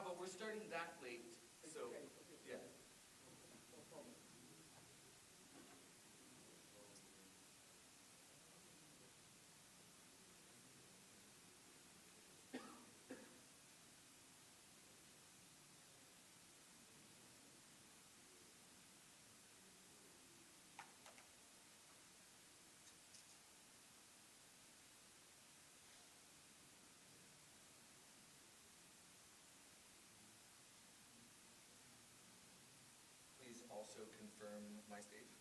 but we're starting that late, so, yeah. Please also confirm my stage.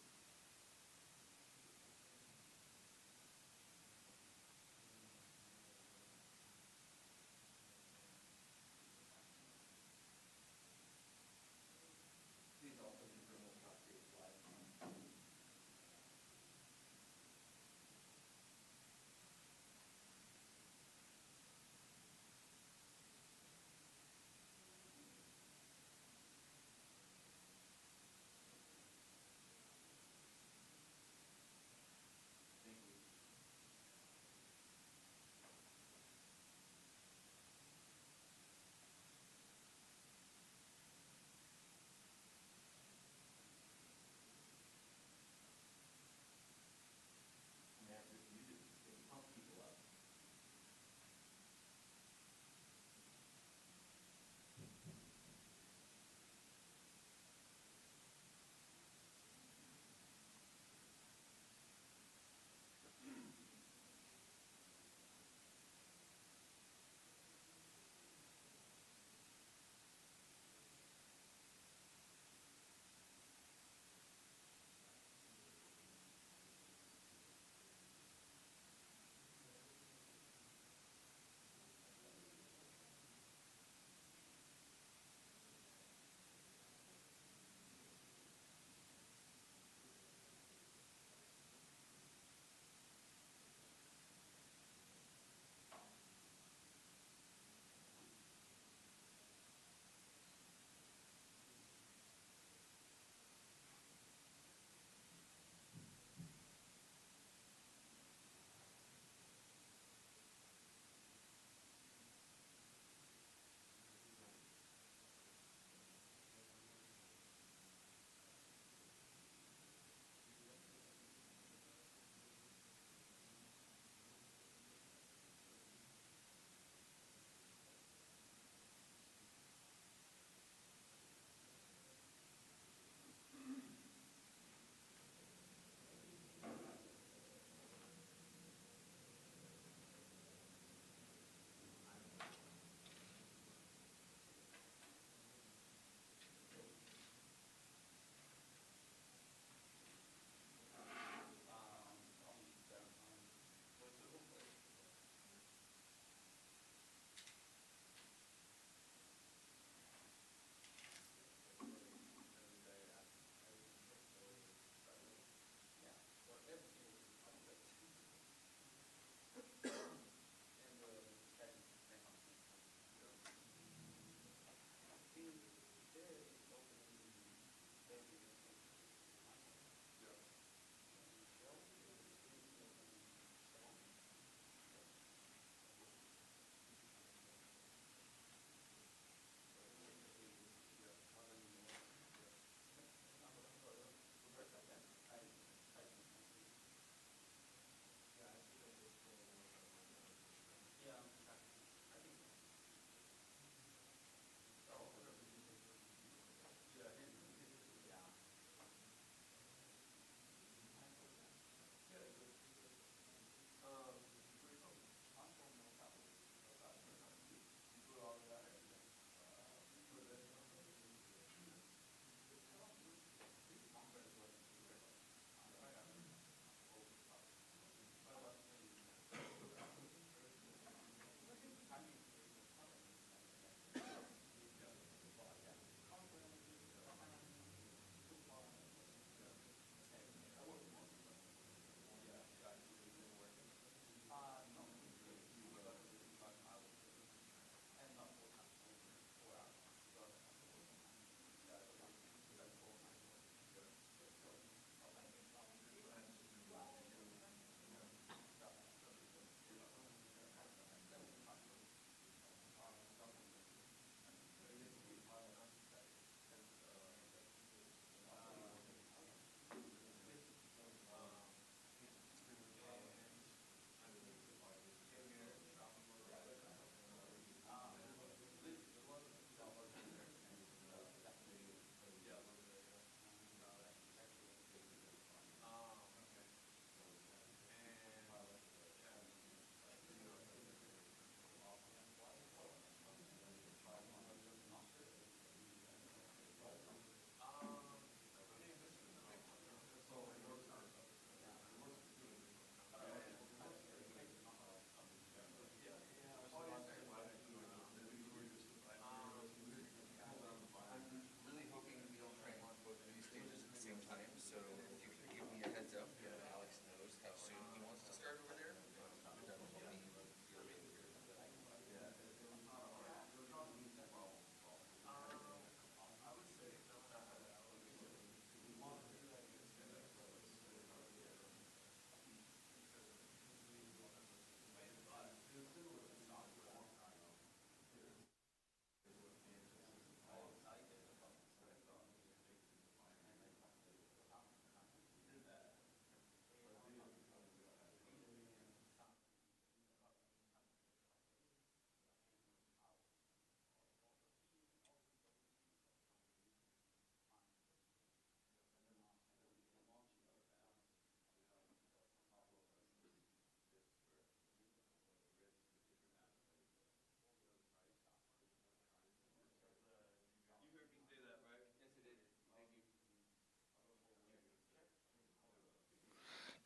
Please also confirm the top stage slide.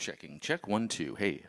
Checking. Check 1 2. Hey.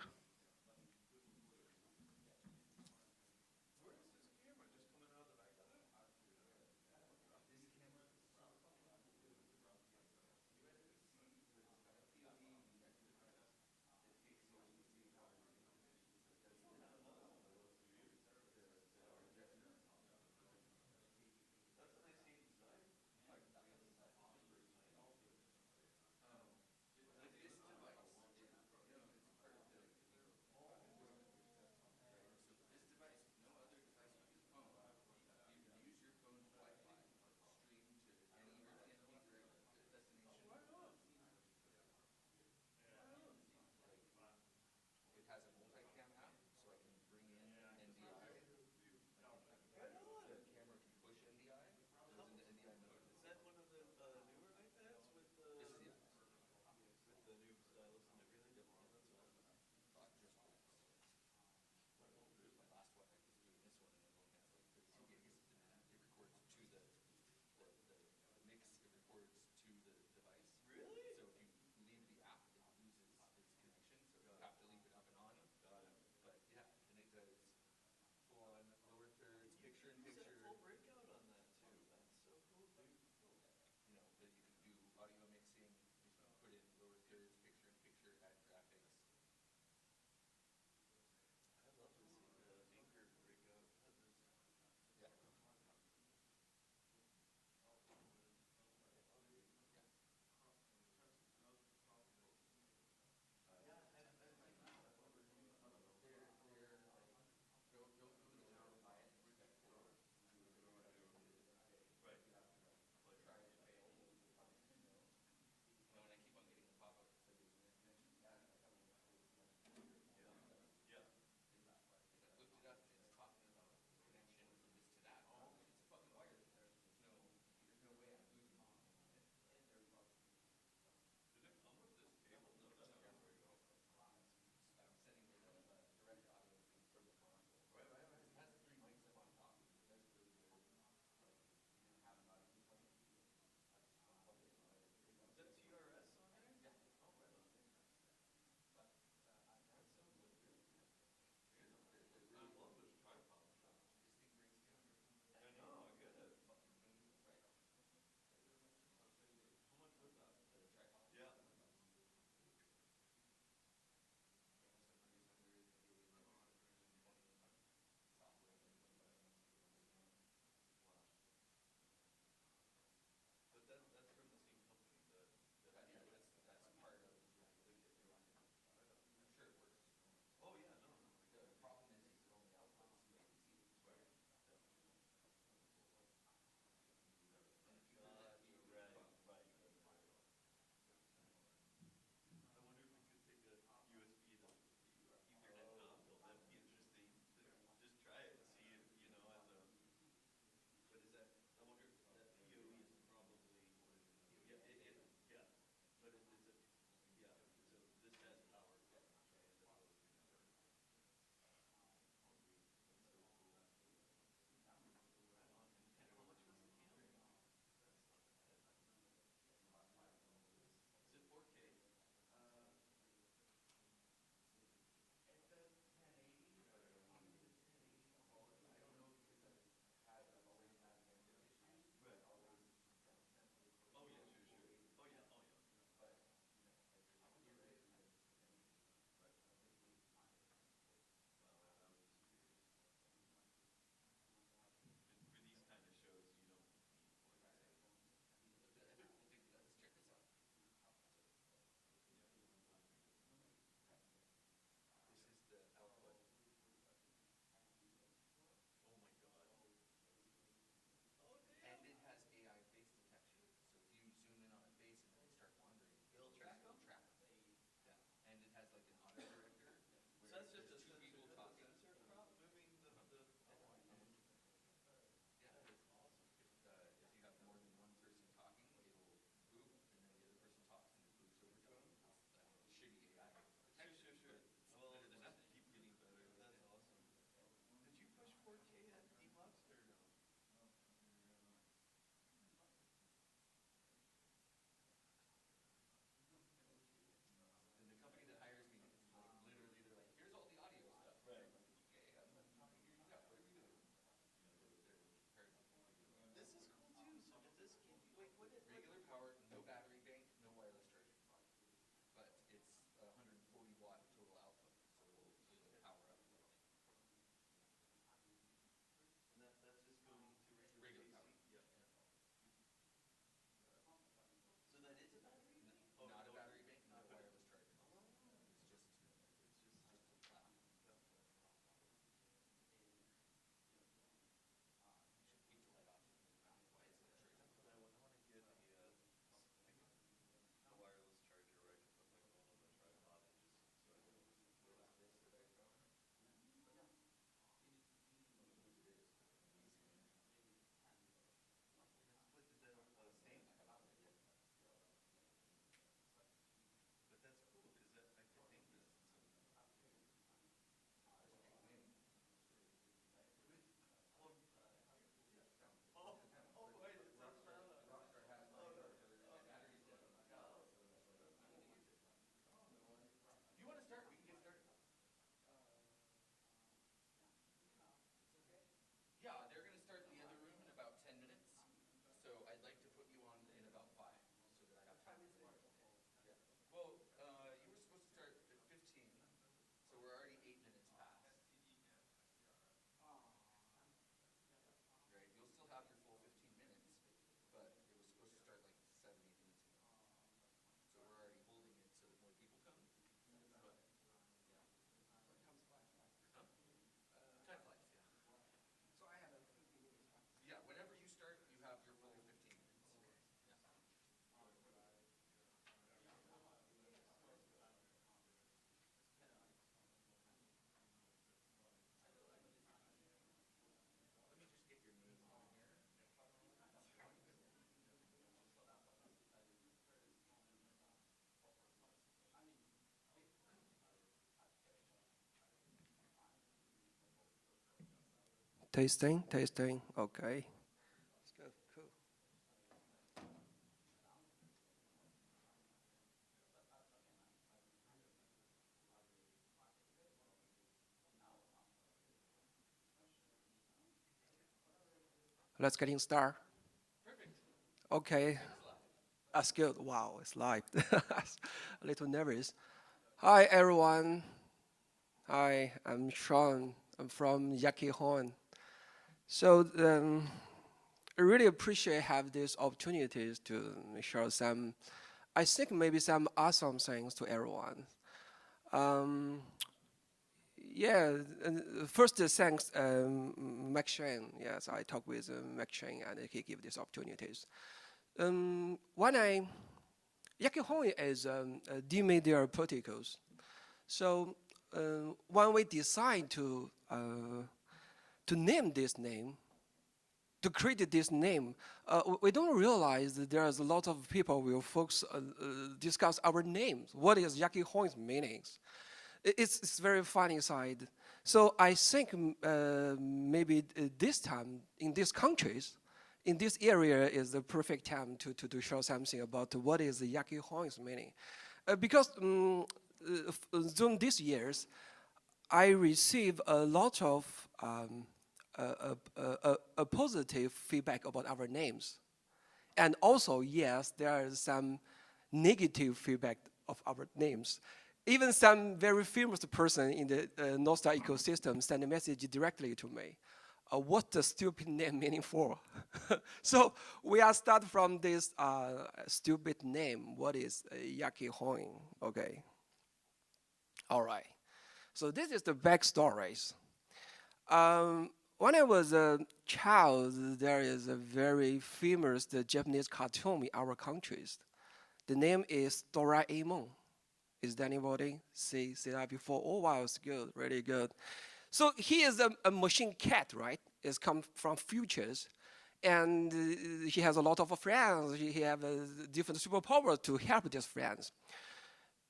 Tasting, tasting. Okay. Let's go. Cool. Let's get in start. Okay. That's good. Wow, it's live. A little nervous. Hi, everyone. Hi, I'm Sean. I'm from Yaki Horn. So I really appreciate have these opportunities to share some, I think maybe some awesome things to everyone. Um, yeah, and first thanks Mac Shane. Yes, I talked with Mac Shane and he gave these opportunities. When I Yaki Horn is D-media protocols. So when we decide to name this name, to create this name, we don't realize that there's a lot of people will folks discuss our names. What is Yaki Horn's meanings? It's very funny side. So I think maybe this time in these countries, in this area is the perfect time to show something about what is the Yaki Horn's meaning. Because during these years, I receive a lot of a positive feedback about our names. And also, yes, there is some negative feedback of our names. Even some very famous person in the Nostr ecosystem send a message directly to me. What the stupid name meaning for? So we are start from this stupid name. What is Yaki Horn? Okay. All right. So this is the backstories. When I was a child, there is a very famous Japanese cartoon in our countries. The name is Doraemon. Is there anybody see that before? Oh wow, it's good, really good. So he is a machine cat, right? It's come from futures, and he has a lot of friends. He have different superpowers to help these friends.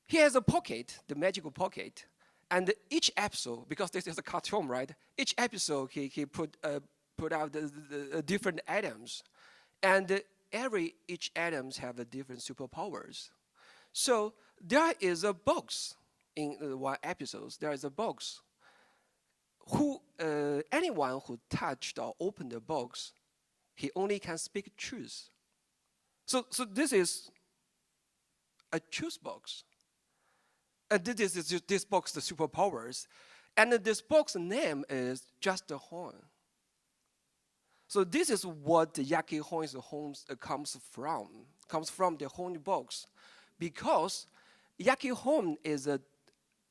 He has a pocket, the magical pocket, and each episode, because this is a cartoon, right? Each episode he put out the different items, and each items have a different superpowers. So there is a box in one episode. There is a box. Anyone who touched or opened the box, he only can speak truth. So this is a truth box. And this box, the superpowers, and this box name is just the horn. So this is what the Yaki Horn's comes from the horn box, because Yaki Horn is a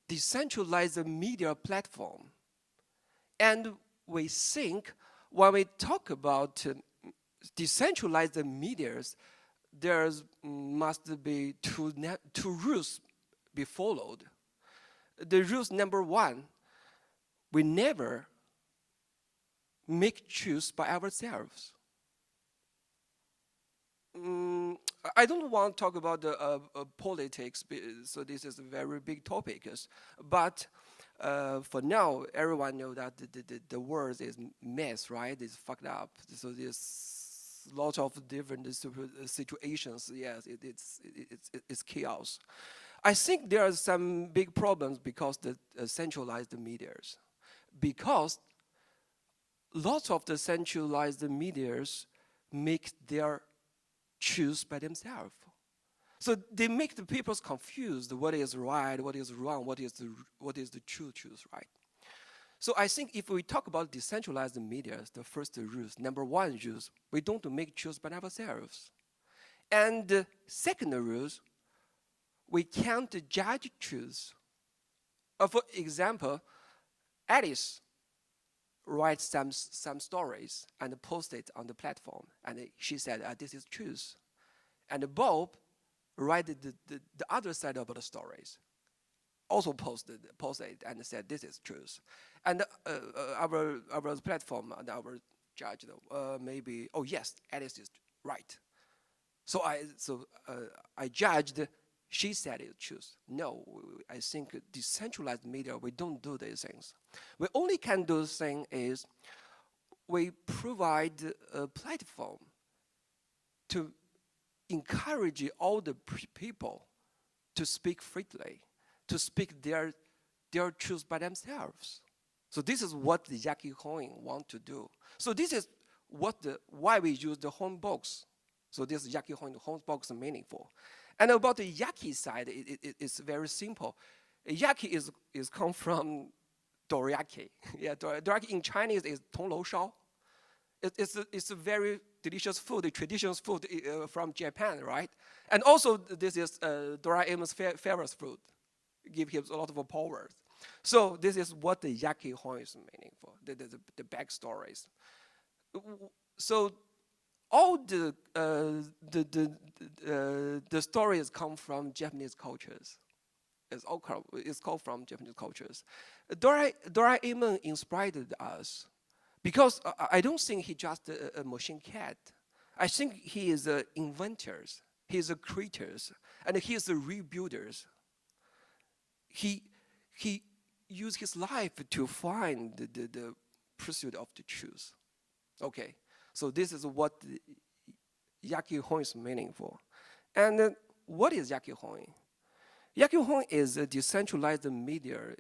decentralized media platform. And we think when we talk about decentralized medias, there must be two rules be followed. The rules number one, we never make choose by ourselves. I don't want to talk about the politics, so this is a very big topic. But for now, everyone knows that the world is mess, right? It's fucked up. So there's lots of different situations. Yes, it's chaos. I think there are some big problems because the centralized medias. Because lots of the centralized medias make their choose by themselves. So they make the people confused. What is right? What is wrong? What is the true choose? Right? So I think if we talk about decentralized media, the first rules, number one rules, we don't make choose by ourselves. And the second rules, we can't judge truth. For example, Alice writes some stories and post it on the platform, and she said, this is truth. And Bob write the other side of the stories, also posted and said, this is truth. And our platform and our judge maybe, oh yes, Alice is right. So I judged, she said it's truth. No, I think decentralized media, we don't do these things. We only can do thing is, we provide a platform to encourage all the people to speak freely, to speak their truth by themselves. So this is what the Yaki Hoin want to do. So this is why we use the home box. So this is Yaki Hoin, the home box meaningful. And about the Yaki side, it's very simple. Yaki is come from dorayaki. Yeah, dorayaki in Chinese is tonglou shao. It's a very delicious food, a traditional food from Japan, right? And also this is Doraemon's favorite food. Give him a lot of powers. So this is what the Yaki Hoin is meaning for, the backstories. So all the stories come from Japanese cultures. It's called from Japanese cultures. Doraemon inspired us because I don't think he's just a machine cat. I think he is an inventor. He is a creator, and he is a rebuilder. He used his life to find the pursuit of the truth. Okay, so this is what Yaki Hoin is meaningful. And what is Yaki Hoin? Yaki Hoin is a decentralized media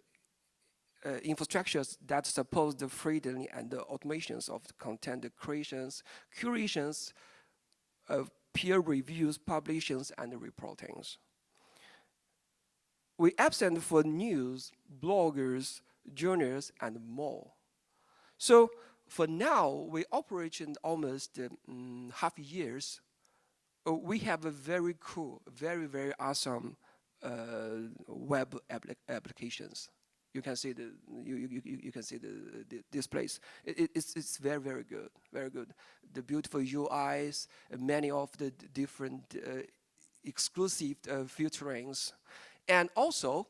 infrastructures that support the freedom and the automations of the content creations, curations, peer reviews, publications, and reportings. We absent for news, bloggers, journalists, and more. So for now, we operate in almost half years. We have a very cool, very, very awesome web applications. You can see you can see the displays. It's very, very good, very good. The beautiful UIs, many of the different exclusive filterings. And also,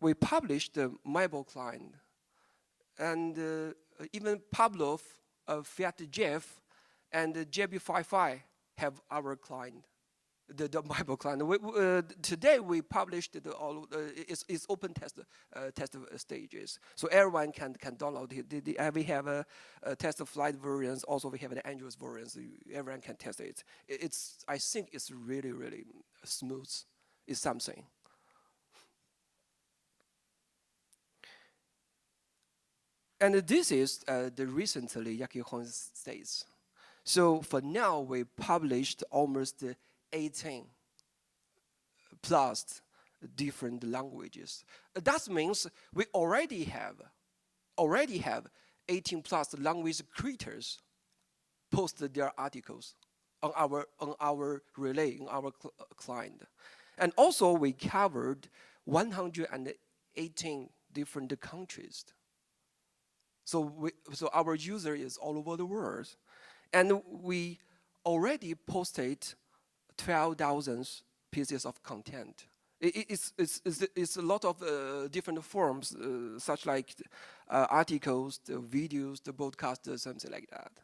we published the mobile client. And even Pavlov, Fiat Jeff, and JB55 have our client, the mobile client. Today we published it's open test stages, so everyone can download it. We have a test flight variants. Also, we have an Android variant. So everyone can test it. I think it's really, really smooth. It's something. And this is the recently Yaki Hoin states. So for now, we published almost 18 plus different languages. That means we already have 18 plus language creators post their articles on our relay, on our client. And also we covered 118 different countries. So our user is all over the world. And we already posted 12,000 pieces of content. It's a lot of different forms, such like articles, the videos, the broadcasts, something like that.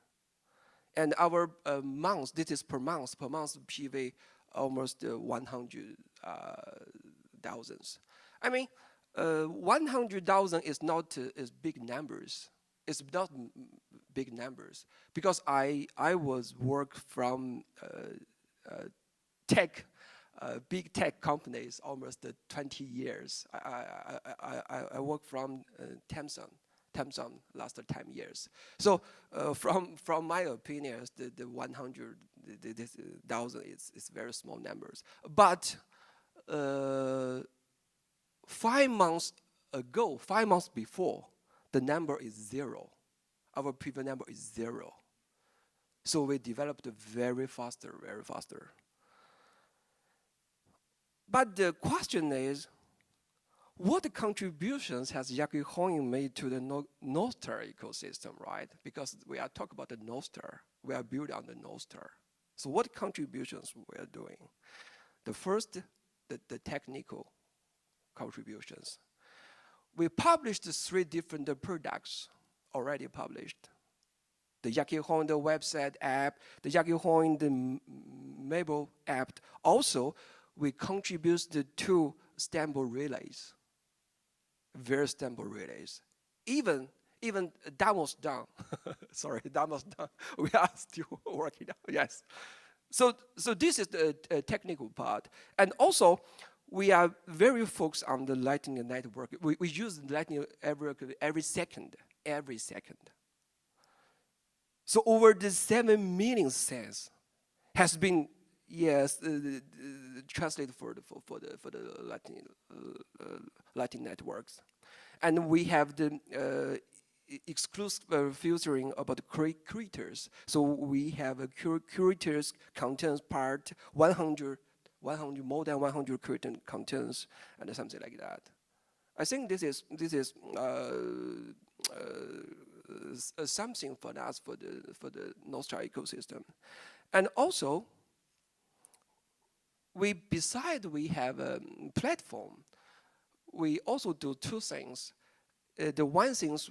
And our months, this is per month PV almost 100,000. I mean, 100,000 is not is big numbers. It's not big numbers because I was work from big tech companies almost 20 years. I work from Samsung last 10 years. So from my opinion, the 100,000 is very small numbers. But 5 months ago, 5 months before, the number is 0. Our previous number is 0. So we developed very faster. But the question is, what contributions has Yaki Hoin made to the Nostr ecosystem, right? Because we are talking about the Nostr. We are built on the Nostr. So what contributions we are doing? The first, the technical contributions. We published 3 different products already published. The Yaki Hoin, the website app, the Yaki Hoin, the mobile app. Also, we contributed 2 stable relays, very stable relays. Even even demo's done. Sorry, demo's done. We are still working on. Yes. So this is the technical part, and also we are very focused on the Lightning Network. We use Lightning every second. So over the 7 million cents has been translated for the Lightning networks, and we have the exclusive filtering about creators. So we have a creators contains part 100, more than 100 creator contents and something like that. I think this is something for us for the Nostr ecosystem, and also we have a platform. We also do two things. The one thing is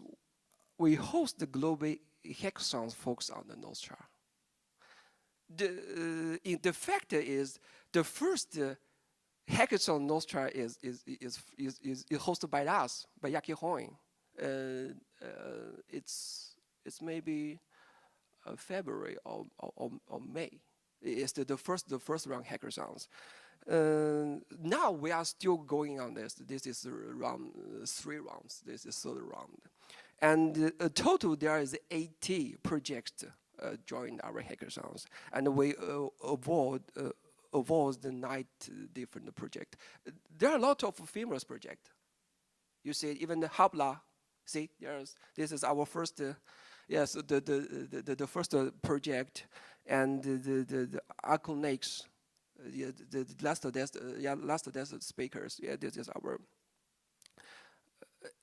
we host the global hackathons focused on the Nostr. The fact is the first hackathon Nostr is hosted by us, by Yaki Hoing. It's maybe February or May. It's the first round hackathons. Now we are still going on this. This is round 3 rounds. This is third round, and total there is 80 projects join our hackathons, and we award the 9 different projects. There are a lot of famous projects. You see, even the Habla. See, this is our first. Yes, the first project, and the Aconics, the last desk speakers. Yeah, this is our.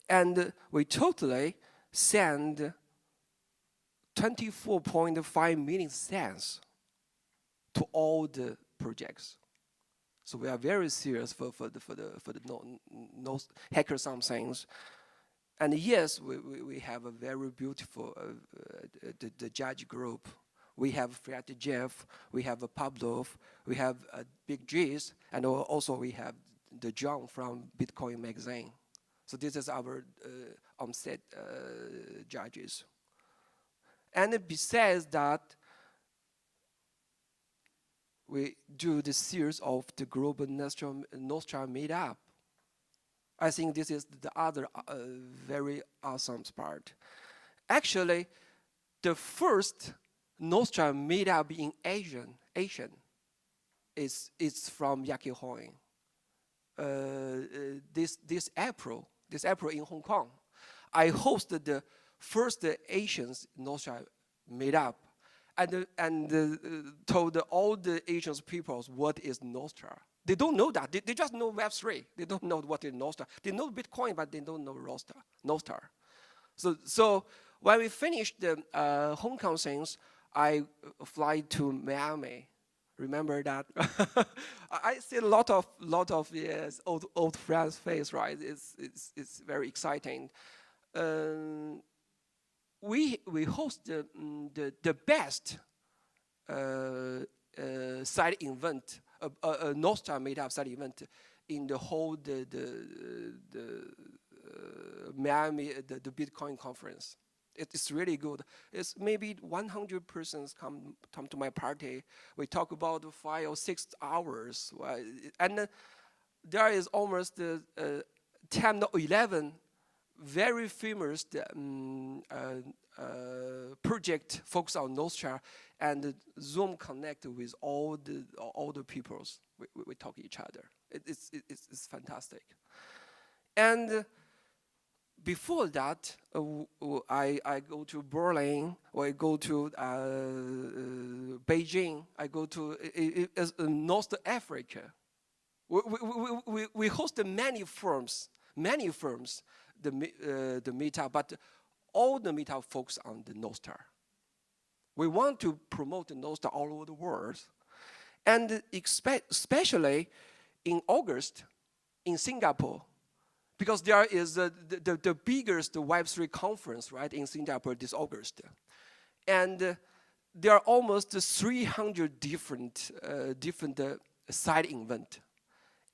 And we totally send 24.5 million cents to all the projects. So we are very serious for the no hackathon things. And yes, we have a very beautiful the judge group. We have Fred Jeff, we have Pablo, we have Big G's, and also we have the John from Bitcoin magazine. So this is our on-set judges. And besides that, we do the series of the global Nostr meetup. I think this is the other very awesome part. Actually, the first Nostr meetup in Asian is from Yaki Hoing. This April in Hong Kong, I hosted the first Asian Nostr meetup, and told all the Asian peoples what is Nostr. They don't know that. They just know Web3. They don't know what is Nostr. They know Bitcoin, but they don't know Nostr. So when we finished the Hong Kong things, I fly to Miami. Remember that? I see a lot of yes old friends' face, right? It's very exciting. We host the best side event, a Nostr meetup side event in the whole the Miami the Bitcoin conference. It's really good. It's maybe 100 persons come to my party. We talk about 5 or 6 hours, and there is almost 10 or 11 very famous project focused on Nostr, and Zoom connect with all the peoples. We talk to each other. It's fantastic. And before that, I go to Berlin, or I go to Beijing. I go to North Africa. We host many firms, the meetup, but all the meetup focus on the Nostr. We want to promote the Nostr all over the world, and especially in August in Singapore, because there is the biggest Web3 conference, right, in Singapore this August, and there are almost 300 different side events,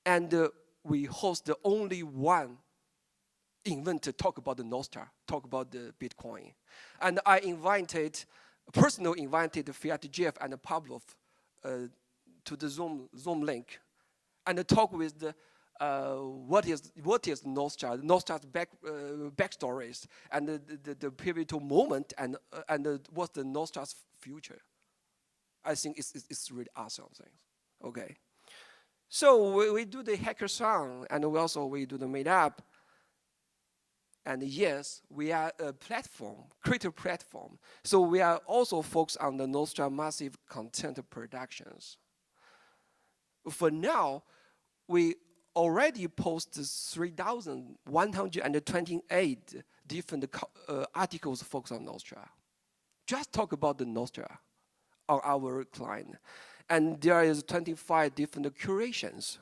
and we host the only one talk about the Nostr, talk about the Bitcoin. And I personally invited Fiat Jeff and Pavlov to the Zoom link and talk with the what is Nostr, Nostr's backstories, and the pivotal moment, and what's the Nostr's future. I think it's really awesome things. Okay, so we do the hackathon, and we do the meetup. And yes, we are a platform, creative platform. So we are also focused on the Nostr massive content productions. For now, we already post 3,128 different articles focused on Nostr. Just talk about the Nostr on our client. And there is 25 different curations.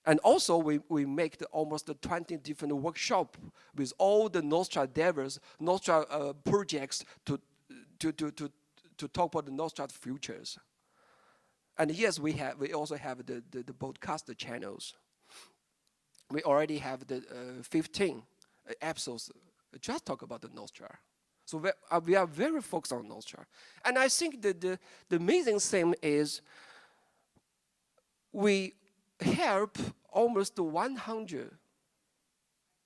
And also, we make almost 20 different workshops with all the Nostr devs, Nostr projects to talk about the Nostr futures. And yes, we also have the broadcast channels. We already have the 15 episodes just talk about the Nostr. So we are very focused on Nostr. And I think that the amazing thing is we help almost 100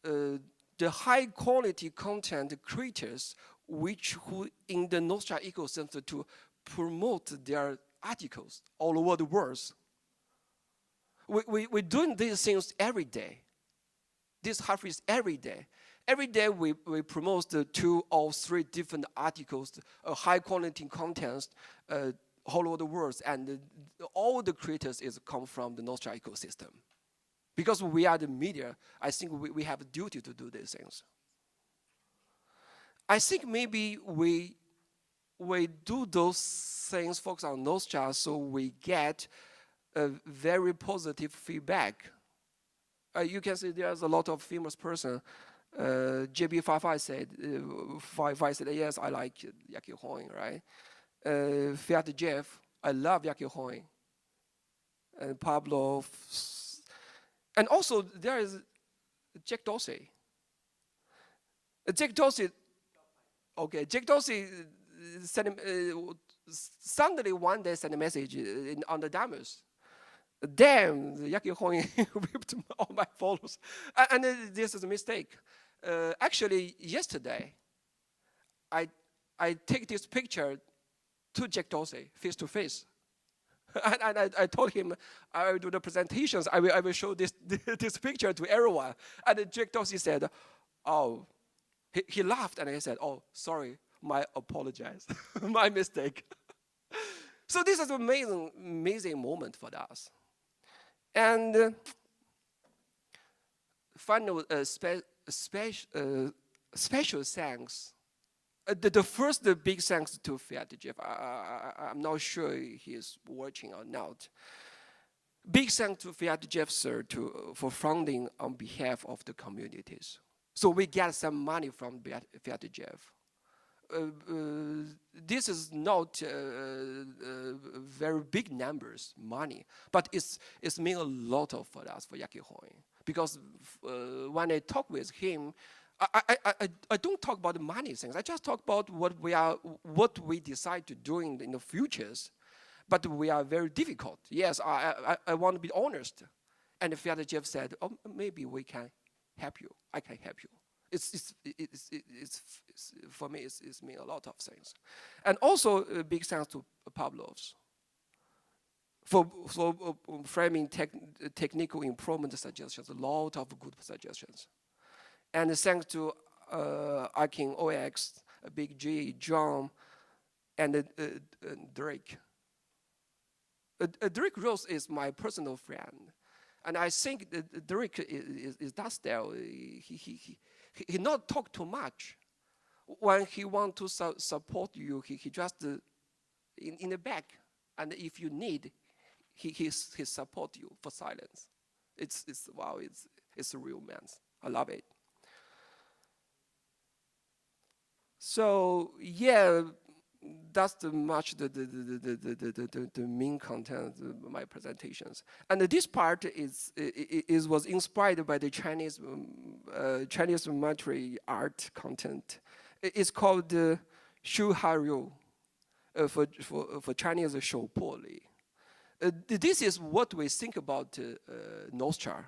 the high quality content creators who in the Nostr ecosystem to promote their articles all over the world. We're doing these things every day. This is every day. Every day we promote the 2 or 3 different articles, high quality content all over the world, and all the creators come from the Nostr ecosystem. Because we are the media, I think we have a duty to do these things. I think maybe we do those things, focus on Nostr, so we get a very positive feedback. You can see there's a lot of famous person. JB55 said, yes, I like Yaki Hoing, right? Fiat Jeff, I love Yaki Hoing. And Pablo. And also, there is Jack Dorsey. Jack Dorsey suddenly one day sent a message on the Damus. Damn, Yaki Hoing whipped all my followers. And this is a mistake. Actually, yesterday, I take this picture to Jack Dorsey, face to face. And I told him I will do the presentations. I will show this picture to everyone. And Jack Dorsey said, "Oh," he laughed, and he said, "Oh, sorry, my apologize, my mistake." So this is an amazing moment for us. And final special thanks. The first big thanks to Fiat Jeff. I'm not sure he is watching or not. Big thanks to Fiat Jeff, sir, for funding on behalf of the communities. So we get some money from Fiat Jeff. This is not very big numbers, money, but it's mean a lot for us, for Yaki Hoing. Because when I talk with him, I don't talk about the money things. I just talk about what we decide to do in the futures. But we are very difficult. Yes, I want to be honest. And Fiat Jeff said, "Oh, maybe we can help you. I can help you." It's for me. It's mean a lot of things. And also big thanks to Pavlov's for framing technical improvement suggestions. A lot of good suggestions. And thanks to Akin OX, Big G, John, and Drake. Drake Rose is my personal friend. And I think Drake is that style. He not talk too much. When he want to support you, he just in the back. And if you need, he support you for silence. It's wow, it's a real man. I love it. So yeah, that's the main content of my presentations. And this part was inspired by the Chinese military art content. It's called Shu Haryu, for Chinese 手破里. This is what we think about Nostr.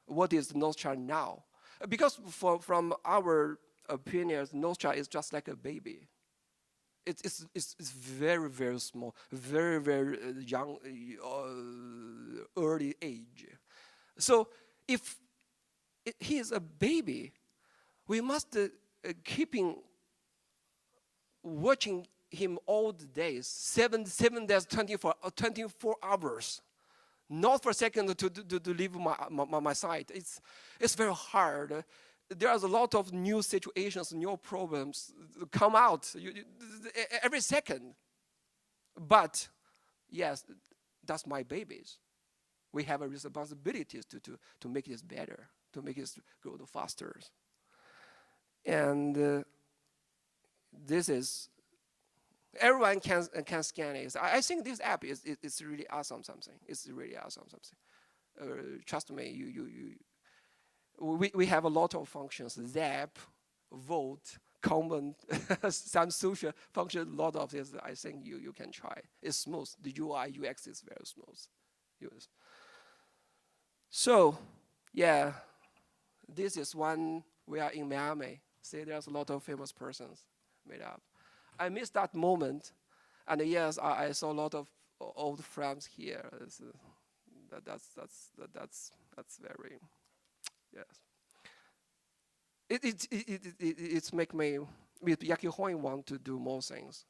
What is Nostr now? Because from our opinions, Nostr is just like a baby. It's very, very small, very, very young, early age. So if he is a baby, we must keeping watching him all the days, 7 days, 24 hours. Not for a second to leave my side. It's very hard. There's a lot of new situations, new problems come out every second. But yes, that's my babies. We have a responsibility to make this better, to make it grow faster. And this is, everyone can scan it. I think this app is really awesome something. It's really awesome something. Trust me, we have a lot of functions. Zap, vote, comment, some social function, a lot of this. I think you can try. It's smooth. The UI, UX is very smooth. Yes. So, yeah, this is one. We are in Miami. See, there's a lot of famous persons made up. I missed that moment, and yes, I saw a lot of old friends here. That's very, yes. It's make me with Yaki Hoi want to do more things.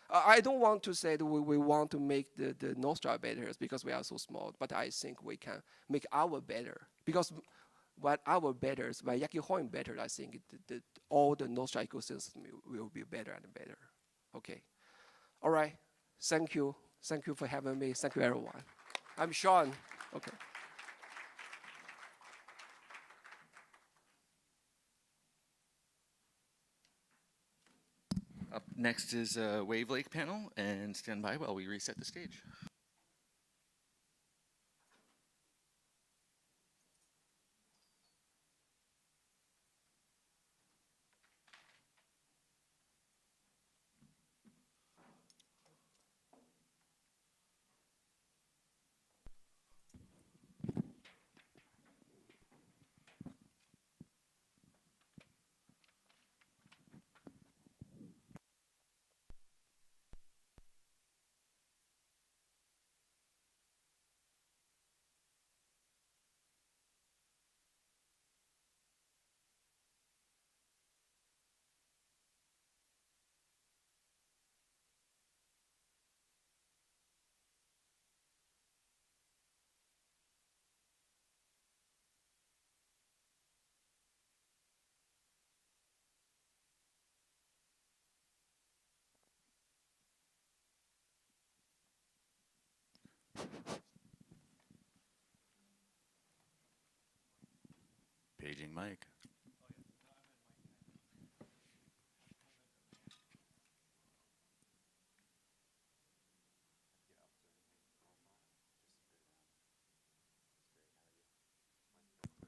I don't want to say that we want to make the Nostra better because we are so small, but I think we can make our better because what our better, by Yaki Hoi better, I think all the Nostra ecosystem will be better and better. Okay. All right. Thank you. Thank you for having me. Thank you, everyone. I'm Sean. Okay. Up next is a Wave Lake panel, and stand by while we reset the stage. Paging Mike.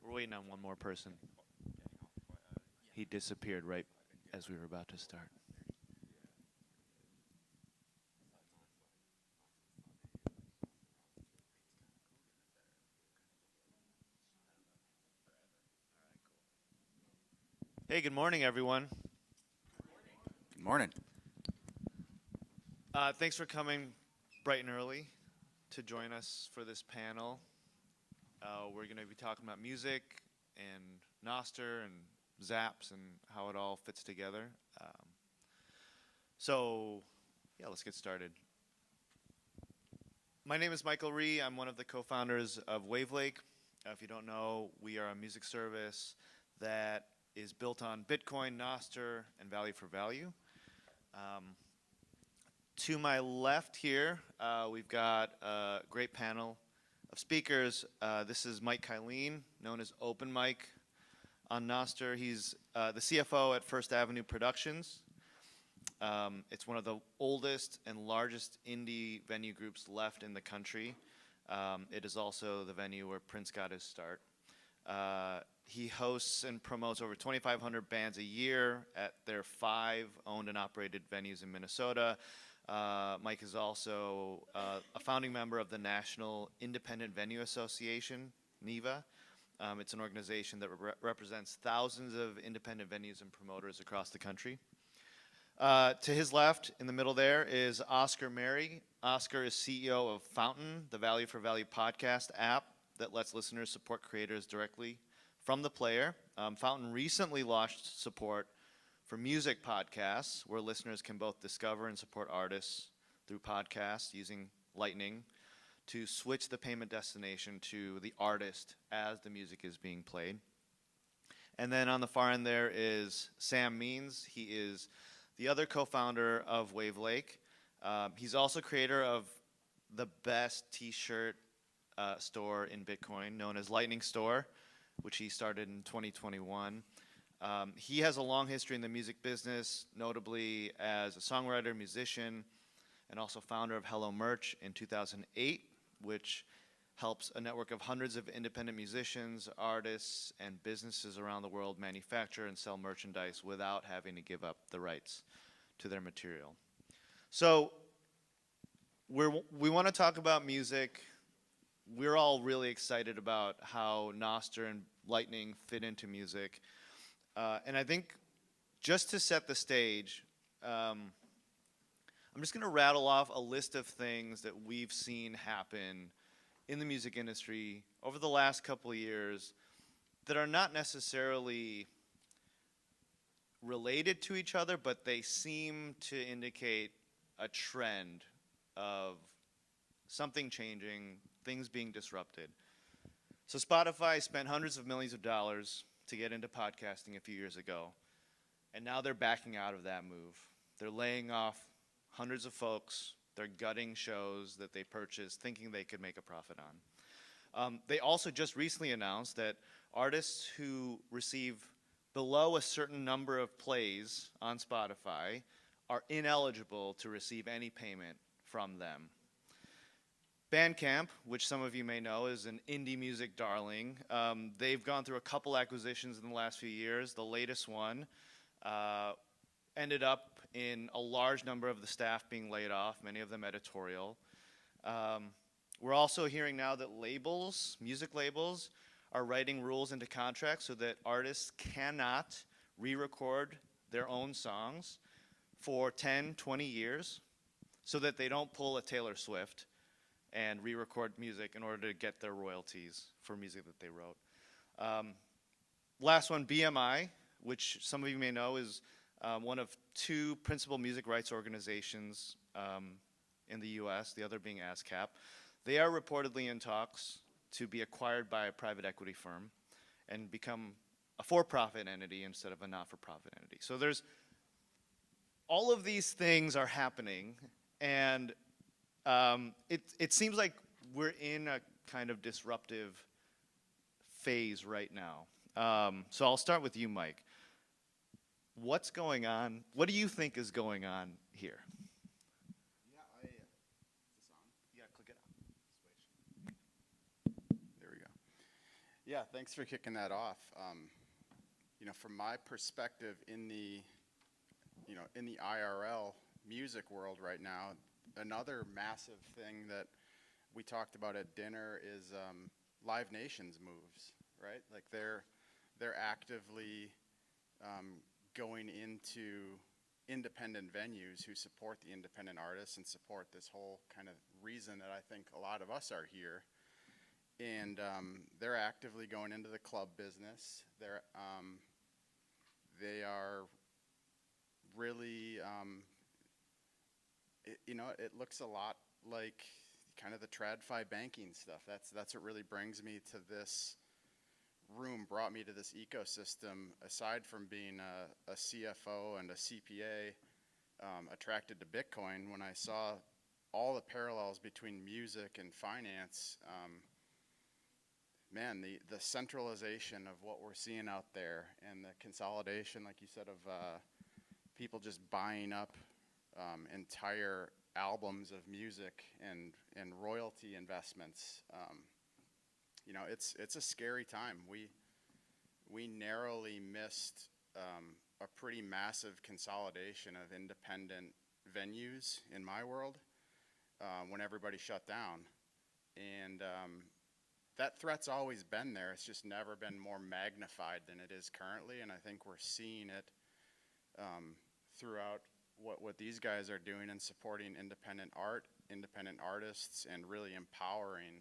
We're waiting on one more person. He disappeared right as we were about to start. Hey, good morning, everyone. Good morning. Thanks for coming bright and early to join us for this panel. We're going to be talking about music and Nostr and Zaps and how it all fits together. So, yeah, let's get started. My name is Michael Rhee. I'm one of the co-founders of Wavelake. If you don't know, we are a music service that is built on Bitcoin, Nostr, and value for value. To my left here, we've got a great panel of speakers. This is Mike Kylene, known as Open Mike on Nostr. He's the CFO at First Avenue Productions. It's one of the oldest and largest indie venue groups left in the country. It is also the venue where Prince got his start. He hosts and promotes over 2,500 bands a year at their 5 owned and operated venues in Minnesota. Mike is also a founding member of the National Independent Venue Association, NIVA. It's an organization that represents thousands of independent venues and promoters across the country. To his left, in the middle there, is Oscar Mary. Oscar is CEO of Fountain, the Value for Value podcast app that lets listeners support creators directly from the player. Fountain recently launched support for music podcasts, where listeners can both discover and support artists through podcasts using Lightning to switch the payment destination to the artist as the music is being played. And then on the far end there is Sam Means. He is the other co-founder of Wavelake. He's also creator of the best t-shirt store in Bitcoin, known as Lightning Store, which he started in 2021. He has a long history in the music business, notably as a songwriter, musician, and also founder of Hello Merch in 2008, which helps a network of hundreds of independent musicians, artists, and businesses around the world manufacture and sell merchandise without having to give up the rights to their material. So we want to talk about music. We're all really excited about how Nostr and Lightning fit into music. And I think just to set the stage, I'm just going to rattle off a list of things that we've seen happen in the music industry over the last couple of years that are not necessarily related to each other, but they seem to indicate a trend of something changing, things being disrupted. So Spotify spent hundreds of millions of dollars to get into podcasting a few years ago, and now they're backing out of that move. They're laying off hundreds of folks. They're gutting shows that they purchased thinking they could make a profit on. They also just recently announced that artists who receive below a certain number of plays on Spotify are ineligible to receive any payment from them. Bandcamp, which some of you may know is an indie music darling, they've gone through a couple acquisitions in the last few years. The latest one ended up in a large number of the staff being laid off, many of them editorial. We're also hearing now that labels, music labels, are writing rules into contracts so that artists cannot re-record their own songs for 10, 20 years so that they don't pull a Taylor Swift and re-record music in order to get their royalties for music that they wrote. Last one, BMI, which some of you may know is one of 2 principal music rights organizations in the US, the other being ASCAP. They are reportedly in talks to be acquired by a private equity firm and become a for-profit entity instead of a not-for-profit entity. So there's all of these things are happening, and it seems like we're in a kind of disruptive phase right now. So I'll start with you, Mike. What's going on? What do you think is going on here? Yeah, is this on? Yeah, click it There we go. Yeah, thanks for kicking that off. From my perspective in the IRL music world right now, another massive thing that we talked about at dinner is Live Nation's moves, right? Like they're actively going into independent venues who support the independent artists and support this whole kind of reason that I think a lot of us are here. And they're actively going into the club business. They are really, it looks a lot like kind of the TradFi banking stuff. That's what really brings me to this room, brought me to this ecosystem. Aside from being a CFO and a CPA attracted to Bitcoin, when I saw all the parallels between music and finance, man, the centralization of what we're seeing out there and the consolidation, like you said, of people just buying up entire albums of music and royalty investments. You know, it's a scary time. We narrowly missed a pretty massive consolidation of independent venues in my world when everybody shut down. And that threat's always been there. It's just never been more magnified than it is currently. And I think we're seeing it throughout what these guys are doing and supporting independent art, independent artists, and really empowering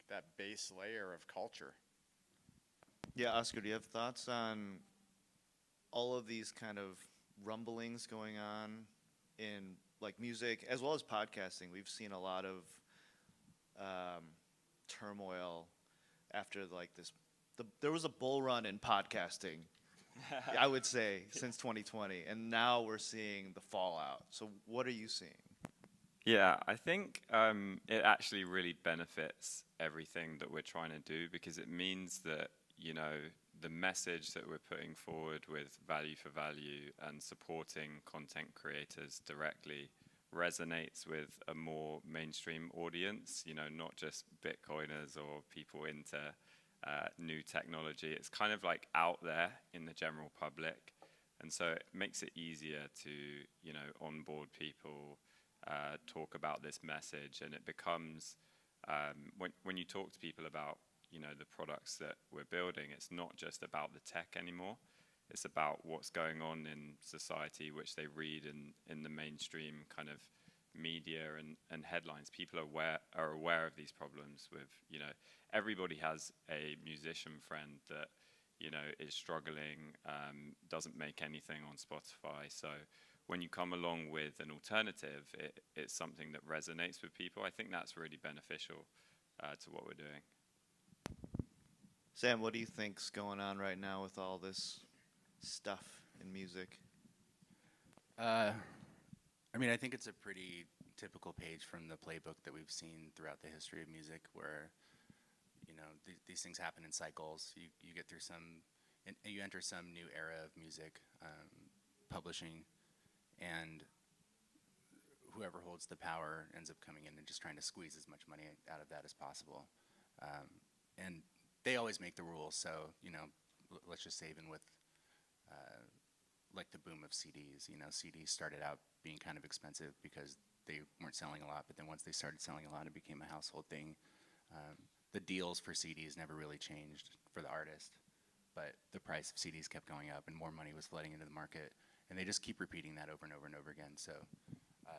that base layer of culture. Yeah, Oscar, do you have thoughts on all of these kind of rumblings going on in like music as well as podcasting? We've seen a lot of turmoil after like this. There was a bull run in podcasting, I would say, since 2020, and now we're seeing the fallout. So what are you seeing? Yeah, I think it actually really benefits everything that we're trying to do, because it means that, you know, the message that we're putting forward with value for value and supporting content creators directly resonates with a more mainstream audience, you know, not just Bitcoiners or people into new technology. It's kind of like out there in the general public. And so it makes it easier to, you know, onboard people, talk about this message, and it becomes, when you talk to people about, you know, the products that we're building, it's not just about the tech anymore. It's about what's going on in society, which they read in the mainstream kind of media and headlines. People are aware of these problems with, you know, everybody has a musician friend that, you know, is struggling, doesn't make anything on Spotify. So when you come along with an alternative, it's something that resonates with people. I think that's really beneficial to what we're doing. Sam, what do you think's going on right now with all this stuff in music? I mean, I think it's a pretty typical page from the playbook that we've seen throughout the history of music, where, you know, these things happen in cycles. You get through you enter some new era of music, publishing, and whoever holds the power ends up coming in and just trying to squeeze as much money out of that as possible. And they always make the rules, so, you know, let's just say even with like the boom of CDs, you know, CDs started out being kind of expensive because they weren't selling a lot, but then once they started selling a lot, it became a household thing. The deals for CDs never really changed for the artist, but the price of CDs kept going up and more money was flooding into the market, and they just keep repeating that over and over and over again. So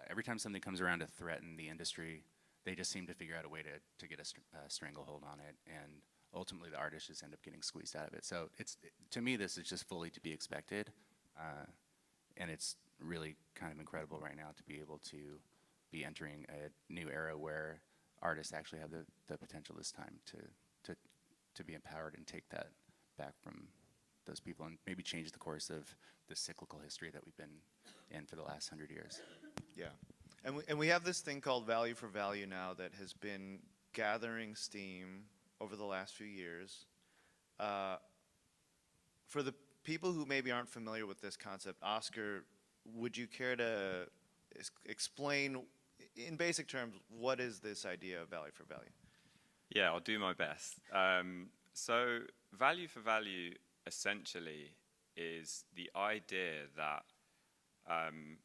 every time something comes around to threaten the industry, they just seem to figure out a way to get a stranglehold on it, and ultimately the artists just end up getting squeezed out of it. So to me, this is just fully to be expected, and it's really kind of incredible right now to be able to be entering a new era where artists actually have the potential this time to be empowered and take that back from those people and maybe change the course of the cyclical history that we've been in for the last 100 years. Yeah. And we have this thing called value for value now that has been gathering steam over the last few years. For the people who maybe aren't familiar with this concept, Oscar, would you care to explain in basic terms what is this idea of value for value? Yeah, I'll do my best. So value for value essentially is the idea that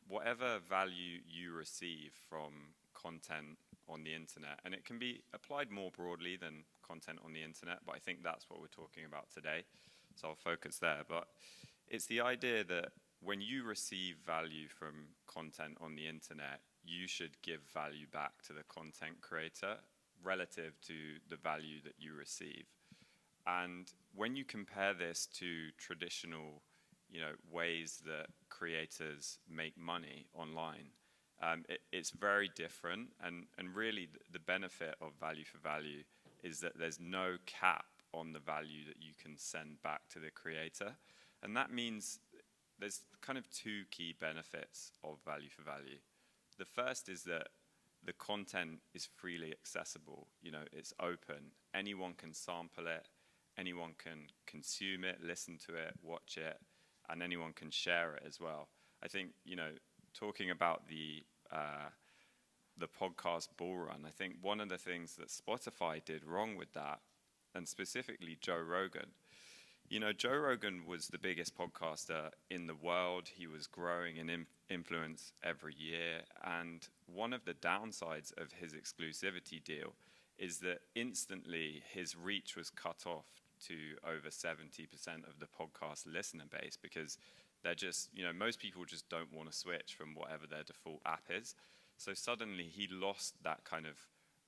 whatever value you receive from content on the internet, and it can be applied more broadly than content on the internet, but I think that's what we're talking about today, so I'll focus there. But it's the idea that when you receive value from content on the internet, you should give value back to the content creator relative to the value that you receive. And when you compare this to traditional, you know, ways that creators make money online, it's very different. And really the benefit of value for value is that there's no cap on the value that you can send back to the creator. And that means there's kind of two key benefits of value for value. The first is that the content is freely accessible. You know, it's open. Anyone can sample it. Anyone can consume it, listen to it, watch it, and anyone can share it as well. I think, talking about the podcast bull run, I think one of the things that Spotify did wrong with that, and specifically Joe Rogan, Joe Rogan was the biggest podcaster in the world. He was growing in influence every year. And one of the downsides of his exclusivity deal is that instantly his reach was cut off to over 70% of the podcast listener base, because they're just, most people just don't want to switch from whatever their default app is. So suddenly he lost that kind of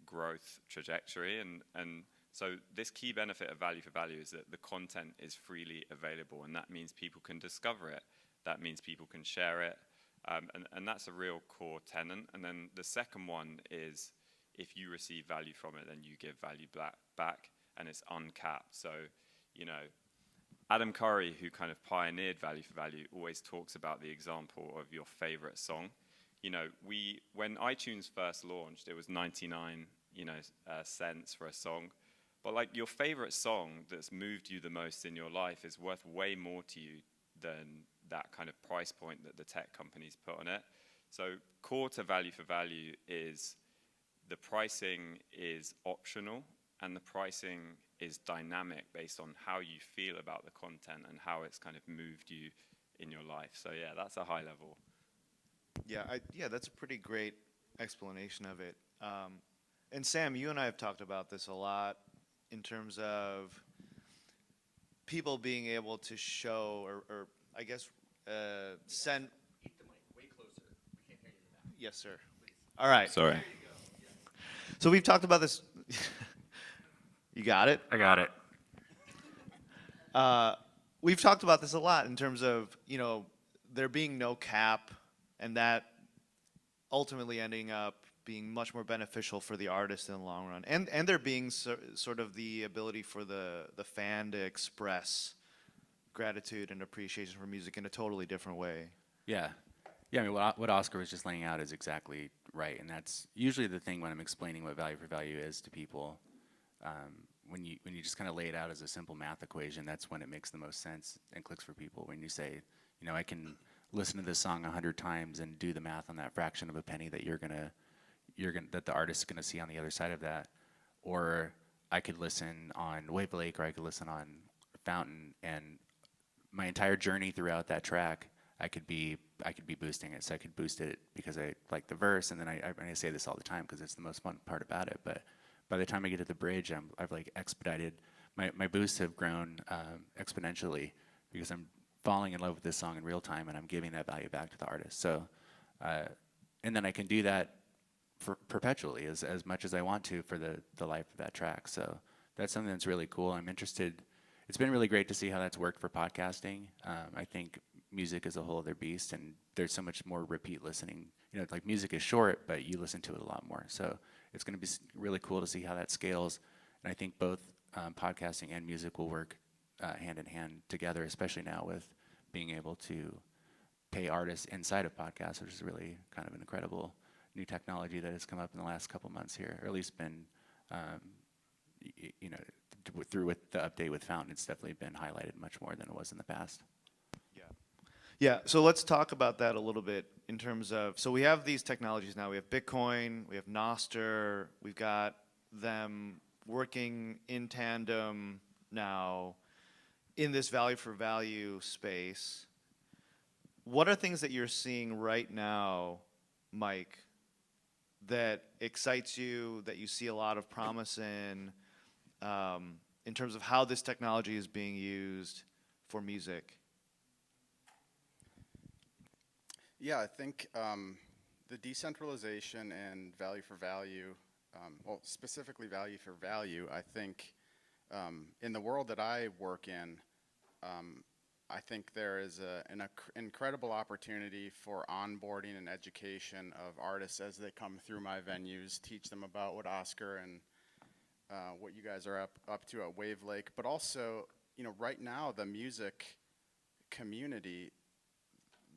growth trajectory. And so this key benefit of value for value is that the content is freely available, and that means people can discover it. That means people can share it. And that's a real core tenet. And then the second one is, if you receive value from it, then you give value back, and it's uncapped. So, Adam Curry, who kind of pioneered value for value, always talks about the example of your favorite song. When iTunes first launched, it was 99, cents for a song. But like, your favorite song that's moved you the most in your life is worth way more to you than that kind of price point that the tech companies put on it. So core to value for value is the pricing is optional, and the pricing is dynamic based on how you feel about the content and how it's kind of moved you in your life. So yeah, that's a high level. Yeah, that's a pretty great explanation of it. And Sam, you and I have talked about this a lot in terms of people being able to show, or I guess, send. Keep the mic way closer. We can't hear you in the back. Yes, sir. All right. Sorry. So we've talked about this. You got it? I got it. We've talked about this a lot in terms of, there being no cap, and that ultimately ending up being much more beneficial for the artist in the long run. And there being sort of the ability for the fan to express gratitude and appreciation for music in a totally different way. Yeah. Yeah, I mean, what Oscar was just laying out is exactly right, and that's usually the thing when I'm explaining what value for value is to people. When you just kind of lay it out as a simple math equation, that's when it makes the most sense and clicks for people. When you say, I can listen to this song 100 times and do the math on that fraction of a penny that that the artist is gonna see on the other side of that, or I could listen on Wave Lake, or I could listen on Fountain, and my entire journey throughout that track, I could be boosting it. So I could boost it because I like the verse, and then I say this all the time because it's the most fun part about it. But by the time I get to the bridge, I've like expedited. My boosts have grown exponentially because I'm falling in love with this song in real time, and I'm giving that value back to the artist. So, and then I can do that for perpetually as much as I want to for the life of that track. So that's something that's really cool. I'm interested. It's been really great to see how that's worked for podcasting. I think music is a whole other beast, and there's so much more repeat listening. Like music is short, but you listen to it a lot more. So it's going to be really cool to see how that scales. And I think both podcasting and music will work hand in hand together, especially now with being able to pay artists inside of podcasts, which is really kind of an incredible new technology that has come up in the last couple months here, or at least been, through with the update with Fountain, it's definitely been highlighted much more than it was in the past. Yeah, so let's talk about that a little bit in terms of, so we have these technologies now. We have Bitcoin, we have Nostr, we've got them working in tandem now in this value for value space. What are things that you're seeing right now, Mike, that excites you, that you see a lot of promise in terms of how this technology is being used for music? Yeah, I think the decentralization and value for value, well, specifically value for value, I think in the world that I work in, I think there is an incredible opportunity for onboarding and education of artists as they come through my venues, teach them about what Oscar and what you guys are up to at Wave Lake, but also, right now the music community,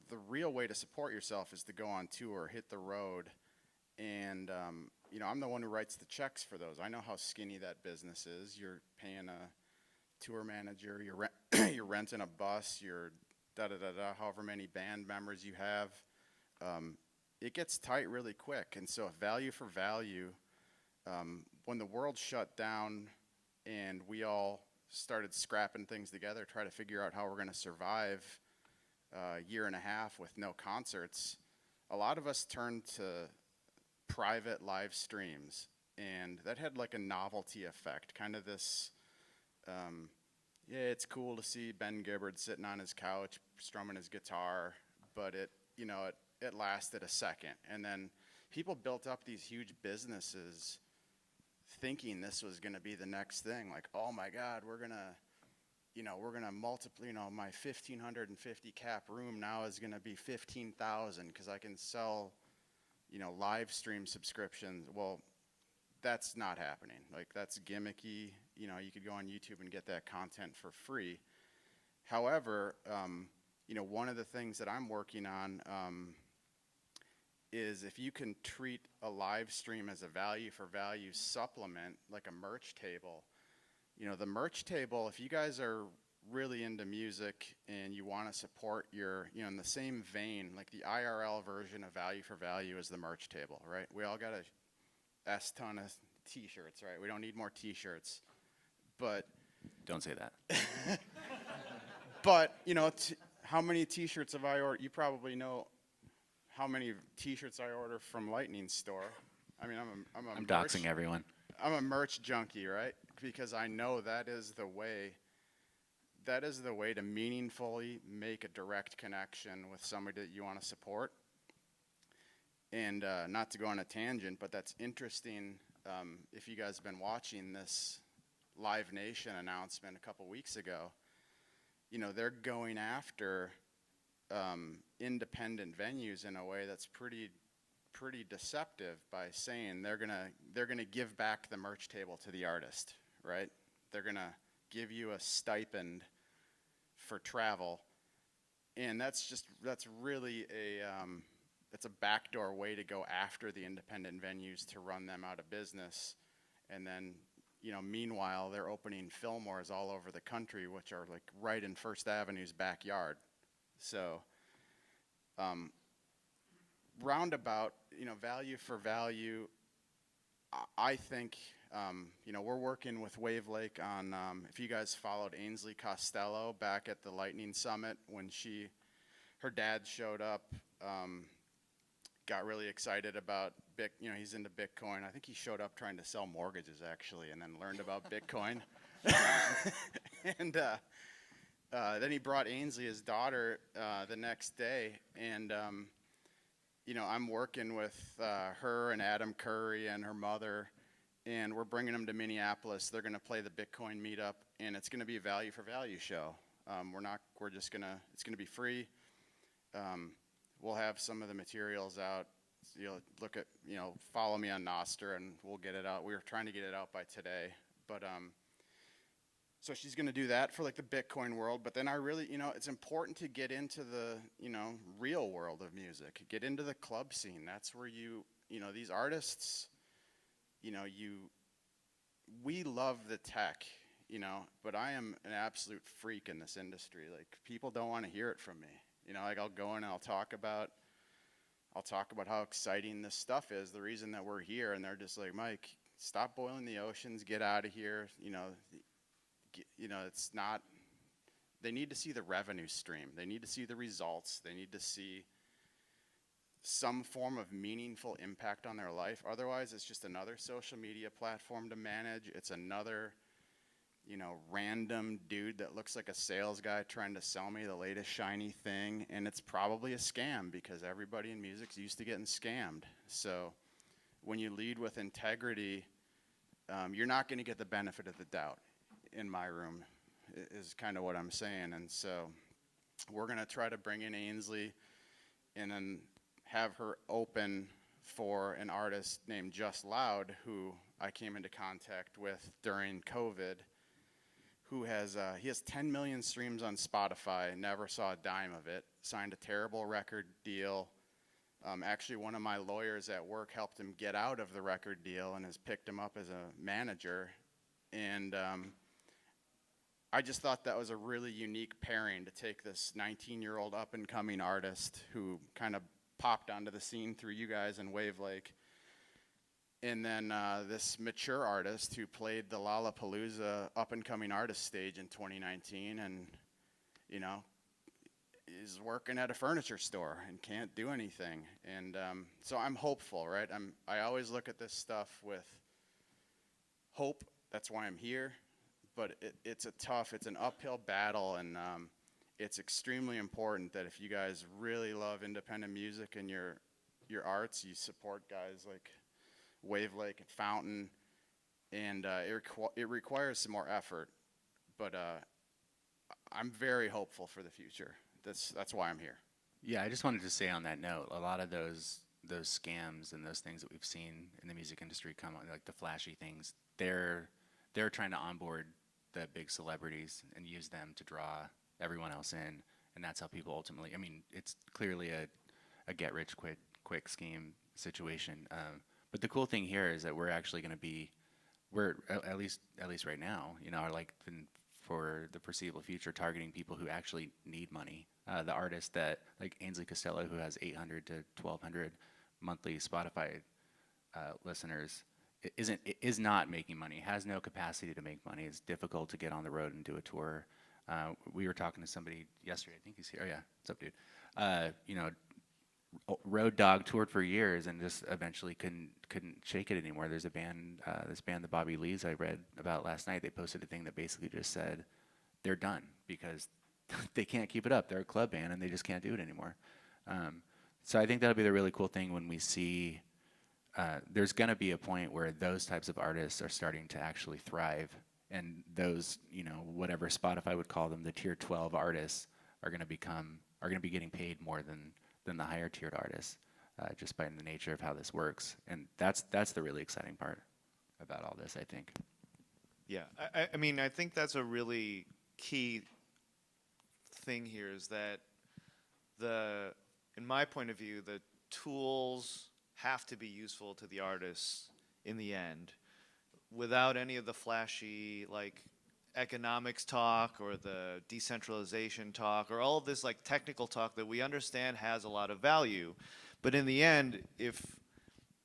the real way to support yourself is to go on tour, hit the road, and I'm the one who writes the checks for those. I know how skinny that business is. You're paying a tour manager, you're renting a bus, you're however many band members you have, it gets tight really quick. And so value for value, when the world shut down and we all started scrapping things together, try to figure out how we're going to survive a year and a half with no concerts, a lot of us turned to private live streams, and that had like a novelty effect, kind of this, yeah, it's cool to see Ben Gibbard sitting on his couch strumming his guitar, but it lasted a second. And then people built up these huge businesses thinking this was going to be the next thing. Like, oh my God, we're going to multiply, my 1,550 cap room now is going to be 15,000 because I can sell, live stream subscriptions. Well, that's not happening. Like, that's gimmicky. You could go on YouTube and get that content for free. However, one of the things that I'm working on is if you can treat a live stream as a value for value supplement, like a merch table. The merch table, if you guys are really into music and you want to support your, in the same vein, like the IRL version of value for value is the merch table, right? We all got a S-ton of t-shirts, right? We don't need more t-shirts, but. Don't say that. But, how many t-shirts have I ordered? You probably know how many t-shirts I order from Lightning Store. I mean, I'm doxing everyone. I'm a merch junkie, right? Because I know that is the way to meaningfully make a direct connection with somebody that you want to support. And not to go on a tangent, but that's interesting. If you guys have been watching this Live Nation announcement a couple weeks ago, they're going after independent venues in a way that's pretty deceptive by saying they're gonna give back the merch table to the artist, right? They're gonna give you a stipend for travel, and that's really it's a backdoor way to go after the independent venues to run them out of business, and then meanwhile they're opening Fillmores all over the country, which are like right in First Avenue's backyard. So roundabout, value for value, I think, we're working with Wave Lake on, if you guys followed Ainsley Costello back at the Lightning Summit when her dad showed up, got really excited about he's into Bitcoin. I think he showed up trying to sell mortgages actually, and then learned about Bitcoin. And then he brought Ainsley, his daughter, the next day, and I'm working with her and Adam Curry and her mother, and we're bringing them to Minneapolis. They're going to play the Bitcoin meetup, and it's going to be a value for value show. It's going to be free. We'll have some of the materials out. Look at, follow me on Nostr, and we'll get it out. We were trying to get it out by today, but so she's going to do that for like the Bitcoin world. But then I really, it's important to get into the, real world of music. Get into the club scene. That's where these artists, we love the tech, but I am an absolute freak in this industry. Like, people don't want to hear it from me. Like, I'll go in and I'll talk about how exciting this stuff is, the reason that we're here, and they're just like, Mike, stop boiling the oceans, get out of here. It's not, they need to see the revenue stream. They need to see the results. They need to see some form of meaningful impact on their life. Otherwise, it's just another social media platform to manage. It's another, random dude that looks like a sales guy trying to sell me the latest shiny thing. And it's probably a scam because everybody in music's used to getting scammed. So when you lead with integrity, you're not going to get the benefit of the doubt. In my room is kind of what I'm saying. And so we're going to try to bring in Ainsley and then have her open for an artist named Just Loud, who I came into contact with during COVID, who he has 10 million streams on Spotify, never saw a dime of it, signed a terrible record deal. Actually, one of my lawyers at work helped him get out of the record deal and has picked him up as a manager. And I just thought that was a really unique pairing to take this 19-year-old up-and-coming artist who kind of popped onto the scene through you guys in Wave Lake, and then this mature artist who played the Lollapalooza up-and-coming artist stage in 2019, and you know, is working at a furniture store and can't do anything. And so I'm hopeful, right? I always look at this stuff with hope. That's why I'm here. But it's an uphill battle, and it's extremely important that if you guys really love independent music and your arts, you support guys like Wave Lake and Fountain, and it requires some more effort. But I'm very hopeful for the future. That's why I'm here. Yeah, I just wanted to say on that note, a lot of those scams and those things that we've seen in the music industry come on, like the flashy things, they're trying to onboard the big celebrities and use them to draw everyone else in, and that's how people ultimately, I mean, it's clearly a get-rich-quick scheme situation. But the cool thing here is that we're actually going to be, at least right now, you know, for the foreseeable future, targeting people who actually need money. The artist that, like Ainsley Costello, who has 800 to 1,200 monthly Spotify listeners, is not making money, has no capacity to make money. It's difficult to get on the road and do a tour. We were talking to somebody yesterday, I think he's here. Oh yeah, what's up, dude? You know, Road Dogg toured for years and just eventually couldn't shake it anymore. There's a band, this band, the Bobby Lees, I read about last night. They posted a thing that basically just said they're done because they can't keep it up. They're a club band and they just can't do it anymore. So I think that'll be the really cool thing when we see there's going to be a point where those types of artists are starting to actually thrive, and those, you know, whatever Spotify would call them, the tier 12 artists are going to be getting paid more than the higher tiered artists, just by the nature of how this works. And that's the really exciting part about all this, I think. Yeah, I mean, I think that's a really key thing here is that in my point of view, the tools have to be useful to the artists in the end without any of the flashy, like, economics talk or the decentralization talk or all of this like technical talk that we understand has a lot of value. But in the end, if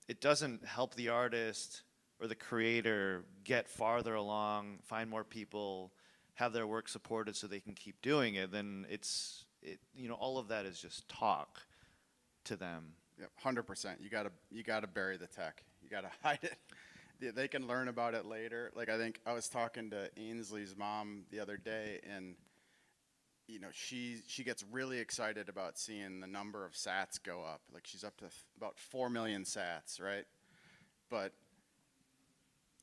it doesn't help the artist or the creator get farther along, find more people, have their work supported so they can keep doing it, then you know, all of that is just talk to them. Yep, 100%. You gotta bury the tech. You gotta hide it. They can learn about it later. Like, I think I was talking to Ainsley's mom the other day, and you know, she gets really excited about seeing the number of sats go up. Like, she's up to about 4 million sats, right? But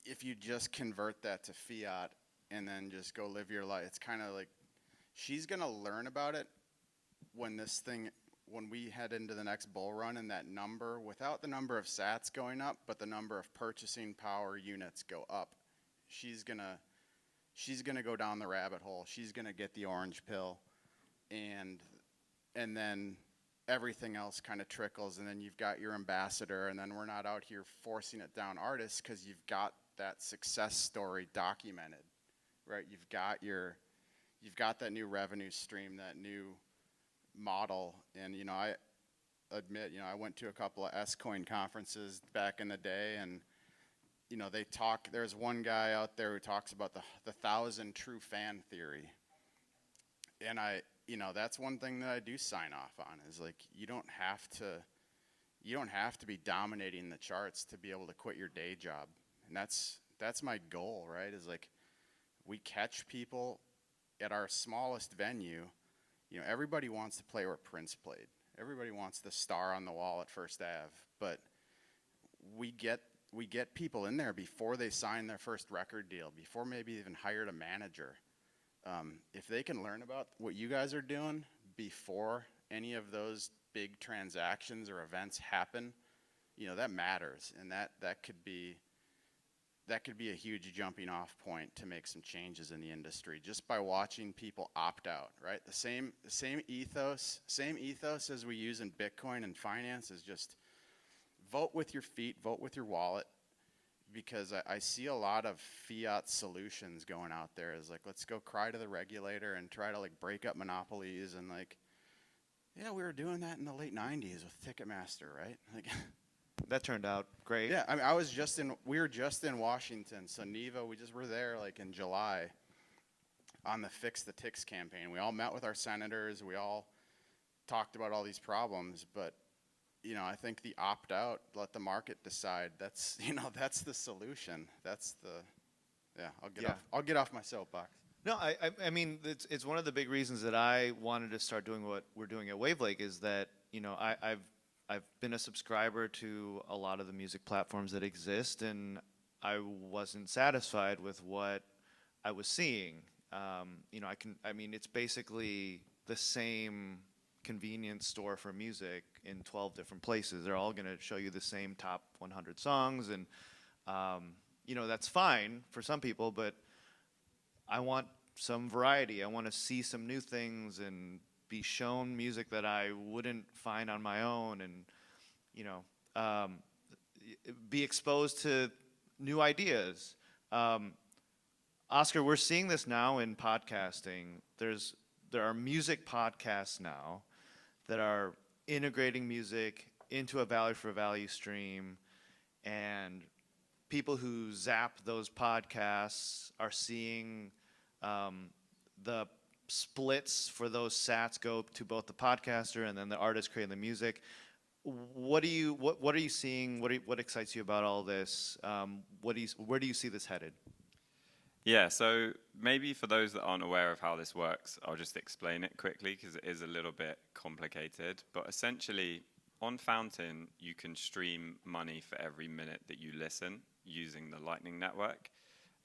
if you just convert that to fiat and then just go live your life, it's kind of like she's gonna learn about it when we head into the next bull run, and that number, without the number of sats going up, but the number of purchasing power units go up, she's gonna go down the rabbit hole. She's gonna get the orange pill, and then everything else kind of trickles, and then you've got your ambassador, and then we're not out here forcing it down artists because you've got that success story documented, right? You've got that new revenue stream, that new model. And you know, I admit, you know, I went to a couple of S-Coin conferences back in the day, and you know, there's one guy out there who talks about the 1,000 true fan theory, and you know, that's one thing that I do sign off on, is like, you don't have to be dominating the charts to be able to quit your day job. And that's my goal, right? Is like, we catch people at our smallest venue. You know, everybody wants to play where Prince played. Everybody wants the star on the wall at First Ave. But we get people in there before they sign their first record deal, before maybe even hired a manager. If they can learn about what you guys are doing before any of those big transactions or events happen, you know, that matters, and that could be a huge jumping off point to make some changes in the industry just by watching people opt out, right? The same ethos as we use in Bitcoin and finance is just vote with your feet, vote with your wallet, because I see a lot of fiat solutions going out there. Is like, let's go cry to the regulator and try to like break up monopolies and like, yeah, we were doing that in the late '90s with Ticketmaster, right? Like, That turned out great. yeah, I mean, we were just in Washington, so NEVA, we just were there like in July on the Fix the Ticks campaign. We all met with our senators, we all talked about all these problems, but you know, I think the opt out, let the market decide. That's, you know, that's the solution. That's the, yeah. I'll get off my soapbox. No, I mean, it's one of the big reasons that I wanted to start doing what we're doing at Wave Lake is that, you know, I've been a subscriber to a lot of the music platforms that exist, and I wasn't satisfied with what I was seeing. You know, I mean, it's basically the same convenience store for music in 12 different places. They're all going to show you the same top 100 songs, and you know, that's fine for some people, but I want some variety. I want to see some new things and be shown music that I wouldn't find on my own, and you know, be exposed to new ideas. Oscar, we're seeing this now in podcasting. There are music podcasts now that are integrating music into a value for value stream, and people who zap those podcasts are seeing the splits for those sats go to both the podcaster and then the artist creating the music. What are you seeing? What excites you about all this? Where do you see this headed? Yeah, so maybe for those that aren't aware of how this works, I'll just explain it quickly because it is a little bit complicated. But essentially, on Fountain, you can stream money for every minute that you listen using the Lightning Network.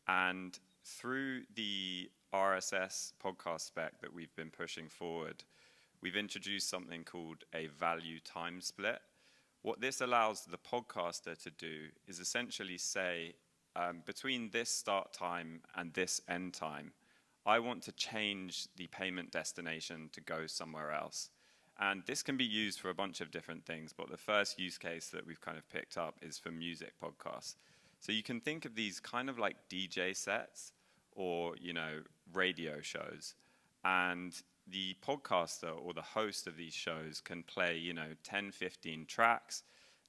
And through the RSS podcast spec that we've been pushing forward, we've introduced something called a value time split. What this allows the podcaster to do is essentially say, between this start time and this end time, I want to change the payment destination to go somewhere else. And this can be used for a bunch of different things, but the first use case that we've kind of picked up is for music podcasts. So you can think of these kind of like DJ sets or, you know, radio shows. And the podcaster or the host of these shows can play, you know, 10, 15 tracks.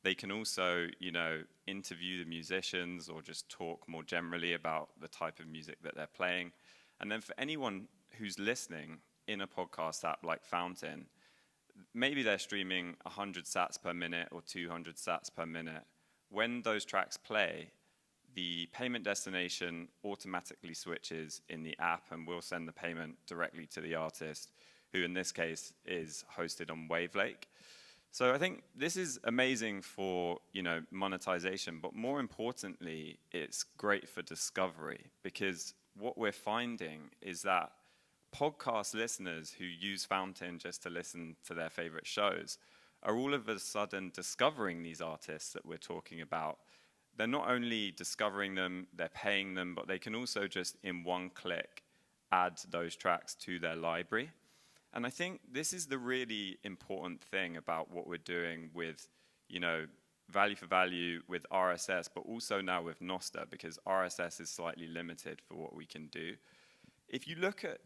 They can also, you know, interview the musicians or just talk more generally about the type of music that they're playing. And then for anyone who's listening in a podcast app like Fountain, maybe they're streaming 100 sats per minute or 200 sats per minute. When those tracks play, the payment destination automatically switches in the app and will send the payment directly to the artist, who in this case is hosted on Wave Lake. So I think this is amazing for, you know, monetization, but more importantly, it's great for discovery, because what we're finding is that podcast listeners who use Fountain just to listen to their favorite shows are all of a sudden discovering these artists that we're talking about. They're not only discovering them, they're paying them, but they can also just in one click add those tracks to their library. And I think this is the really important thing about what we're doing with, you know, value for value with RSS, but also now with Nostr, because RSS is slightly limited for what we can do. If you look at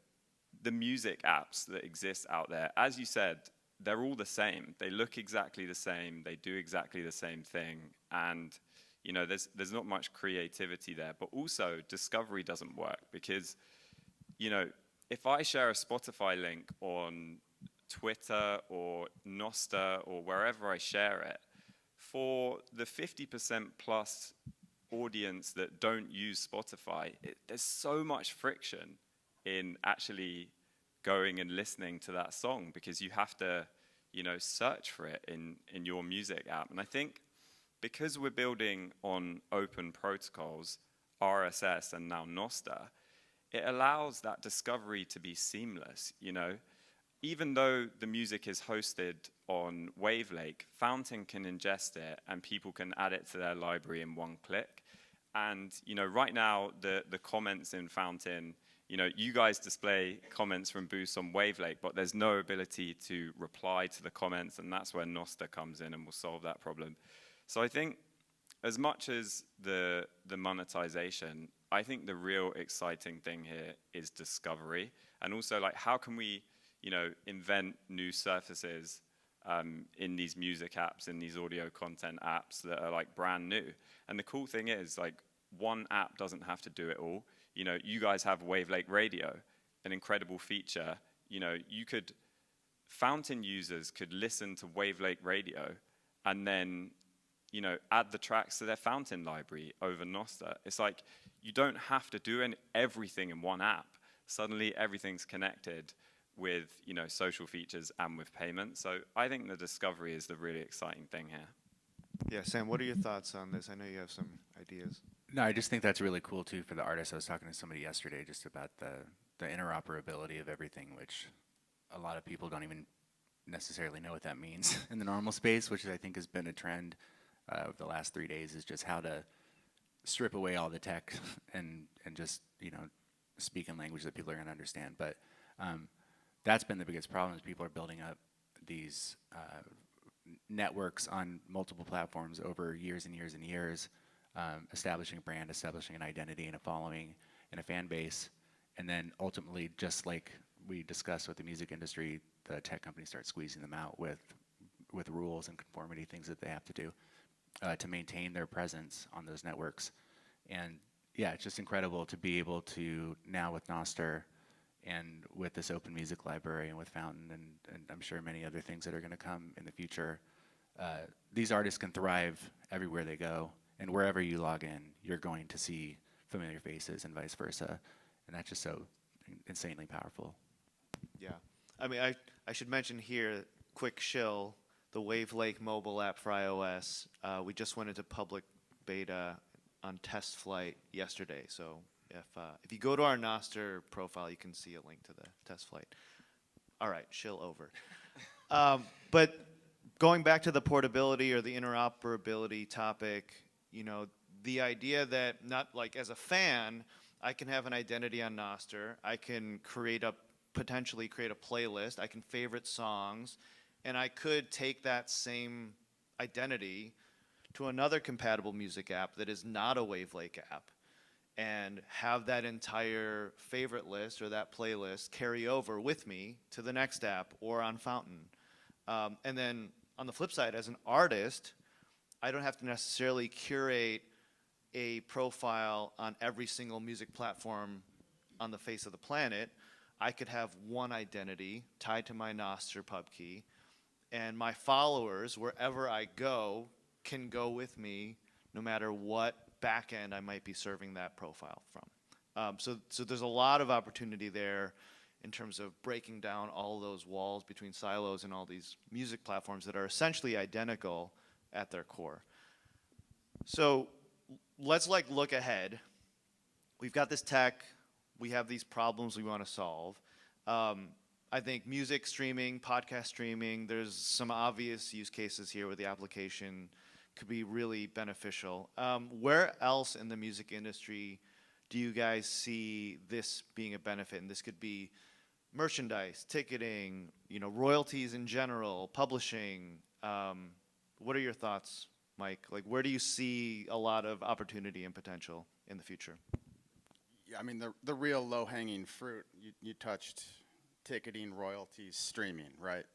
the music apps that exist out there, as you said, they're all the same. They look exactly the same. They do exactly the same thing. And, you know, there's not much creativity there. But also, discovery doesn't work because, you know, if I share a Spotify link on Twitter or Nostr or wherever I share it, for the 50% plus audience that don't use Spotify, there's so much friction in actually going and listening to that song because you have to, you know, search for it in your music app. And I think because we're building on open protocols, RSS and now Nostr, it allows that discovery to be seamless, you know. Even though the music is hosted on Wave Lake, Fountain can ingest it and people can add it to their library in one click. And, you know, right now, the comments in Fountain, you know, you guys display comments from Boost on Wave Lake, but there's no ability to reply to the comments, and that's where Nostr comes in and will solve that problem. So I think as much as the monetization, I think the real exciting thing here is discovery, and also like how can we, invent new surfaces in these music apps, in these audio content apps that are like brand new. And the cool thing is like one app doesn't have to do it all. You guys have Wave Lake Radio, an incredible feature. Fountain users could listen to Wave Lake Radio and then add the tracks to their Fountain library over Nostr. It's like you don't have to do everything in one app. Suddenly everything's connected with social features and with payment. So I think the discovery is the really exciting thing here. Yeah, Sam, what are your thoughts on this? I know you have some ideas. No, I just think that's really cool too for the artists. I was talking to somebody yesterday just about the interoperability of everything, which a lot of people don't even necessarily know what that means in the normal space, which I think has been a trend over the last 3 days, is just how to strip away all the tech and just speak in language that people are going to understand. But that's been the biggest problem, is people are building up these networks on multiple platforms over years and years and years, establishing a brand, establishing an identity and a following and a fan base, and then ultimately, just like we discussed with the music industry, the tech companies start squeezing them out with rules and conformity things that they have to do to maintain their presence on those networks. And yeah, it's just incredible to be able to now with Nostr and with this open music library and with Fountain and I'm sure many other things that are going to come in the future, these artists can thrive everywhere they go, and wherever you log in, you're going to see familiar faces and vice versa, and that's just so insanely powerful. Yeah. I mean, I should mention here, quick shill, the Wave Lake mobile app for iOS. We just went into public beta on test flight yesterday. So if you go to our Nostr profile, you can see a link to the test flight. All right, shill over. But going back to the portability or the interoperability topic, the idea that not like as a fan, I can have an identity on Nostr. I can potentially create a playlist. I can favorite songs, and I could take that same identity to another compatible music app that is not a Wave Lake app, and have that entire favorite list or that playlist carry over with me to the next app or on Fountain. And then on the flip side, as an artist, I don't have to necessarily curate a profile on every single music platform on the face of the planet. I could have one identity tied to my Nostr pub key, and my followers, wherever I go, can go with me no matter what backend I might be serving that profile from. So there's a lot of opportunity there in terms of breaking down all those walls between silos and all these music platforms that are essentially identical at their core. So let's look ahead. We've got this tech. We have these problems we want to solve. I think music streaming, podcast streaming, there's some obvious use cases here where the application could be really beneficial. Where else in the music industry do you guys see this being a benefit? And this could be merchandise, ticketing, royalties in general, publishing. What are your thoughts, Mike? Like, where do you see a lot of opportunity and potential in the future? Yeah, I mean, the real low-hanging fruit, you touched ticketing, royalties, streaming, right?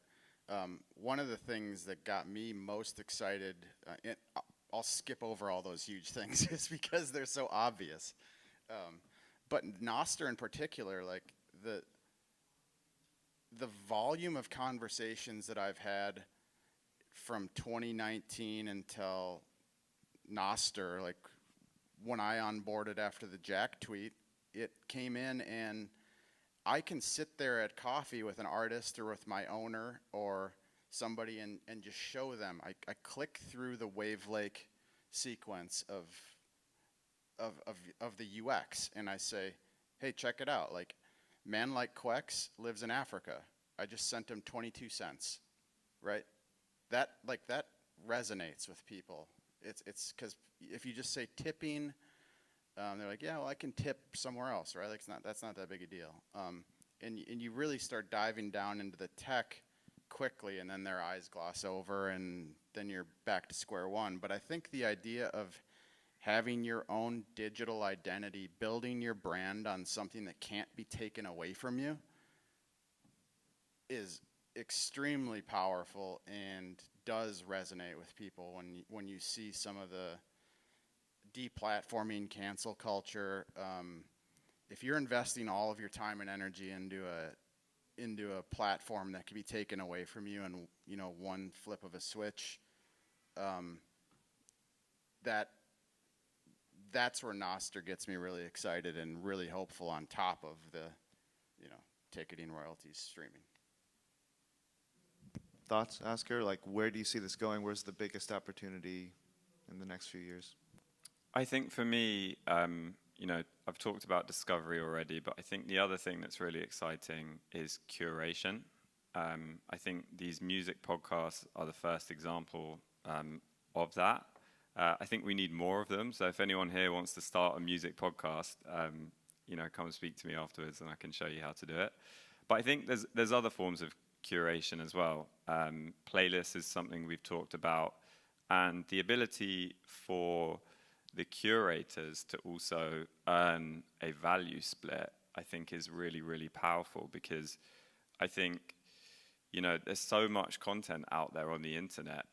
One of the things that got me most excited, and I'll skip over all those huge things just because they're so obvious. But Nostr in particular, like the volume of conversations that I've had from 2019 until Nostr, like when I onboarded after the Jack tweet, it came in and I can sit there at coffee with an artist or with my owner or somebody and just show them. I click through the Wave Lake sequence of the UX and I say, hey, check it out. Like, man like Quex lives in Africa. I just sent him 22 cents, right? That resonates with people. It's because if you just say tipping, they're like, yeah, well, I can tip somewhere else, right? Like, that's not that big a deal. And you really start diving down into the tech quickly, and then their eyes gloss over, and then you're back to square one. But I think the idea of having your own digital identity, building your brand on something that can't be taken away from you, is extremely powerful and does resonate with people when you see some of the deplatforming cancel culture. If you're investing all of your time and energy into a platform that can be taken away from you in, you know, one flip of a switch, that's where Nostr gets me really excited and really hopeful, on top of the, you know, ticketing, royalties, streaming. Thoughts, Oscar? Like, where do you see this going? Where's the biggest opportunity in the next few years? I think for me, you know, I've talked about discovery already, but I think the other thing that's really exciting is curation. I think these music podcasts are the first example of that. I think we need more of them. So if anyone here wants to start a music podcast, you know, come and speak to me afterwards, and I can show you how to do it. But I think there's other forms of curation as well. Playlists is something we've talked about, and the ability for the curators to also earn a value split, I think, is really, really powerful, because I think, you know, there's so much content out there on the internet.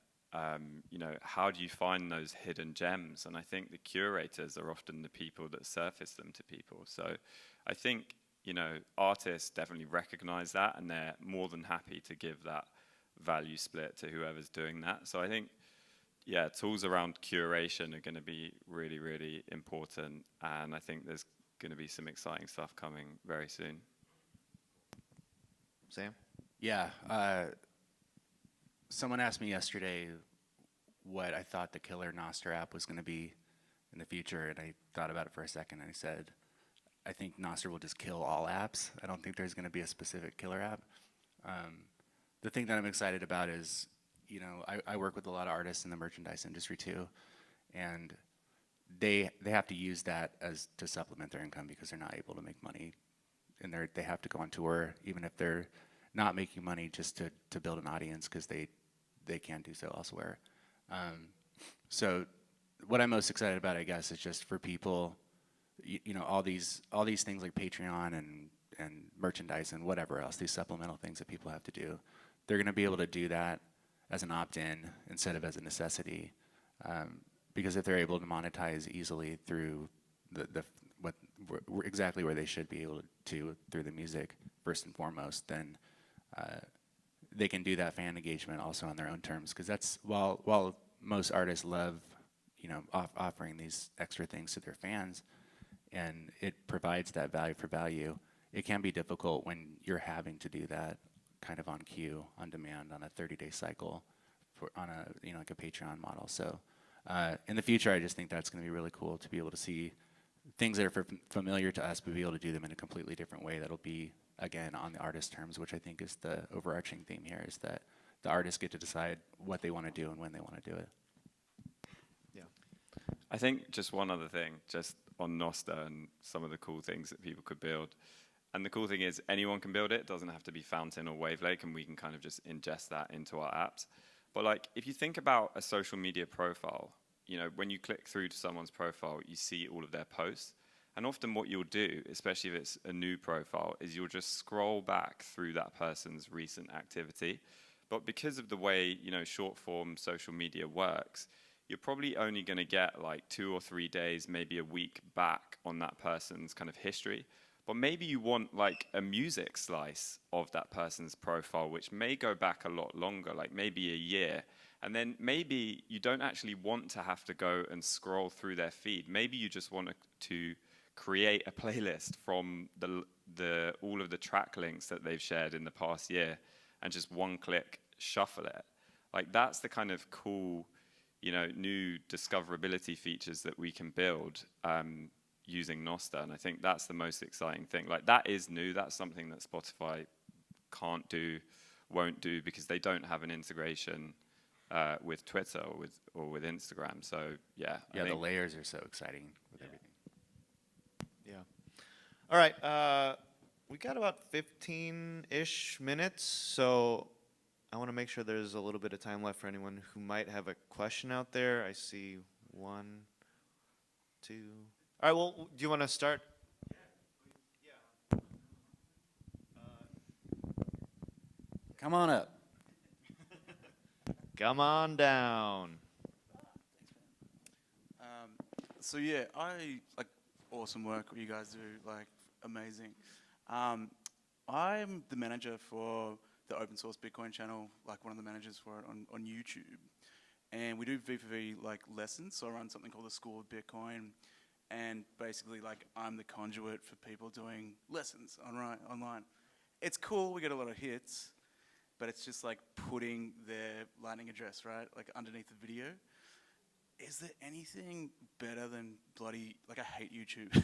You know, how do you find those hidden gems? And I think the curators are often the people that surface them to people. So I think, you know, artists definitely recognize that, and they're more than happy to give that value split to whoever's doing that. So I think, yeah, tools around curation are going to be really, really important, and I think there's going to be some exciting stuff coming very soon. Sam? Yeah. Someone asked me yesterday what I thought the killer Nostr app was going to be in the future, and I thought about it for a second, and I said, I think Nostr will just kill all apps. I don't think there's going to be a specific killer app. The thing that I'm excited about is, you know, I work with a lot of artists in the merchandise industry too, and they have to use that as to supplement their income, because they're not able to make money, and they have to go on tour even if they're not making money, just to build an audience, because they can't do so elsewhere. So what I'm most excited about, I guess, is just for people, you know, all these things like Patreon and merchandise and whatever else, these supplemental things that people have to do, they're going to be able to do that as an opt-in instead of as a necessity, because if they're able to monetize easily through exactly where they should be able to through the music first and foremost, then they can do that fan engagement also on their own terms. Because that's while most artists love, you know, offering these extra things to their fans, and it provides that value for value, it can be difficult when you're having to do that kind of on cue, on demand, on a 30-day cycle, on a, you know, like a Patreon model. So in the future, I just think that's going to be really cool to be able to see things that are familiar to us, but be able to do them in a completely different way that'll be, again, on the artist terms, which I think is the overarching theme here, is that the artists get to decide what they want to do and when they want to do it. Yeah. I think just one other thing, just on Nostr and some of the cool things that people could build. And the cool thing is anyone can build it. It doesn't have to be Fountain or Wavelake, and we can kind of just ingest that into our apps. But like, if you think about a social media profile, you know, when you click through to someone's profile, you see all of their posts. And often what you'll do, especially if it's a new profile, is you'll just scroll back through that person's recent activity. But because of the way, you know, short form social media works, you're probably only going to get like 2 or 3 days, maybe a week back on that person's kind of history. But maybe you want like a music slice of that person's profile, which may go back a lot longer, like maybe a year. And then maybe you don't actually want to have to go and scroll through their feed. Maybe you just want to create a playlist from all of the track links that they've shared in the past year, and just one click shuffle it. Like, that's the kind of cool, you know, new discoverability features that we can build using Nostr, and I think that's the most exciting thing. Like, that is new. That's something that Spotify can't do, won't do, because they don't have an integration with Twitter or with Instagram. So yeah, Yeah, the layers are so exciting with everything. Yeah. All right. We got about 15-ish minutes, so I want to make sure there's a little bit of time left for anyone who might have a question out there. I see 1, 2. All right. Well, do you want to start? Come on up. Come on down. So yeah, I like awesome work what you guys do, like amazing. I'm the manager for the open source Bitcoin channel, like one of the managers for it on YouTube. And we do V4V like lessons, so I run something called the School of Bitcoin. And basically like I'm the conduit for people doing lessons online. It's cool, we get a lot of hits, but it's just like putting their Lightning address, right, like underneath the video. Is there anything better than bloody, like I hate YouTube.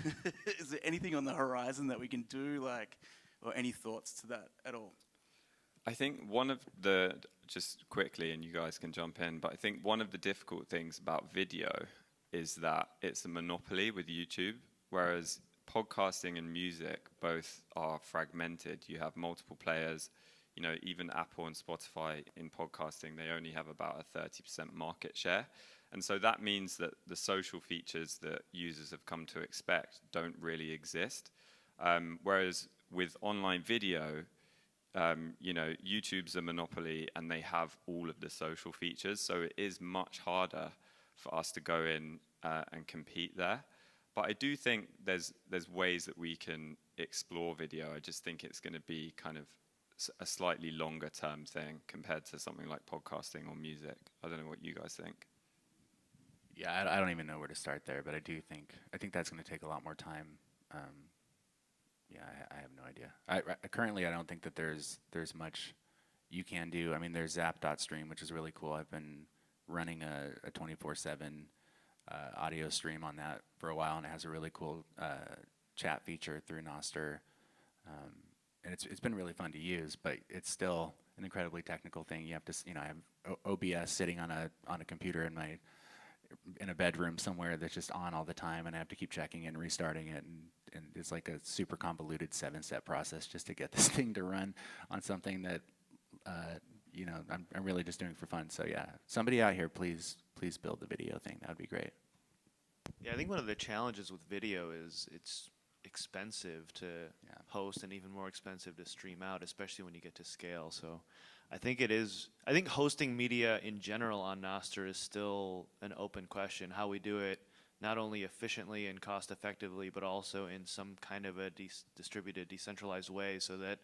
Is there anything on the horizon that we can do, like, or any thoughts to that at all? I think one of the, just quickly, and you guys can jump in, but I think one of the difficult things about video is that it's a monopoly with YouTube, whereas podcasting and music both are fragmented. You have multiple players. You know, even Apple and Spotify in podcasting, they only have about a 30% market share. And so that means that the social features that users have come to expect don't really exist. Whereas with online video, you know, YouTube's a monopoly and they have all of the social features. So it is much harder for us to go in and compete there. But I do think there's ways that we can explore video. I just think it's going to be kind of a slightly longer term thing compared to something like podcasting or music. I don't know what you guys think. Yeah, I don't even know where to start there, but I think that's going to take a lot more time. Yeah, I have no idea. Currently, I don't think that there's much you can do. I mean, there's Zap.stream, which is really cool. I've been running a 24/7 audio stream on that for a while, and it has a really cool chat feature through Nostr. And it's been really fun to use, but it's still an incredibly technical thing. You have to, you know, I have OBS sitting on a computer in a bedroom somewhere that's just on all the time, and I have to keep checking it and restarting it, and it's like a super convoluted 7-step process just to get this thing to run on something that you know, I'm really just doing for fun. So yeah, somebody out here, please build the video thing. That would be great. Yeah, I think one of the challenges with video is it's expensive to host and even more expensive to stream out, especially when you get to scale. So I think hosting media in general on Nostr is still an open question. How we do it, not only efficiently and cost effectively, but also in some kind of a distributed, decentralized way, so that,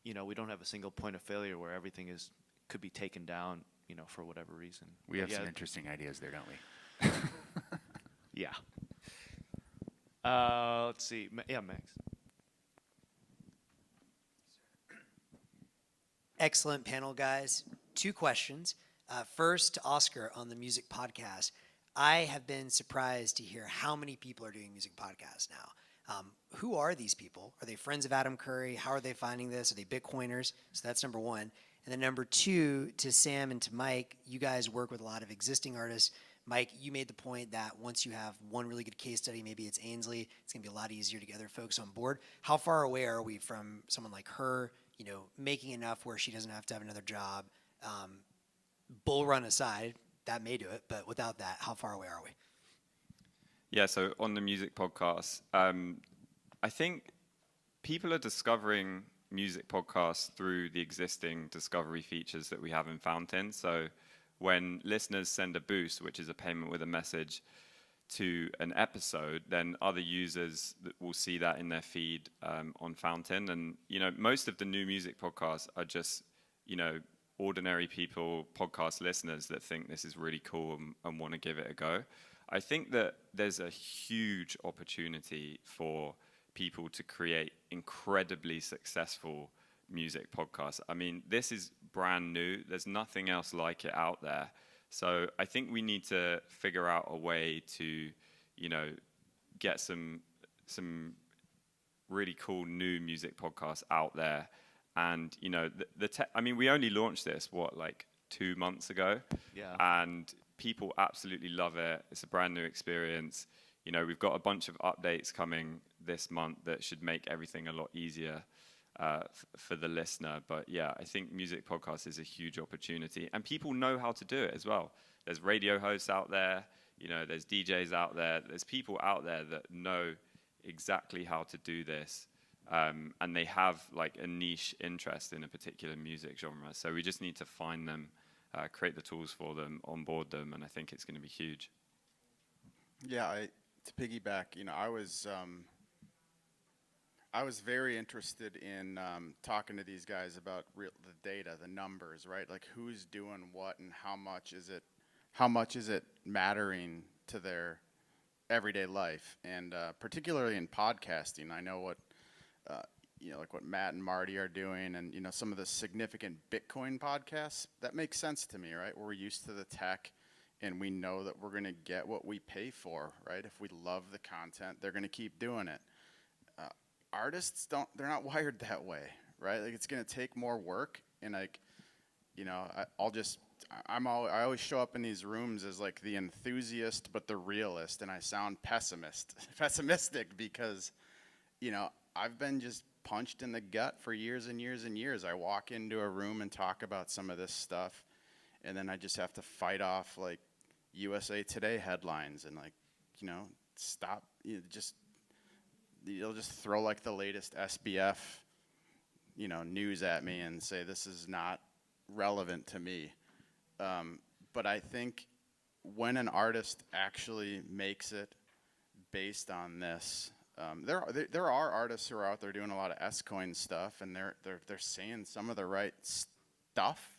you know, we don't have a single point of failure where everything could be taken down, you know, for whatever reason. We have some interesting ideas there, don't we? Yeah. Let's see. Yeah, Max. Excellent panel, guys. 2 questions. First, to Oscar on the music podcast. I have been surprised to hear how many people are doing music podcasts now. Who are these people? Are they friends of Adam Curry? How are they finding this? Are they Bitcoiners? So that's number 1. And then number 2, to Sam and to Mike, you guys work with a lot of existing artists. Mike, you made the point that once you have one really good case study, maybe it's Ainsley, it's going to be a lot easier to get other folks on board. How far away are we from someone like her, you know, making enough where she doesn't have to have another job? Bull run aside, that may do it, but without that, how far away are we? Yeah, so on the music podcast, I think people are discovering music podcasts through the existing discovery features that we have in Fountain. So when listeners send a boost, which is a payment with a message, to an episode, then other users will see that in their feed on Fountain. And, you know, most of the new music podcasts are just, you know, ordinary people, podcast listeners that think this is really cool and want to give it a go. I think that there's a huge opportunity for people to create incredibly successful music podcasts. I mean, this is brand new. There's nothing else like it out there. So I think we need to figure out a way to, you know, get some really cool new music podcasts out there. And, you know, I mean, we only launched this, like 2 months ago? Yeah. And people absolutely love it. It's a brand new experience. You know, we've got a bunch of updates coming this month that should make everything a lot easier. for the listener. But yeah, I think music podcast is a huge opportunity, and people know how to do it as well. There's radio hosts out there, you know, there's DJs out there, there's people out there that know exactly how to do this, and they have like a niche interest in a particular music genre. So we just need to find them, create the tools for them, onboard them, and I think it's going to be huge. Yeah, to piggyback, you know, I was very interested in talking to these guys about the data, the numbers, right? Like who's doing what and how much is it mattering to their everyday life, and particularly in podcasting. I know what you know, like what Matt and Marty are doing, and you know, some of the significant Bitcoin podcasts. That makes sense to me, right? We're used to the tech, and we know that we're going to get what we pay for, right? If we love the content, they're going to keep doing it. Artists they're not wired that way, right? Like it's going to take more work, and like, you know, I always show up in these rooms as like the enthusiast but the realist, and I sound pessimistic because, you know, I've been just punched in the gut for years and years and years. I walk into a room and talk about some of this stuff, and then I just have to fight off like USA Today headlines and like, you know, stop, you'll just throw like the latest SBF, you know, news at me and say this is not relevant to me. But I think when an artist actually makes it based on this, there are artists who are out there doing a lot of S-coin stuff, and they're saying some of the right stuff,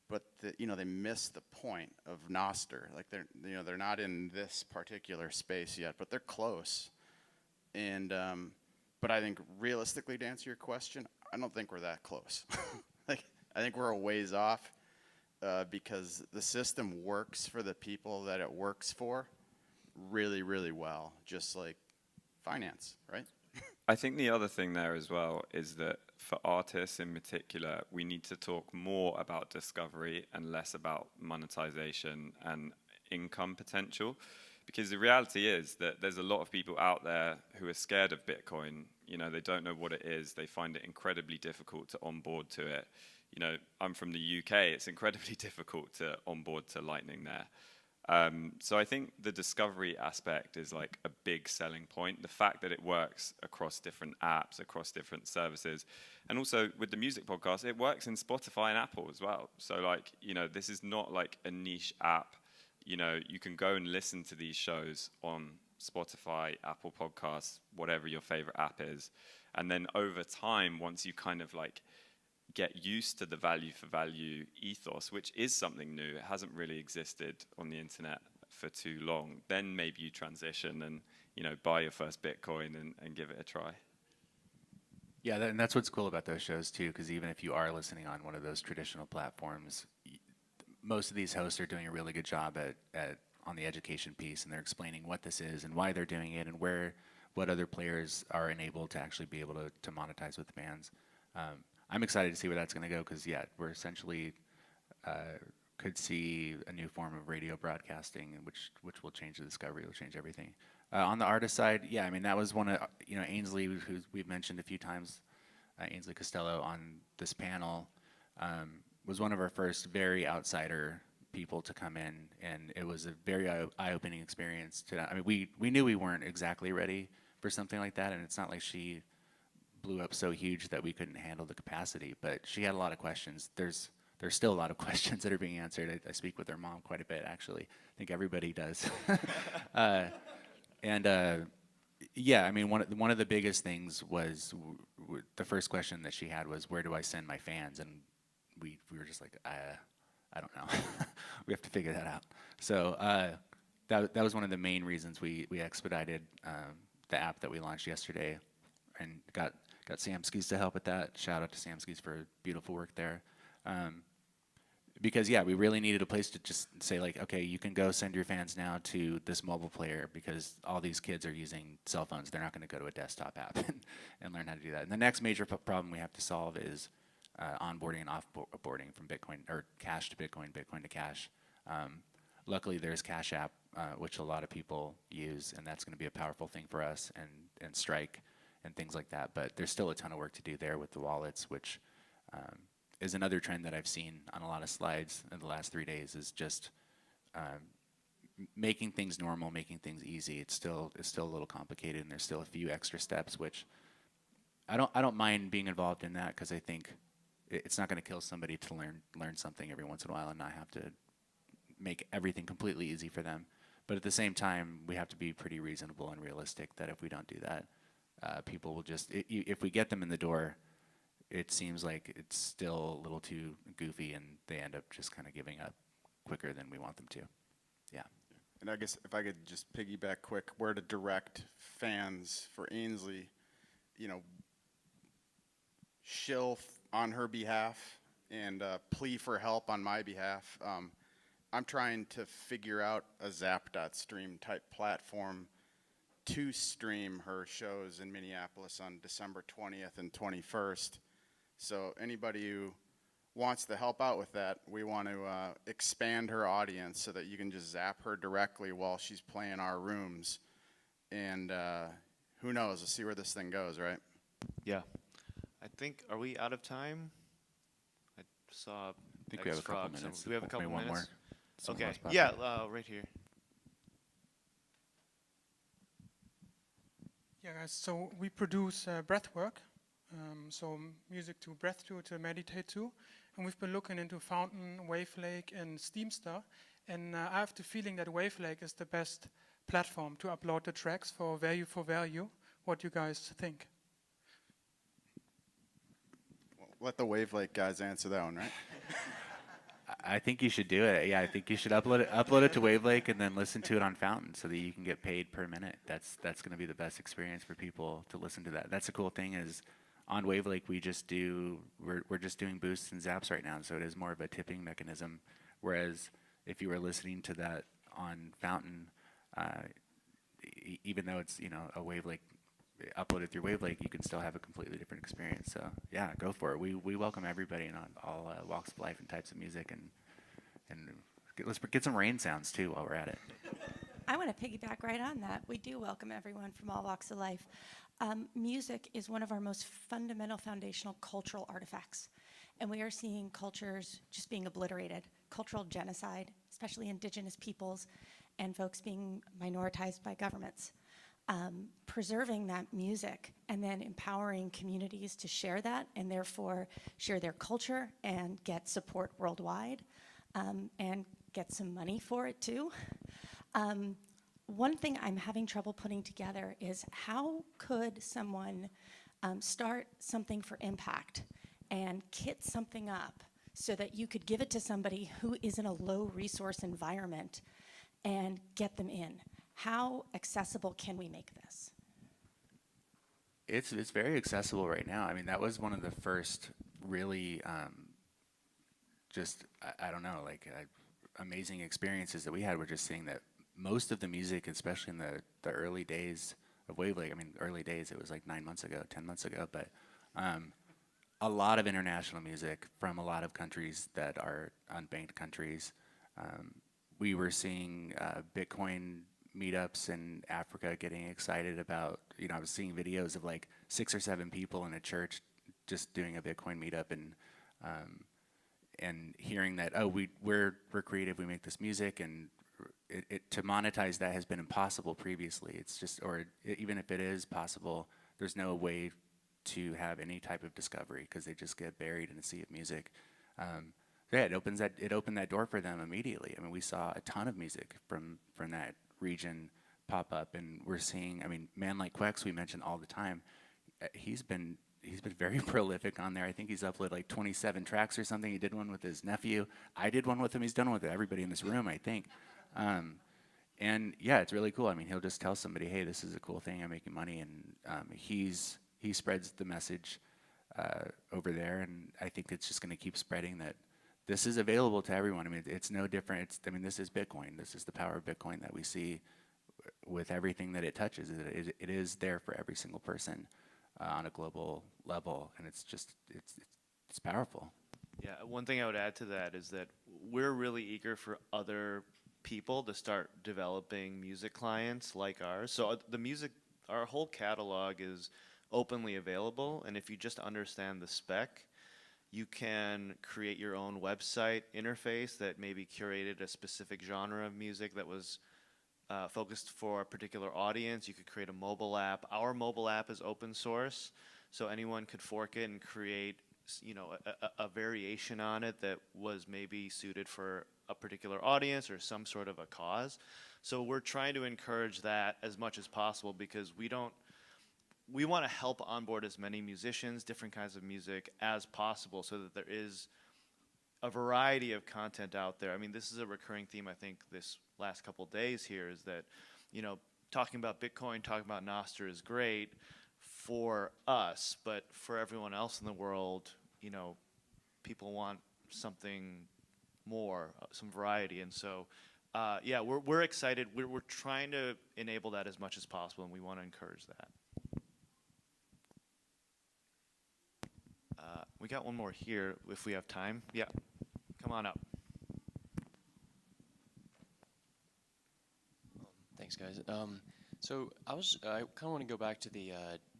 but you know, they miss the point of Nostr. Like they're not in this particular space yet, but they're close. And but I think realistically, to answer your question, I don't think we're that close. Like I think we're a ways off because the system works for the people that it works for really, really well, just like finance, right? I think the other thing there as well is that for artists in particular, we need to talk more about discovery and less about monetization and income potential. Because the reality is that there's a lot of people out there who are scared of Bitcoin. You know, they don't know what it is. They find it incredibly difficult to onboard to it. You know, I'm from the UK. It's incredibly difficult to onboard to Lightning there. So I think the discovery aspect is like a big selling point. The fact that it works across different apps, across different services. And also with the music podcast, it works in Spotify and Apple as well. So like, you know, this is not like a niche app. You know, you can go and listen to these shows on Spotify, Apple Podcasts, whatever your favorite app is. And then over time, once you kind of like get used to the value for value ethos, which is something new, it hasn't really existed on the internet for too long, then maybe you transition and, you know, buy your first Bitcoin and give it a try. Yeah, and that's what's cool about those shows too, because even if you are listening on one of those traditional platforms, most of these hosts are doing a really good job at on the education piece, and they're explaining what this is and why they're doing it and what other players are enabled to actually be able to monetize with bands. I'm excited to see where that's going to go because, yeah, we're essentially could see a new form of radio broadcasting, which will change the discovery, will change everything. On the artist side, yeah, I mean, that was one of, you know, Ainsley, who we've mentioned a few times, Ainsley Costello on this panel, was one of our first very outsider people to come in, and it was a very eye-opening experience. I mean, we knew we weren't exactly ready for something like that, and it's not like she blew up so huge that we couldn't handle the capacity, but she had a lot of questions. There's still a lot of questions that are being answered. I speak with her mom quite a bit, actually. I think everybody does. Yeah, I mean, one of the biggest things was the first question that she had was, where do I send my fans? And we were just like, I don't know. We have to figure that out. So that was one of the main reasons we expedited the app that we launched yesterday, and got Samskis to help with that. Shout out to Samskis for beautiful work there. Because yeah, we really needed a place to just say like, okay, you can go send your fans now to this mobile player because all these kids are using cell phones. They're not going to go to a desktop app and learn how to do that. And the next major problem we have to solve is onboarding and offboarding from Bitcoin, or cash to Bitcoin, Bitcoin to cash. Luckily, there's Cash App, which a lot of people use, and that's going to be a powerful thing for us, and Strike. and things like that. But there's still a ton of work to do there with the wallets, which is another trend that I've seen on a lot of slides in the last 3 days, is just making things normal, making things easy. It's still a little complicated, and there's still a few extra steps, which I don't mind being involved in that, because I think it's not going to kill somebody to learn something every once in a while and not have to make everything completely easy for them. But at the same time, we have to be pretty reasonable and realistic that if we don't do that, people will just, if we get them in the door, it seems like it's still a little too goofy, and they end up just kind of giving up quicker than we want them to. Yeah. And I guess if I could just piggyback quick, where to direct fans for Ainsley, you know, shill on her behalf and plea for help on my behalf. I'm trying to figure out a Zap.Stream type platform to stream her shows in Minneapolis on December 20th and 21st. So anybody who wants to help out with that, we want to expand her audience so that you can just zap her directly while she's playing our rooms. And who knows, we'll see where this thing goes, right? Yeah. I think, are we out of time? I saw. I think we have a couple minutes. Do we have a couple Maybe one minutes? more. Okay. Yeah, right here. Yeah, guys, so we produce breath work, so music to breath to meditate to. And we've been looking into Fountain, Wavelake, and Steamstar. And I have the feeling that Wavelake is the best platform to upload the tracks for value. What do you guys think? Let the Wavelake guys answer that one, right? I think you should do it. Yeah, I think you should upload it to Wavelake and then listen to it on Fountain so that you can get paid per minute. That's going to be the best experience for people to listen to that. That's the cool thing is on Wavelake we're just doing boosts and zaps right now, so it is more of a tipping mechanism. Whereas if you were listening to that on Fountain, even though it's a Wavelake uploaded through Wavelake, you can still have a completely different experience. So yeah, go for it. We welcome everybody in all walks of life and types of music, and let's get some rain sounds too while we're at it. I want to piggyback right on that. We do welcome everyone from all walks of life. Music is one of our most fundamental, foundational cultural artifacts, and we are seeing cultures just being obliterated, cultural genocide, especially indigenous peoples and folks being minoritized by governments. Preserving that music and then empowering communities to share that and therefore share their culture and get support worldwide and get some money for it too. One thing I'm having trouble putting together is how could someone start something for impact and kit something up so that you could give it to somebody who is in a low resource environment and get them in? How accessible can we make this? It's very accessible right now. I mean, that was one of the first really I don't know, amazing experiences that we had. We're just seeing that most of the music, especially in the early days of Wavelake, I mean, early days, it was like 9 months ago, 10 months ago, but a lot of international music from a lot of countries that are unbanked countries. We were seeing Bitcoin meetups in Africa getting excited about, I was seeing videos of like 6 or 7 people in a church just doing a Bitcoin meetup and hearing that, oh, we're creative, we make this music, and to monetize that has been impossible previously. It's just, even if it is possible, there's no way to have any type of discovery because they just get buried in a sea of music. Yeah, it opened that door for them immediately. I mean, we saw a ton of music from that region pop up, and we're seeing, I mean, Man Like Quex, we mention all the time. He's been very prolific on there. I think he's uploaded like 27 tracks or something. He did one with his nephew. I did one with him. He's done one with everybody in this room, I think. And yeah, it's really cool. I mean, he'll just tell somebody, hey, this is a cool thing, I'm making money, and he spreads the message over there, and I think it's just going to keep spreading that this is available to everyone. I mean, it's no different. This is Bitcoin. This is the power of Bitcoin that we see with everything that it touches. It is there for every single person on a global level, and it's powerful. Yeah, one thing I would add to that is that we're really eager for other people to start developing music clients like ours. So our whole catalog is openly available. And if you just understand the spec, you can create your own website interface that maybe curated a specific genre of music that was focused for a particular audience. You could create a mobile app. Our mobile app is open source, so anyone could fork it and create, you know, a variation on it that was maybe suited for a particular audience or some sort of a cause. So we're trying to encourage that as much as possible, because we want to help onboard as many musicians, different kinds of music as possible, so that there is a variety of content out there. I mean, this is a recurring theme, I think, this last couple days here, is that, you know, talking about Bitcoin, talking about Nostr is great for us, but for everyone else in the world, you know, people want something more, some variety. And so, yeah, we're excited. We're trying to enable that as much as possible, and we want to encourage that. We got one more here if we have time. Yeah, come on up. Thanks, guys. So I kind of want to go back to the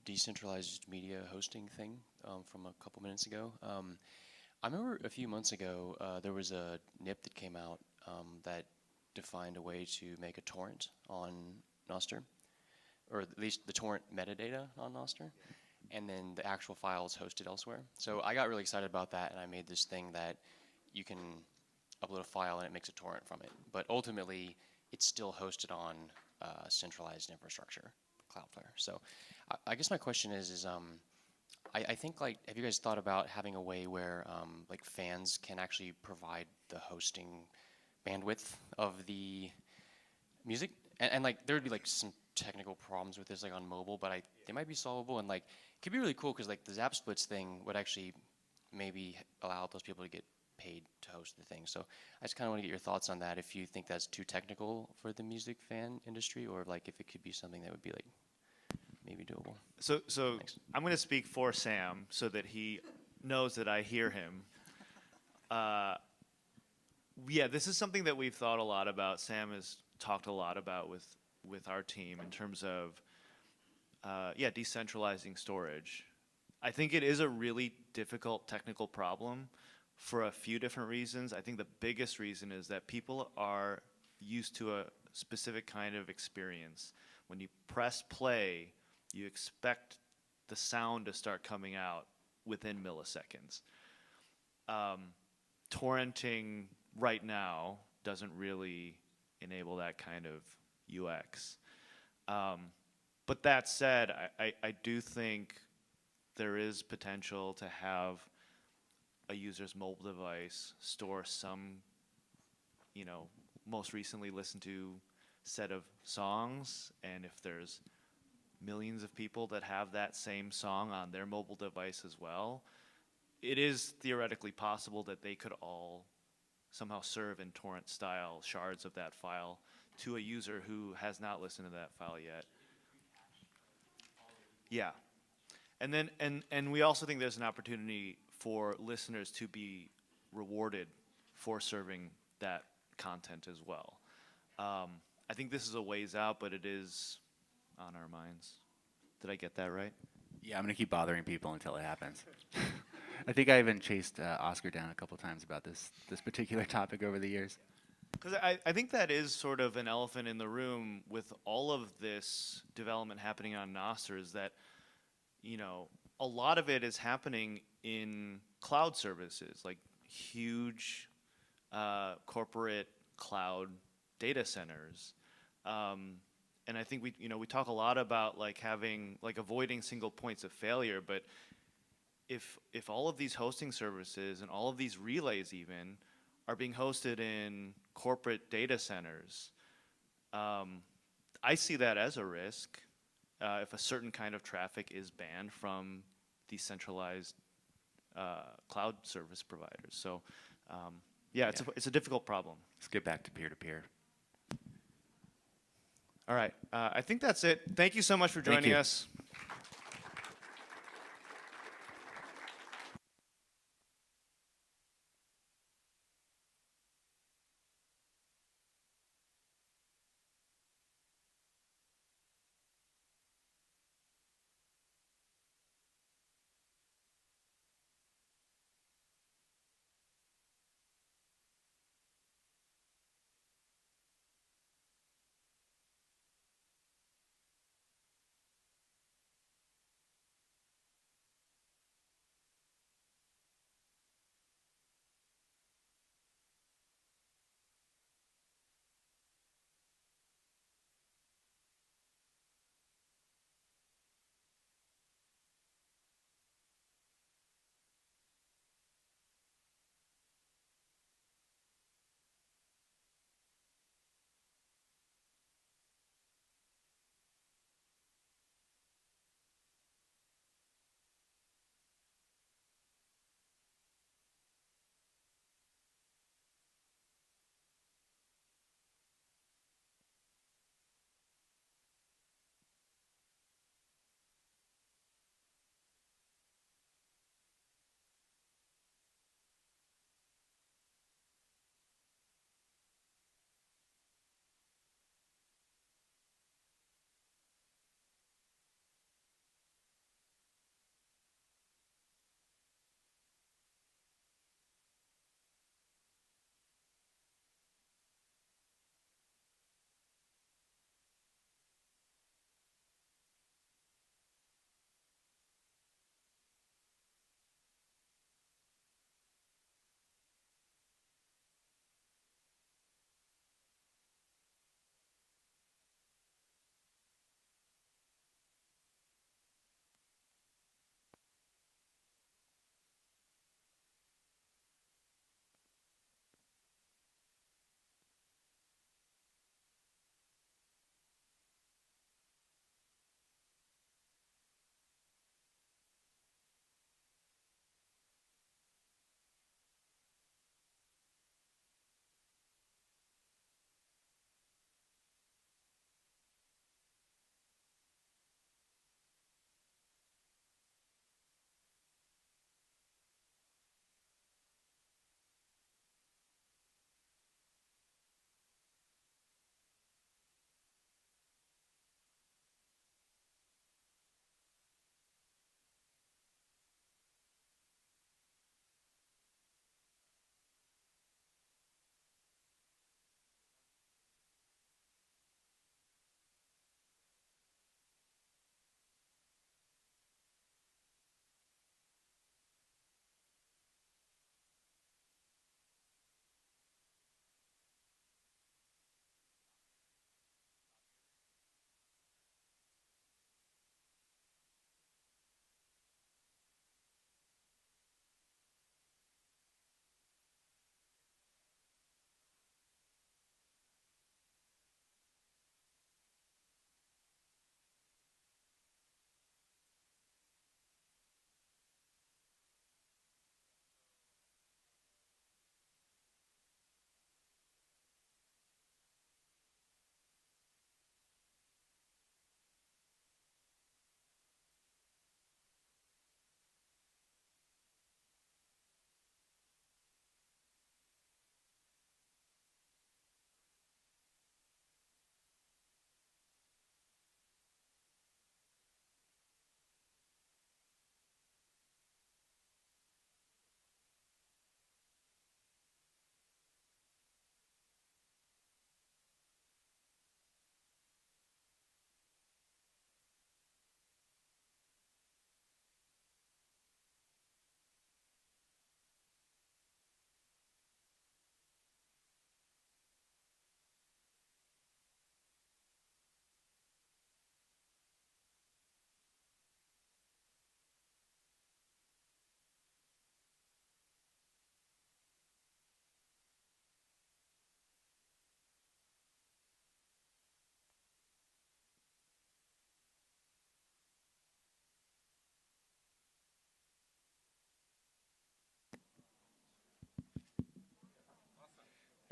decentralized media hosting thing from a couple minutes ago. I remember a few months ago there was a NIP that came out that defined a way to make a torrent on Nostr, or at least the torrent metadata on Nostr, and then the actual file is hosted elsewhere. So I got really excited about that, and I made this thing that you can upload a file and it makes a torrent from it. But ultimately, it's still hosted on centralized infrastructure, Cloudflare. So I guess my question is I think, like, have you guys thought about having a way where like fans can actually provide the hosting bandwidth of the music? And like there would be like some technical problems with this, like on mobile, but they might be solvable, and like it could be really cool, because like the Zap Splits thing would actually maybe allow those people to get paid to host the thing. So I just kind of want to get your thoughts on that, if you think that's too technical for the music fan industry, or like if it could be something that would be like maybe doable. So Thanks. I'm going to speak for Sam so that he knows that I hear him. Yeah, this is something that we've thought a lot about. Sam has talked a lot about with our team in terms of yeah, decentralizing storage. I think it is a really difficult technical problem for a few different reasons. I think the biggest reason is that people are used to a specific kind of experience. When you press play, you expect the sound to start coming out within milliseconds. Torrenting right now doesn't really enable that kind of UX. But that said, I do think there is potential to have a user's mobile device store some, you know, most recently listened to set of songs, and if there's millions of people that have that same song on their mobile device as well, it is theoretically possible that they could all somehow serve in torrent style shards of that file to a user who has not listened to that file yet. Yeah. And then and we also think there's an opportunity for listeners to be rewarded for serving that content as well. I think this is a ways out, but it is on our minds. Did I get that right? Yeah, I'm gonna keep bothering people until it happens. I think I even chased Oscar down a couple times about this particular topic over the years. Because I think that is sort of an elephant in the room with all of this development happening on Nostr, is that, you know, a lot of it is happening in cloud services, like huge corporate cloud data centers. And I think we talk a lot about like avoiding single points of failure, but if all of these hosting services and all of these relays even are being hosted in corporate data centers, I see that as a risk if a certain kind of traffic is banned from decentralized cloud service providers. So yeah, it's a difficult problem. Let's get back to peer-to-peer. All right, I think that's it. Thank you so much for joining us.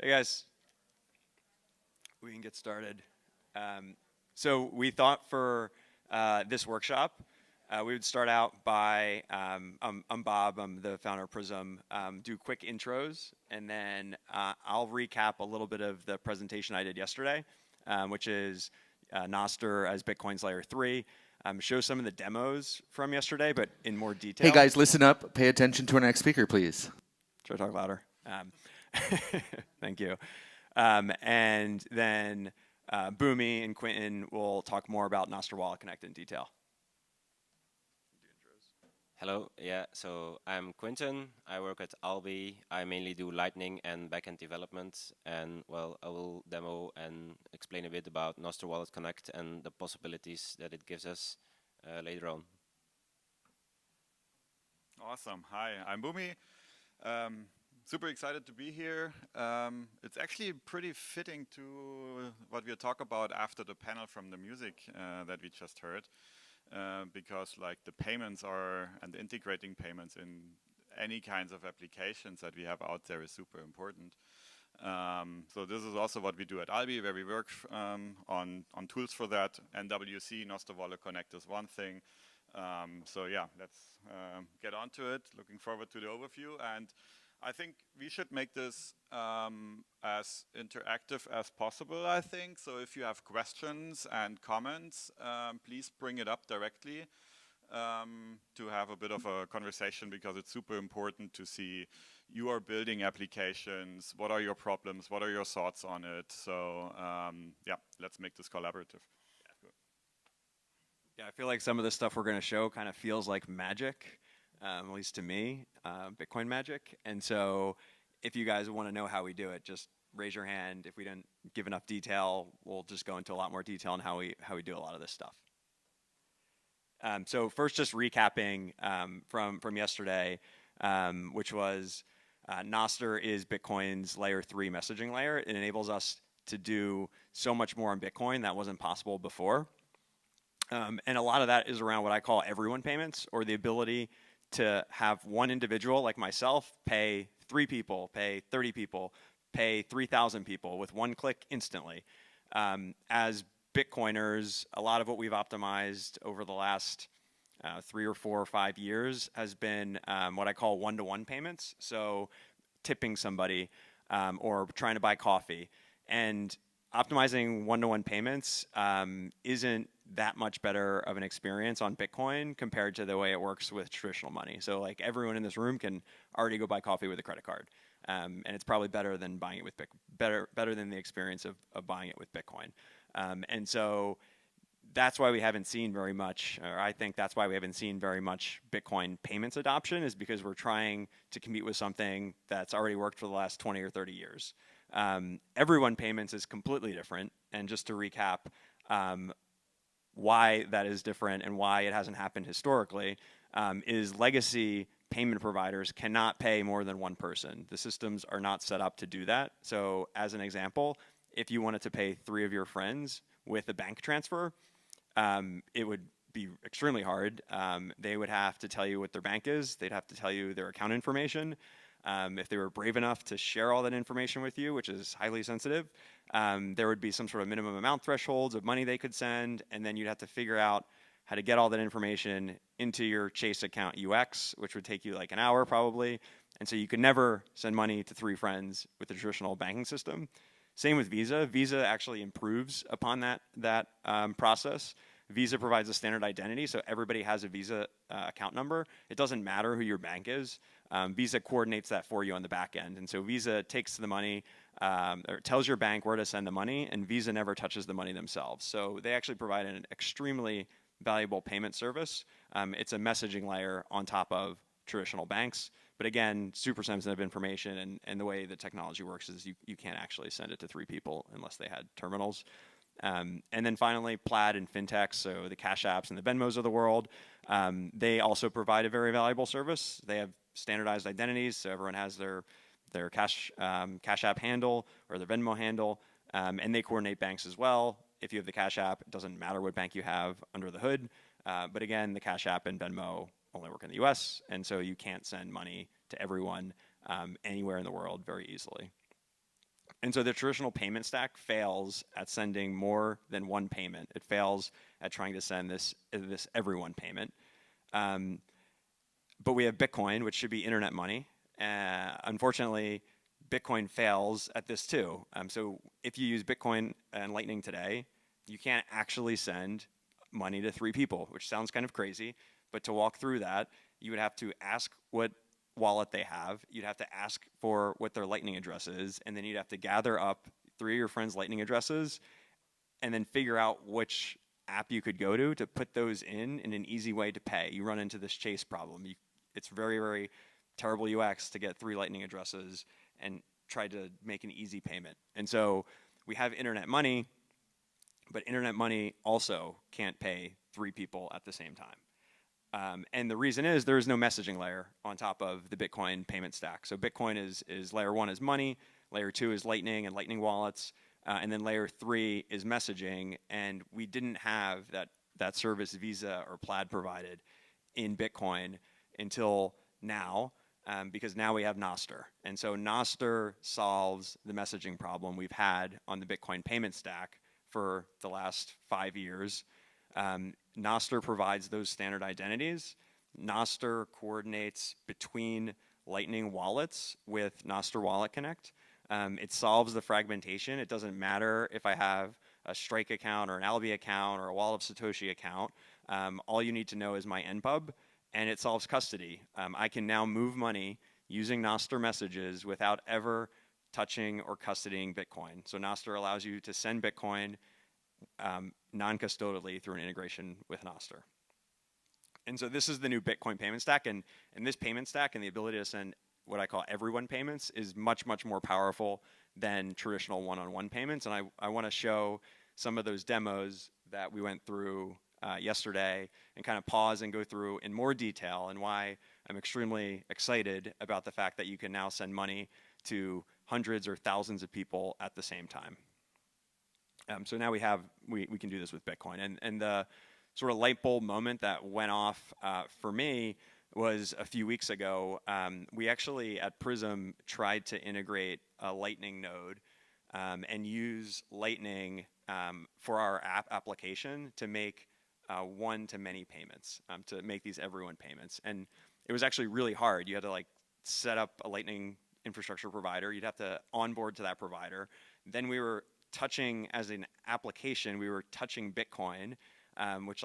Hey guys, we can get started. So we thought for this workshop, we would start out by, I'm Bob, I'm the founder of Prism, do quick intros, and then I'll recap a little bit of the presentation I did yesterday, which is Nostr as Bitcoin's layer 3, show some of the demos from yesterday, but in more detail. Hey guys, listen up. Pay attention to our next speaker, please. Try to talk louder. Thank you. And then Boomy and Quentin will talk more about Nostr Wallet Connect in detail. Hello, yeah, so I'm Quentin. I work at Albi. I mainly do Lightning and backend development. And well, I will demo and explain a bit about Nostr Wallet Connect and the possibilities that it gives us later on. Awesome. Hi, I'm Boomy. Super excited to be here. It's actually pretty fitting to what we'll talk about after the panel from the music that we just heard. Because like the payments are, and integrating payments in any kinds of applications that we have out there is super important. So this is also what we do at Albi, where we work on tools for that. NWC, Nostr Wallet Connect is one thing. So yeah, let's get on to it. Looking forward to the overview. And I think we should make this as interactive as possible, I think. So if you have questions and comments, please bring it up directly to have a bit of a conversation, because it's super important to see you are building applications. What are your problems? What are your thoughts on it? So yeah, let's make this collaborative. Yeah, I feel like some of the stuff we're going to show kind of feels like magic. At least to me, Bitcoin magic. And so if you guys want to know how we do it, just raise your hand. If we didn't give enough detail, we'll just go into a lot more detail on how we do a lot of this stuff. So first, just recapping from yesterday, which was Nostr is Bitcoin's layer 3 messaging layer. It enables us to do so much more on Bitcoin that wasn't possible before. And a lot of that is around what I call everyone payments, or the ability to have one individual like myself pay 3 people, pay 30 people, pay 3,000 people with one click instantly. As Bitcoiners, a lot of what we've optimized over the last 3 or 4 or 5 years has been what I call one-to-one payments. So tipping somebody or trying to buy coffee. And optimizing one-to-one payments isn't that much better of an experience on Bitcoin compared to the way it works with traditional money. So like everyone in this room can already go buy coffee with a credit card. And it's probably better than buying it with better than the experience of buying it with Bitcoin. And so that's why we haven't seen very much, or I think that's why we haven't seen very much Bitcoin payments adoption, is because we're trying to compete with something that's already worked for the last 20 or 30 years. Everyone payments is completely different. And just to recap, why that is different and why it hasn't happened historically is legacy payment providers cannot pay more than one person. The systems are not set up to do that. So as an example, if you wanted to pay 3 of your friends with a bank transfer, it would be extremely hard. They would have to tell you what their bank is. They'd have to tell you their account information. If they were brave enough to share all that information with you, which is highly sensitive, there would be some sort of minimum amount thresholds of money they could send, and then you'd have to figure out how to get all that information into your Chase account UX, which would take you like an hour probably. And so you could never send money to 3 friends with the traditional banking system. Same with Visa. Visa actually improves upon that process. Visa provides a standard identity, so everybody has a Visa account number. It doesn't matter who your bank is. Visa coordinates that for you on the back end. And so Visa takes the money, or tells your bank where to send the money, and Visa never touches the money themselves. So they actually provide an extremely valuable payment service. It's a messaging layer on top of traditional banks. But again, super sensitive information, and the way the technology works is you can't actually send it to 3 people unless they had terminals. And then finally, Plaid and fintechs, so the Cash Apps and the Venmos of the world, they also provide a very valuable service. They have standardized identities, so everyone has their Cash App handle or their Venmo handle, and they coordinate banks as well. If you have the Cash App, it doesn't matter what bank you have under the hood. But again, the Cash App and Venmo only work in the US, and so you can't send money to everyone anywhere in the world very easily. And so the traditional payment stack fails at sending more than one payment. It fails at trying to send this everyone payment. But we have Bitcoin, which should be internet money. Unfortunately, Bitcoin fails at this too. So if you use Bitcoin and Lightning today, you can't actually send money to 3 people, which sounds kind of crazy. But to walk through that, you would have to ask what wallet they have. You'd have to ask for what their Lightning address is, and then you'd have to gather up 3 of your friends' Lightning addresses, and then figure out which app you could go to put those in an easy way to pay. You run into this chase problem. It's very, very terrible UX to get 3 Lightning addresses and try to make an easy payment. And so we have internet money, but internet money also can't pay 3 people at the same time. And the reason is there is no messaging layer on top of the Bitcoin payment stack. So Bitcoin is layer 1 is money, layer 2 is Lightning and Lightning wallets, and then layer 3 is messaging. And we didn't have that service Visa or Plaid provided in Bitcoin until now, because now we have Nostr. And so Nostr solves the messaging problem we've had on the Bitcoin payment stack for the last 5 years. Nostr provides those standard identities. Nostr coordinates between Lightning wallets with Nostr Wallet Connect. It solves the fragmentation. It doesn't matter if I have a Strike account or an Alby account or a Wallet of Satoshi account. All you need to know is my NPUB, and it solves custody. I can now move money using Nostr messages without ever touching or custodying Bitcoin. So Nostr allows you to send Bitcoin non-custodially through an integration with Nostr. And so this is the new Bitcoin payment stack, and this payment stack and the ability to send what I call everyone payments is much, much more powerful than traditional one-on-one payments. And I want to show some of those demos that we went through yesterday and kind of pause and go through in more detail, and why I'm extremely excited about the fact that you can now send money to hundreds or thousands of people at the same time. So now we can do this with Bitcoin. And the sort of light bulb moment that went off for me was a few weeks ago. We actually at Prism tried to integrate a Lightning node and use Lightning for our application to make one-to-many payments, to make these everyone payments. And it was actually really hard. You had to like set up a Lightning infrastructure provider. You'd have to onboard to that provider. Then we were touching, as an application, we were touching Bitcoin, which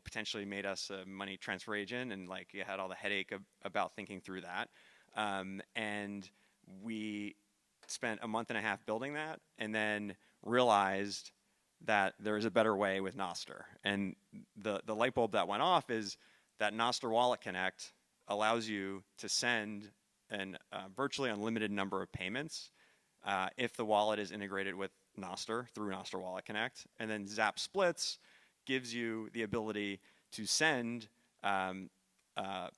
potentially made us a money transfer agent, and like you had all the headache about thinking through that. And we spent a month and a half building that, and then realized that there is a better way with Nostr. And the light bulb that went off is that Nostr Wallet Connect allows you to send an virtually unlimited number of payments if the wallet is integrated with Nostr through Nostr Wallet Connect. And then Zap Splits gives you the ability to send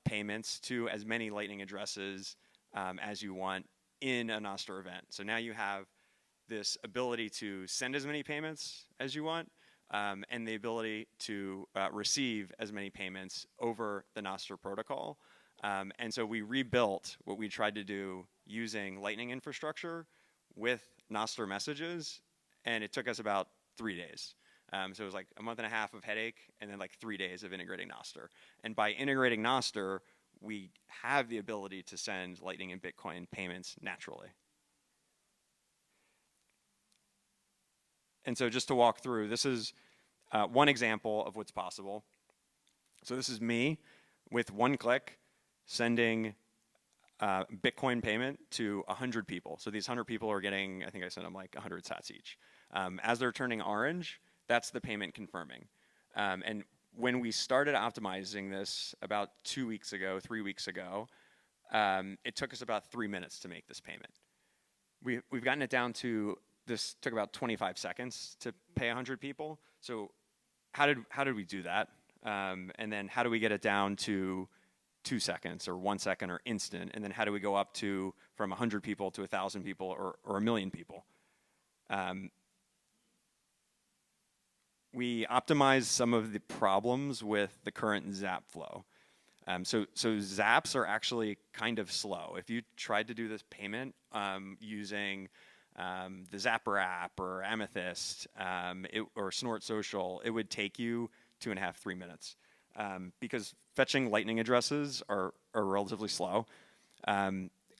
payments to as many Lightning addresses as you want in a Nostr event. So now you have this ability to send as many payments as you want, and the ability to receive as many payments over the Nostr protocol. And so we rebuilt what we tried to do using Lightning infrastructure with Nostr messages, and it took us about 3 days. So it was like a month and a half of headache, and then like 3 days of integrating Nostr. And by integrating Nostr, we have the ability to send Lightning and Bitcoin payments naturally. And so just to walk through, this is one example of what's possible. So this is me with one click sending Bitcoin payment to 100 people. So these 100 people are getting, I think I sent them like 100 sats each. As they're turning orange, that's the payment confirming. And when we started optimizing this about 2 weeks ago, 3 weeks ago, it took us about 3 minutes to make this payment. We've gotten it down to, this took about 25 seconds to pay 100 people. So how did we do that? And then how do we get it down to 2 seconds or 1 second or instant? And then how do we go up to from 100 people to 1,000 people or 1 million people? We optimized some of the problems with the current Zap flow. So Zaps are actually kind of slow. If you tried to do this payment using the Zapper app or Amethyst or Snort Social, it would take you 2.5, 3 minutes. Because fetching Lightning addresses are relatively slow.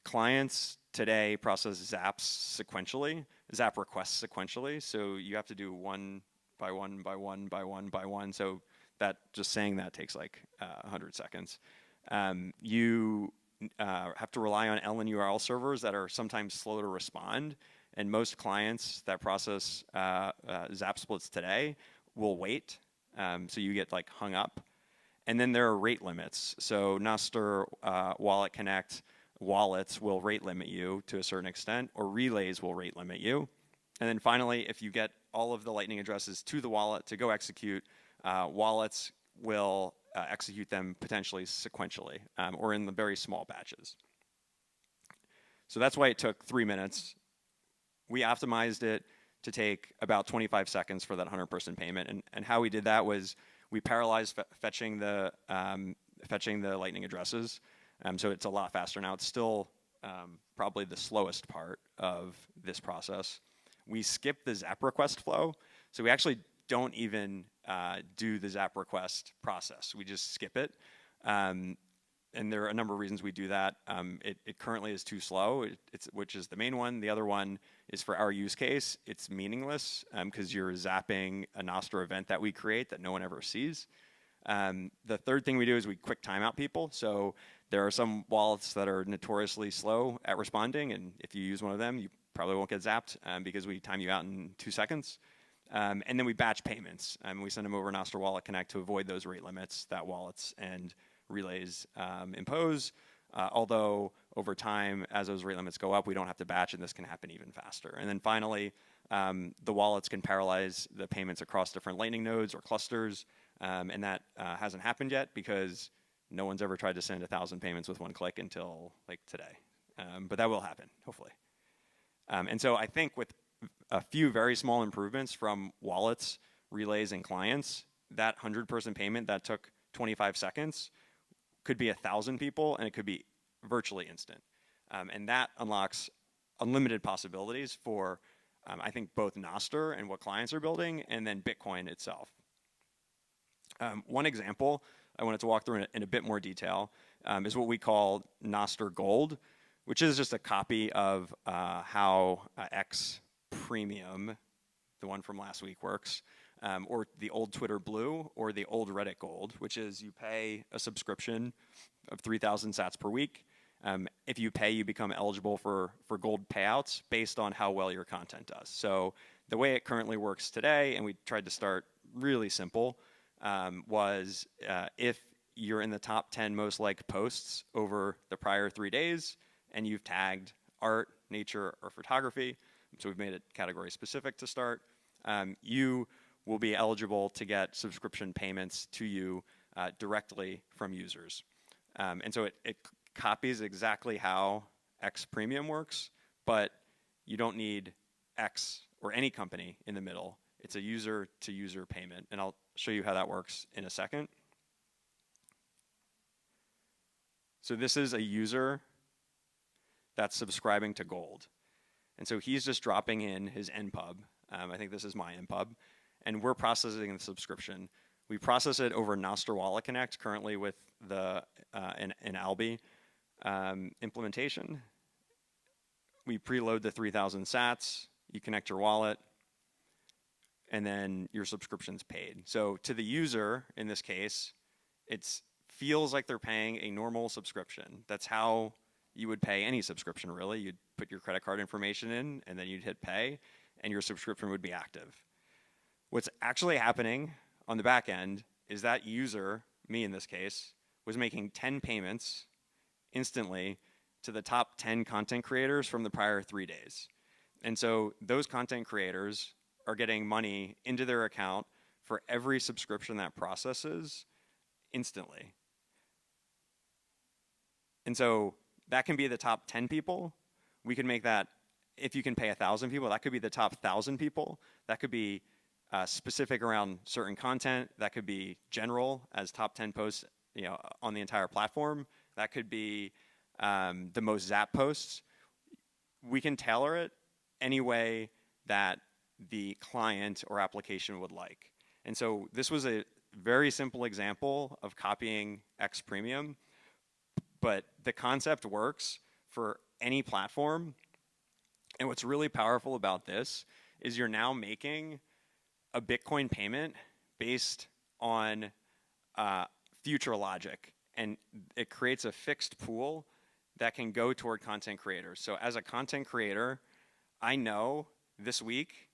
Clients today process zaps sequentially, zap requests sequentially, so you have to do one by one by one by one by one. So that just saying that takes like 100 seconds. You have to rely on LN URL servers that are sometimes slow to respond, and most clients that process zap splits today will wait, so you get like hung up. And then there are rate limits. So Nostr Wallet Connect wallets will rate limit you to a certain extent, or relays will rate limit you. And then finally, if you get all of the Lightning addresses to the wallet to go execute, wallets will execute them potentially sequentially, or in the very small batches. So that's why it took 3 minutes. We optimized it to take about 25 seconds for that 100% payment. And how we did that was we parallelized fetching the Lightning addresses. So it's a lot faster now. It's still probably the slowest part of this process. We skip the zap request flow. So we actually don't even do the zap request process. We just skip it. And there are a number of reasons we do that. It currently is too slow, which is the main one. The other one is for our use case, it's meaningless because you're zapping a Nostr event that we create that no one ever sees. The third thing we do is we quick timeout people. So there are some wallets that are notoriously slow at responding, and if you use one of them, you probably won't get zapped because we time you out in 2 seconds. And then we batch payments. We send them over Nostr Wallet Connect to avoid those rate limits that wallets and relays impose. Although over time, as those rate limits go up, we don't have to batch, and this can happen even faster. And then finally, the wallets can parallelize the payments across different Lightning nodes or clusters, and that hasn't happened yet because no one's ever tried to send 1,000 payments with one click until like today. But that will happen, hopefully. And so I think with a few very small improvements from wallets, relays, and clients, that 100% payment that took 25 seconds could be 1,000 people, and it could be virtually instant. And that unlocks unlimited possibilities for, I think, both Nostr and what clients are building, and then Bitcoin itself. One example I wanted to walk through in a bit more detail is what we call Nostr Gold, which is just a copy of how X Premium, the one from last week, works, or the old Twitter Blue, or the old Reddit Gold, which is you pay a subscription of 3,000 sats per week. If you pay, you become eligible for gold payouts based on how well your content does. So the way it currently works today, and we tried to start really simple, was if you're in the top 10 most liked posts over the prior 3 days, and you've tagged art, nature, or photography, so we've made it category specific to start, you will be eligible to get subscription payments to you directly from users. And so it copies exactly how X Premium works, but you don't need X or any company in the middle. It's a user-to-user payment, and I'll show you how that works in a second. So this is a user that's subscribing to Gold. And so he's just dropping in his NPub. I think this is my NPub. And we're processing the subscription. We process it over Nostr Wallet Connect, currently with the an Albi implementation. We preload the 3,000 sats. You connect your wallet, and then your subscription's paid. So to the user, in this case, it feels like they're paying a normal subscription. That's how you would pay any subscription, really. You'd put your credit card information in, and then you'd hit pay, and your subscription would be active. What's actually happening on the back end is that user, me in this case, was making 10 payments instantly to the top 10 content creators from the prior 3 days. And so those content creators are getting money into their account for every subscription that processes instantly. And so that can be the top 10 people. We can make that, if you can pay 1,000 people, that could be the top 1,000 people. That could be specific around certain content. That could be general as top 10 posts, on the entire platform. That could be the most Zap posts. We can tailor it any way that the client or application would like. And so this was a very simple example of copying X Premium, but the concept works for any platform. And what's really powerful about this is you're now making a Bitcoin payment based on future logic, and it creates a fixed pool that can go toward content creators. So as a content creator, I know this week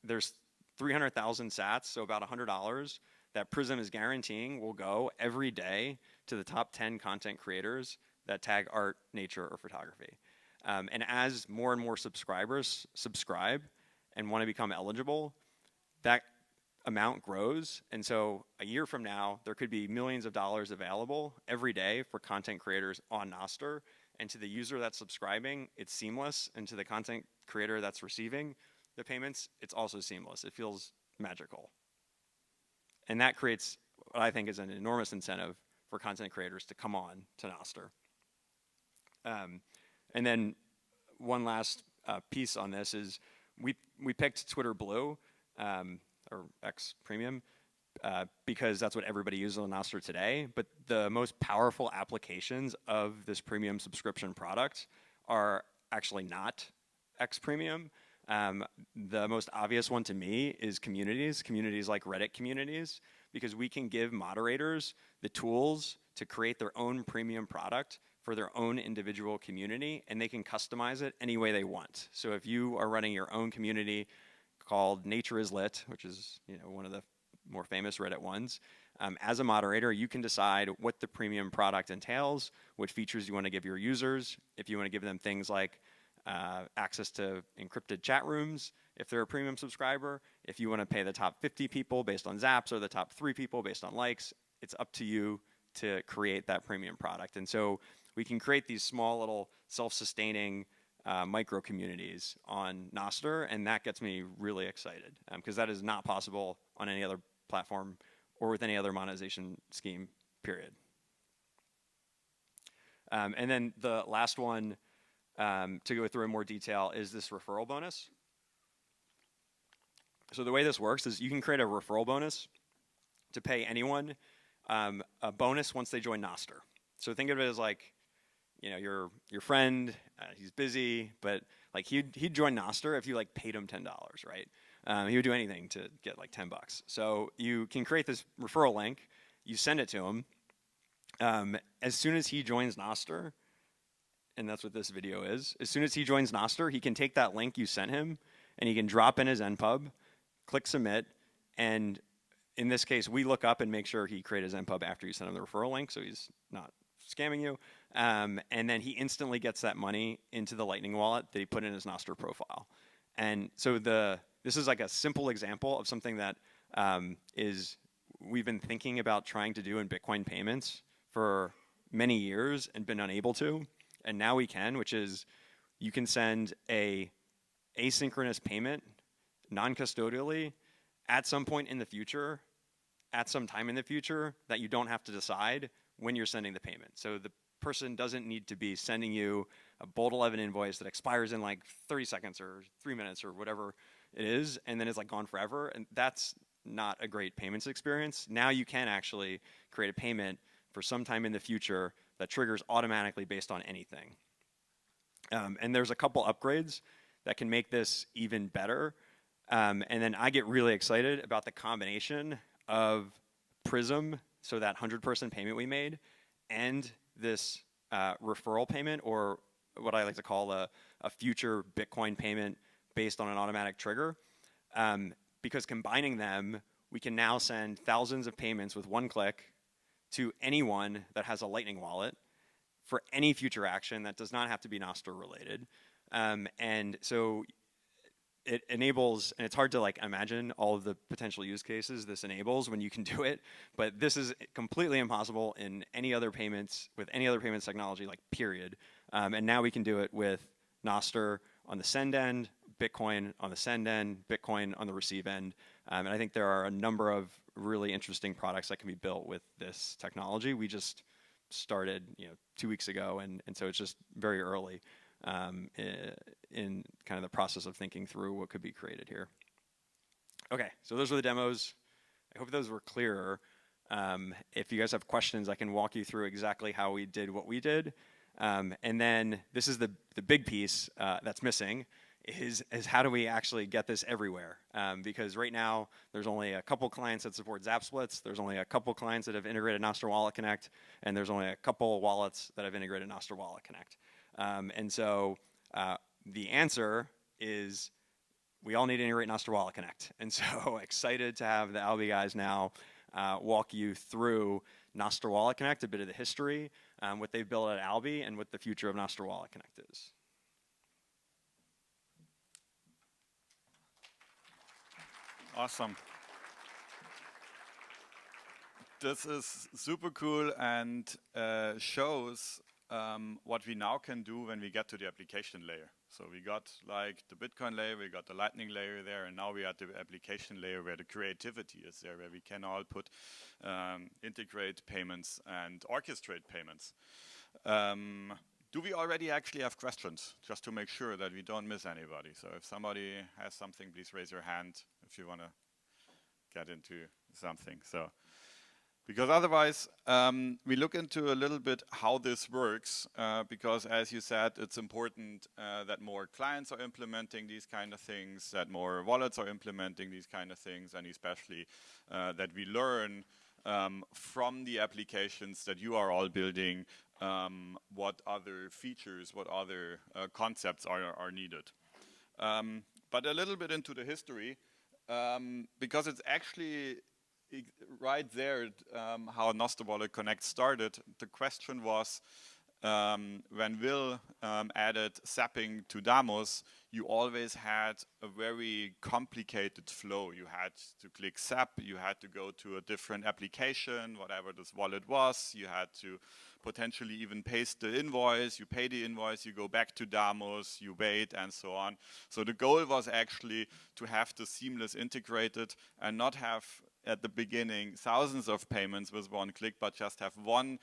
there's 300,000 sats, so about $100 that Prism is guaranteeing will go every day to the top 10 content creators that tag art, nature, or photography. And as more and more subscribers subscribe and want to become eligible, that amount grows. And so a year from now, there could be millions of dollars available every day for content creators on Nostr. And to the user that's subscribing, it's seamless. And to the content creator that's receiving the payments, it's also seamless. It feels magical. And that creates what I think is an enormous incentive for content creators to come on to Nostr. And then one last piece on this is we picked Twitter Blue, or X Premium, because that's what everybody uses on Nostr today. But the most powerful applications of this premium subscription product are actually not X Premium. The most obvious one to me is communities like Reddit communities, because we can give moderators the tools to create their own premium product for their own individual community, and they can customize it any way they want. So if you are running your own community called Nature is Lit, which is one of the more famous Reddit ones, as a moderator, you can decide what the premium product entails, what features you want to give your users, if you want to give them things like access to encrypted chat rooms, if they're a premium subscriber, if you want to pay the top 50 people based on zaps or the top 3 people based on likes, it's up to you to create that premium product. And so we can create these small little self-sustaining micro communities on Nostr, and that gets me really excited because that is not possible on any other platform or with any other monetization scheme, period. And then the last one to go through in more detail is this referral bonus. So the way this works is you can create a referral bonus to pay anyone a bonus once they join Nostr. So think of it as like, your friend, he's busy, but like he'd join Nostr if you like paid him $10, right? He would do anything to get like $10. So you can create this referral link, you send it to him. As soon as he joins Nostr, and that's what this video is, as soon as he joins Nostr, he can take that link you sent him and he can drop in his npub, click submit, and in this case, we look up and make sure he created his npub after you sent him the referral link, so he's not scamming you. And then he instantly gets that money into the Lightning wallet that he put in his Nostr profile. And so this is like a simple example of something that we've been thinking about trying to do in Bitcoin payments for many years and been unable to. And now we can, which is you can send a asynchronous payment non-custodially at some point in the future, at some time in the future, that you don't have to decide when you're sending the payment. So the person doesn't need to be sending you a Bolt 11 invoice that expires in like 30 seconds or 3 minutes or whatever it is, and then it's like gone forever. And that's not a great payments experience. Now you can actually create a payment for some time in the future that triggers automatically based on anything. And there's a couple upgrades that can make this even better. And then I get really excited about the combination of Prism, so that 100-person payment we made, and this referral payment, or what I like to call a future Bitcoin payment based on an automatic trigger. Because combining them, we can now send thousands of payments with one click to anyone that has a Lightning wallet for any future action that does not have to be Nostr related. And so it enables, and it's hard to like imagine all of the potential use cases this enables when you can do it, but this is completely impossible in any other payments, with any other payments technology, like period. And now we can do it with Nostr on the send end, Bitcoin on the send end, Bitcoin on the receive end. And I think there are a number of really interesting products that can be built with this technology. We just started 2 weeks ago, and so it's just very early. in kind of the process of thinking through what could be created here. Okay, so those are the demos. I hope those were clearer. If you guys have questions, I can walk you through exactly how we did what we did. And then this is the big piece that's missing, is how do we actually get this everywhere? Because right now, there's only a couple clients that support Zap Splits, there's only a couple clients that have integrated Nostr Wallet Connect, and there's only a couple wallets that have integrated Nostr Wallet Connect. And so the answer is we all need to integrate Nostr Wallet Connect. And so excited to have the Albi guys now walk you through Nostr Wallet Connect, a bit of the history, what they've built at Albi, and what the future of Nostr Wallet Connect is. Awesome. This is super cool and shows what we now can do when we get to the application layer. So we got like the Bitcoin layer, we got the Lightning layer there, and now we are at the application layer where the creativity is there, where we can all put, integrate payments and orchestrate payments. Do we already actually have questions, just to make sure that we don't miss anybody? So if somebody has something, please raise your hand if you want to get into something. So, because otherwise, we look into a little bit how this works, because as you said, it's important that more clients are implementing these kind of things, that more wallets are implementing these kind of things, and especially that we learn from the applications that you are all building, what other features, what other concepts are needed. But a little bit into the history, because it's actually right there how Nostr Wallet Connect started. The question was, when Will added zapping to Damos, you always had a very complicated flow. You had to click zap, you had to go to a different application, whatever this wallet was, you had to potentially even paste the invoice, you pay the invoice, you go back to Damos, you wait, and so on. So the goal was actually to have the seamless integrated and not have at the beginning thousands of payments with one click, but just have one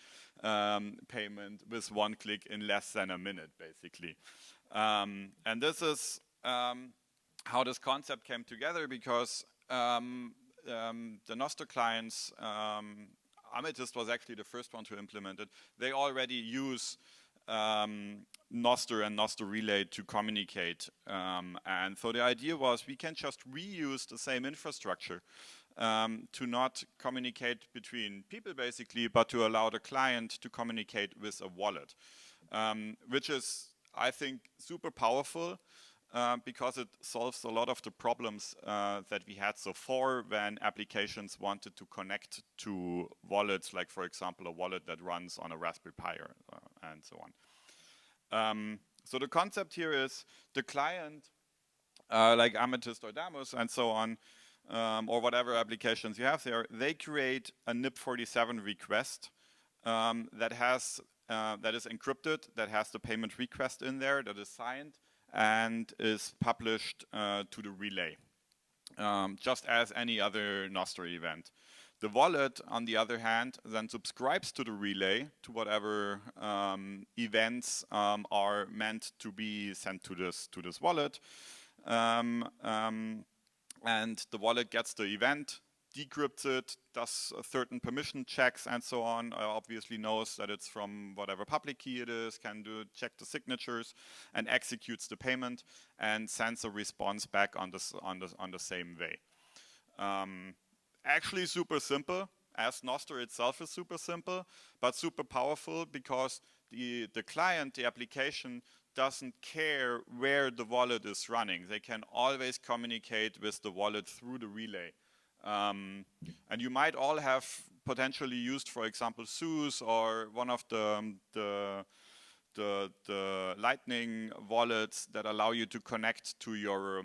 payment with one click in less than a minute, basically. And this is how this concept came together, because the Nostr clients, Amethyst was actually the first one to implement it. They already use Nostr and Nostr Relay to communicate. And so the idea was we can just reuse the same infrastructure to not communicate between people, basically, but to allow the client to communicate with a wallet, which is, I think, super powerful because it solves a lot of the problems that we had so far when applications wanted to connect to wallets, like, for example, a wallet that runs on a Raspberry Pi and so on. So the concept here is the client, like Amethyst or Damos and so on, or whatever applications you have there, they create a NIP47 request that is encrypted, that has the payment request in there, that is signed, and is published to the relay, just as any other Nostr event. The wallet, on the other hand, then subscribes to the relay, to whatever events are meant to be sent to this wallet. And the wallet gets the event, decrypts it, does certain permission checks and so on, obviously knows that it's from whatever public key it is, can check the signatures, and executes the payment and sends a response back on the same way. Actually super simple, as Nostr itself is super simple, but super powerful because the client, the application, doesn't care where the wallet is running. They can always communicate with the wallet through the relay. And you might all have potentially used, for example, Zeus or one of the Lightning wallets that allow you to connect to your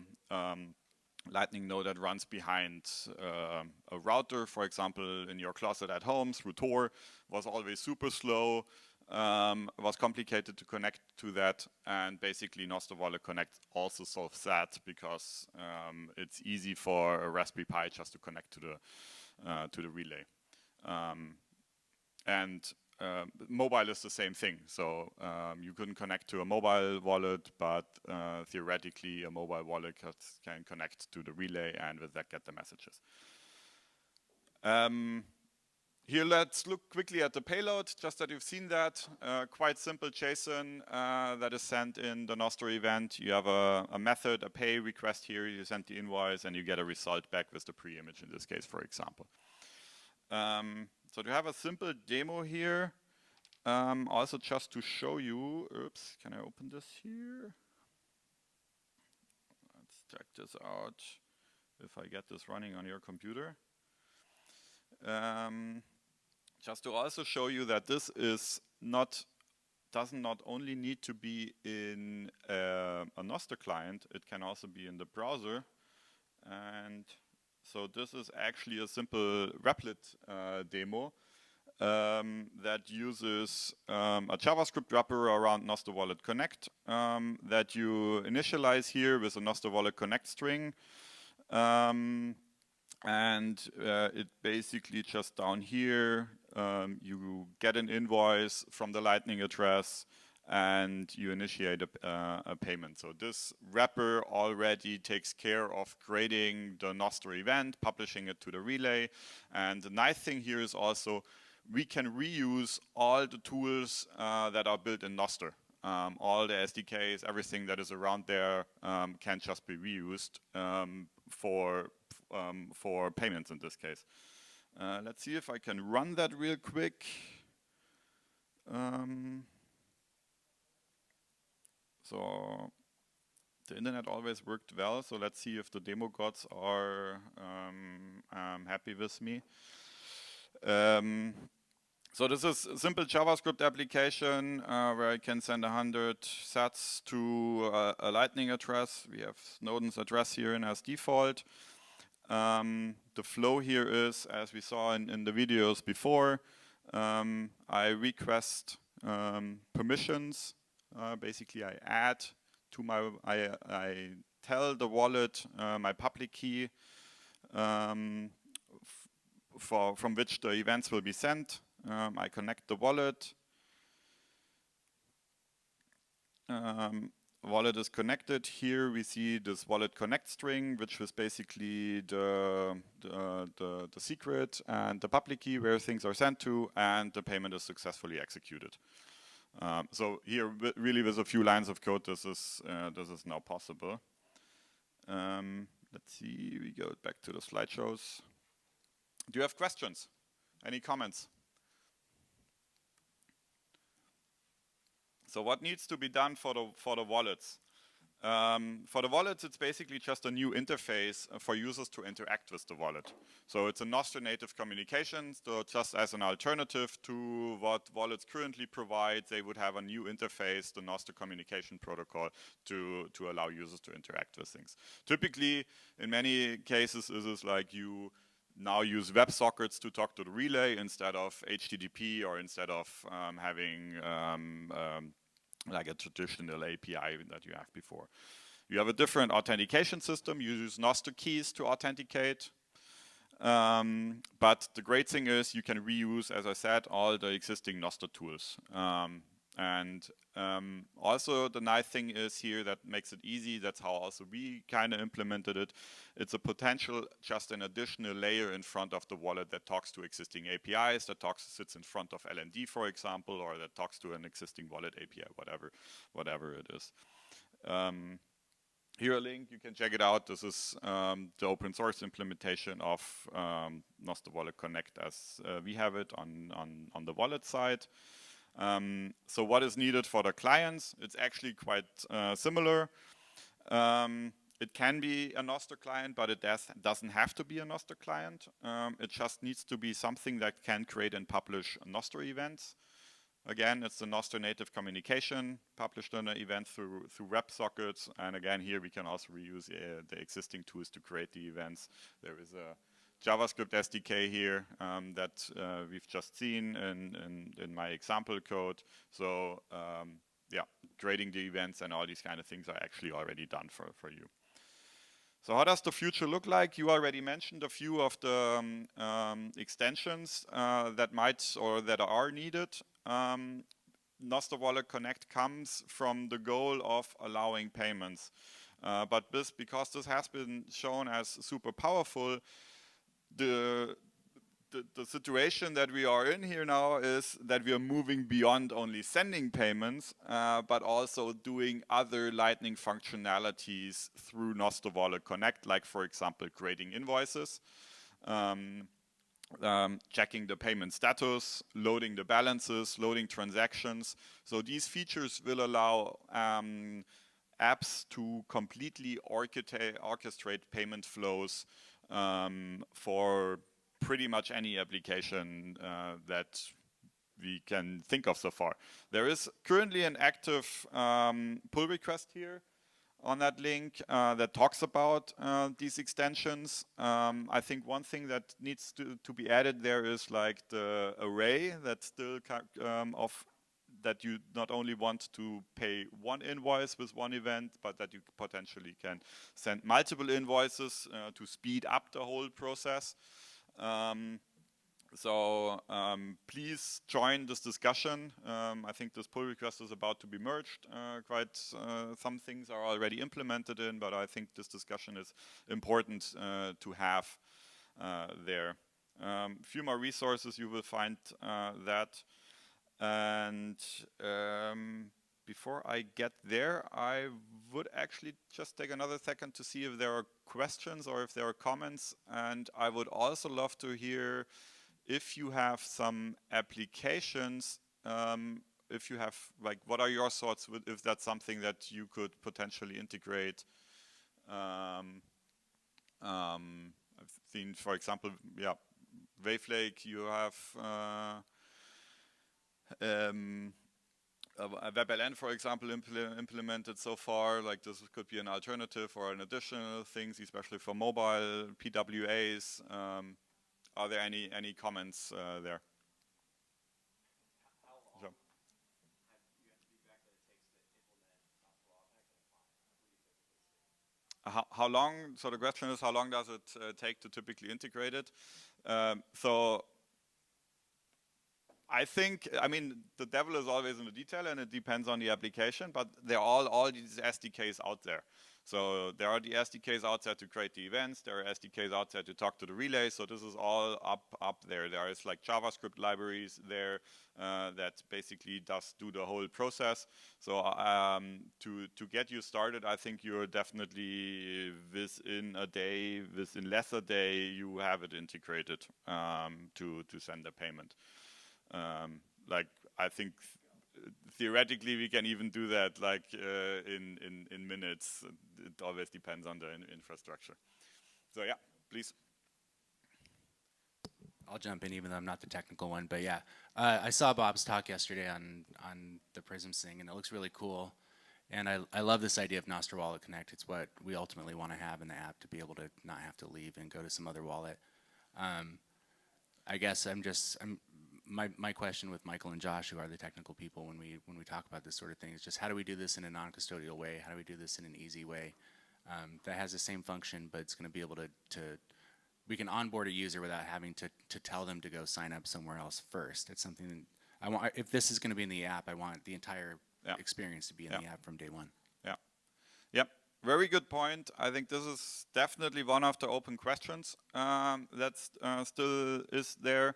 Lightning node that runs behind a router, for example, in your closet at home through Tor. Was always super slow. Was complicated to connect to that, and basically Nostr Wallet Connect also solves that because it's easy for a Raspberry Pi just to connect to the relay. And mobile is the same thing. So you couldn't connect to a mobile wallet, but theoretically a mobile wallet can connect to the relay and with that get the messages. Here, let's look quickly at the payload, just that you've seen that. Quite simple JSON that is sent in the Nostr event. You have a method, a pay request here, you send the invoice, and you get a result back with the pre-image in this case, for example. So to have a simple demo here, also just to show you, oops, can I open this here? Let's check this out, if I get this running on your computer. Just to also show you that this is does not only need to be in a Nostr client, it can also be in the browser. And so this is actually a simple Replit demo that uses a JavaScript wrapper around Nostr Wallet Connect that you initialize here with a Nostr Wallet Connect string. And it basically just down here, you get an invoice from the Lightning address and you initiate a payment. So this wrapper already takes care of creating the Nostr event, publishing it to the relay. And the nice thing here is also we can reuse all the tools that are built in Nostr. All the SDKs, everything that is around there can just be reused for payments in this case. Let's see if I can run that real quick. So the internet always worked well, so let's see if the demo gods are happy with me. So this is a simple JavaScript application where I can send 100 sats to a Lightning address. We have Snowden's address here in as default. The flow here is, as we saw in the videos before, I request permissions. Basically, I add to my, I tell the wallet my public key from which the events will be sent. I connect the wallet. Wallet is connected. Here we see this wallet connect string, which is basically the secret and the public key where things are sent to, and the payment is successfully executed. So here, really with a few lines of code, this is now possible. Let's see, we go back to the slideshows. Do you have questions? Any comments? So what needs to be done for the wallets? For the wallets, it's basically just a new interface for users to interact with the wallet. So it's a Nostr native communication. So just as an alternative to what wallets currently provide, they would have a new interface, the Nostr communication protocol, to allow users to interact with things. Typically, in many cases, this is like you now use WebSockets to talk to the relay instead of HTTP or instead of having like a traditional API that you have before. You have a different authentication system. You use Nostr keys to authenticate. But the great thing is you can reuse, as I said, all the existing Nostr tools. Also the nice thing is here that makes it easy. That's how also we kind of implemented it. It's a potential just an additional layer in front of the wallet that talks to existing APIs, that sits in front of LND, for example, or that talks to an existing wallet API, whatever it is. Here a link, you can check it out. This is the open source implementation of Nostr Wallet Connect as we have it on the wallet side. So what is needed for the clients? It's actually quite similar. It can be a Nostr client, but it doesn't have to be a Nostr client. It just needs to be something that can create and publish Nostr events. Again, it's the Nostr native communication published on an event through WebSockets. And again, here we can also reuse the existing tools to create the events. There is a JavaScript SDK here that we've just seen in my example code. So yeah, creating the events and all these kind of things are actually already done for you. So how does the future look like? You already mentioned a few of the extensions that might or that are needed. Nostr Wallet Connect comes from the goal of allowing payments. But because this has been shown as super powerful, the situation that we are in here now is that we are moving beyond only sending payments, but also doing other Lightning functionalities through Nostr Wallet Connect, like for example, creating invoices, checking the payment status, loading the balances, loading transactions. So these features will allow apps to completely orchestrate payment flows for pretty much any application that we can think of so far. There is currently an active pull request here on that link that talks about these extensions. I think one thing that needs to be added there is like the array that's still that you not only want to pay one invoice with one event, but that you potentially can send multiple invoices to speed up the whole process. Please join this discussion. I think this pull request is about to be merged. Some things are already implemented in, but I think this discussion is important to have there. Few more resources, you will find that. And before I get there, I would actually just take another second to see if there are questions or if there are comments. And I would also love to hear if you have some applications, if you have, like, what are your thoughts with, if that's something that you could potentially integrate? I've seen, for example, Wavelake, you have a WebLN, for example, implemented so far. Like, this could be an alternative or an additional things, especially for mobile PWAs. Are there any comments there? How long? So the question is, how long does it take to typically integrate it? So I think, I mean, the devil is always in the detail, and it depends on the application, but there are all these SDKs out there. So there are the SDKs out there to create the events, there are SDKs out there to talk to the relay, so this is all up there. There is like JavaScript libraries there that basically do the whole process. So to get you started, I think you're definitely within a day, within less a day, you have it integrated to send a payment. Like, I think theoretically we can even do that like in minutes. It always depends on the infrastructure. So yeah, please. I'll jump in even though I'm not the technical one, but yeah. I saw Bob's talk yesterday on the Prisms thing, and it looks really cool. And I love this idea of Nostr Wallet Connect. It's what we ultimately want to have in the app, to be able to not have to leave and go to some other wallet. I guess my question with Michael and Josh, who are the technical people, when we talk about this sort of thing, is just how do we do this in a non-custodial way? How do we do this in an easy way that has the same function, but it's going to be able to we can onboard a user without having to tell them to go sign up somewhere else first. It's something that I want. If this is going to be in the app, I want the entire experience to be in the app from day one. Yeah. Yep. Very good point. I think this is definitely one of the open questions that still is there.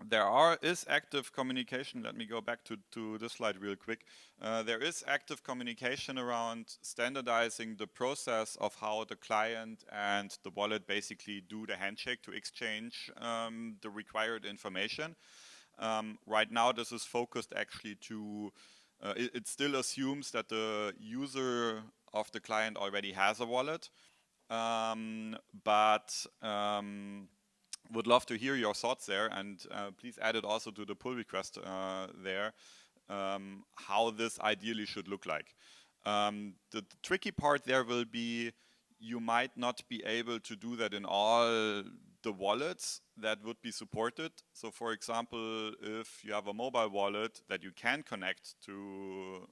There is active communication. Let me go back to this slide real quick. There is active communication around standardizing the process of how the client and the wallet basically do the handshake to exchange the required information. Right now, this is focused actually to, it still assumes that the user of the client already has a wallet, but would love to hear your thoughts there, and please add it also to the pull request there, how this ideally should look like. The tricky part there will be you might not be able to do that in all the wallets that would be supported. So for example, if you have a mobile wallet that you can connect to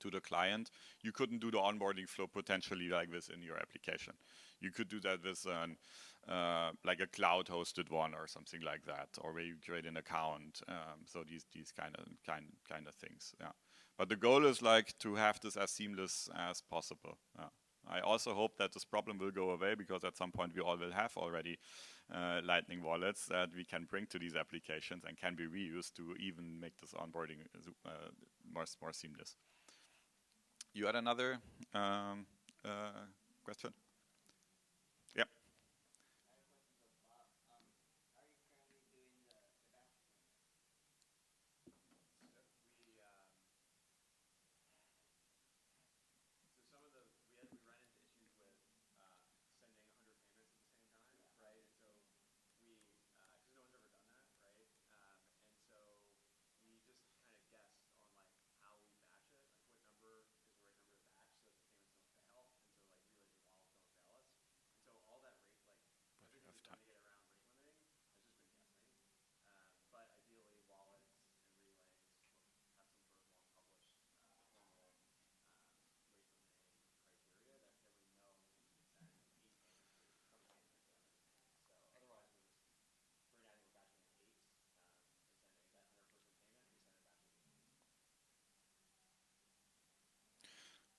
to the client, you couldn't do the onboarding flow potentially like this in your application. You could do that with an, like a cloud-hosted one or something like that, or where you create an account. So these kind of things. Yeah. But the goal is like to have this as seamless as possible. Yeah. I also hope that this problem will go away, because at some point we all will have already Lightning wallets that we can bring to these applications and can be reused to even make this onboarding more seamless. You had another question? Yep.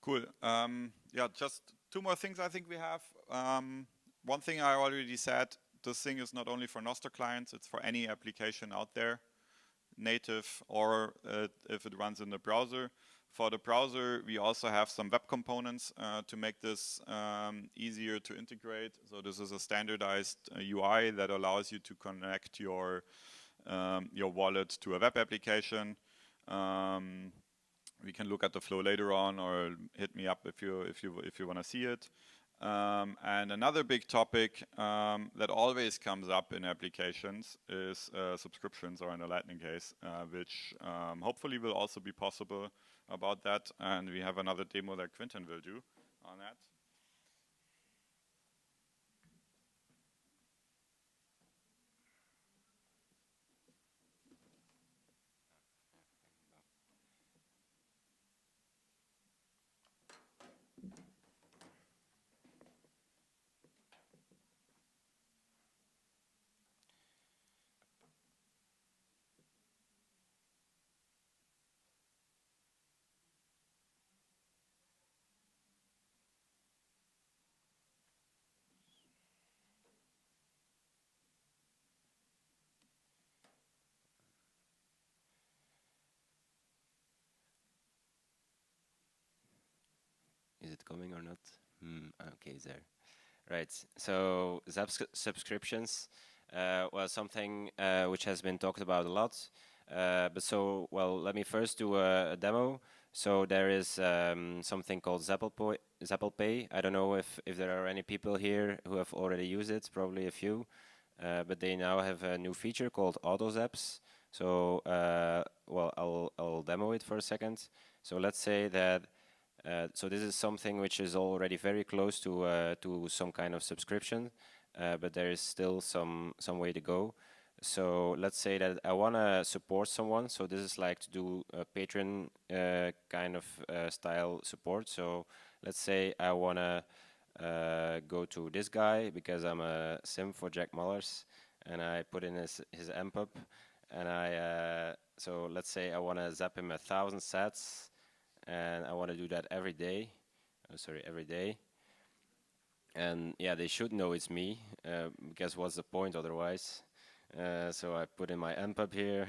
Cool. Yeah, just two more things I think we have. One thing I already said, this thing is not only for Nostr clients, it's for any application out there, native or if it runs in the browser. For the browser, we also have some web components to make this easier to integrate. So this is a standardized UI that allows you to connect your wallet to a web application. We can look at the flow later on, or hit me up if you want to see it. And another big topic that always comes up in applications is subscriptions, or in a Lightning case, which hopefully will also be possible about that. And we have another demo that Quinten will do on that. Is it coming or not? Okay, it's there. Right. So Zap subscriptions, well, something which has been talked about a lot. Well, let me first do a demo. So there is something called Zappel Pay. I don't know if there are any people here who have already used it, probably a few. But they now have a new feature called Auto Zaps. So, well, I'll demo it for a second. So let's say that so this is something which is already very close to some kind of subscription, but there is still some way to go. So let's say that I want to support someone. So this is like to do a Patreon kind of style support. So let's say I want to go to this guy because I'm a sim for Jack Mullers, and I put in his MPUB, and so let's say I want to zap him 1,000 sats. And I want to do that every day. Every day. And yeah, they should know it's me, because what's the point otherwise? So I put in my MPUB here.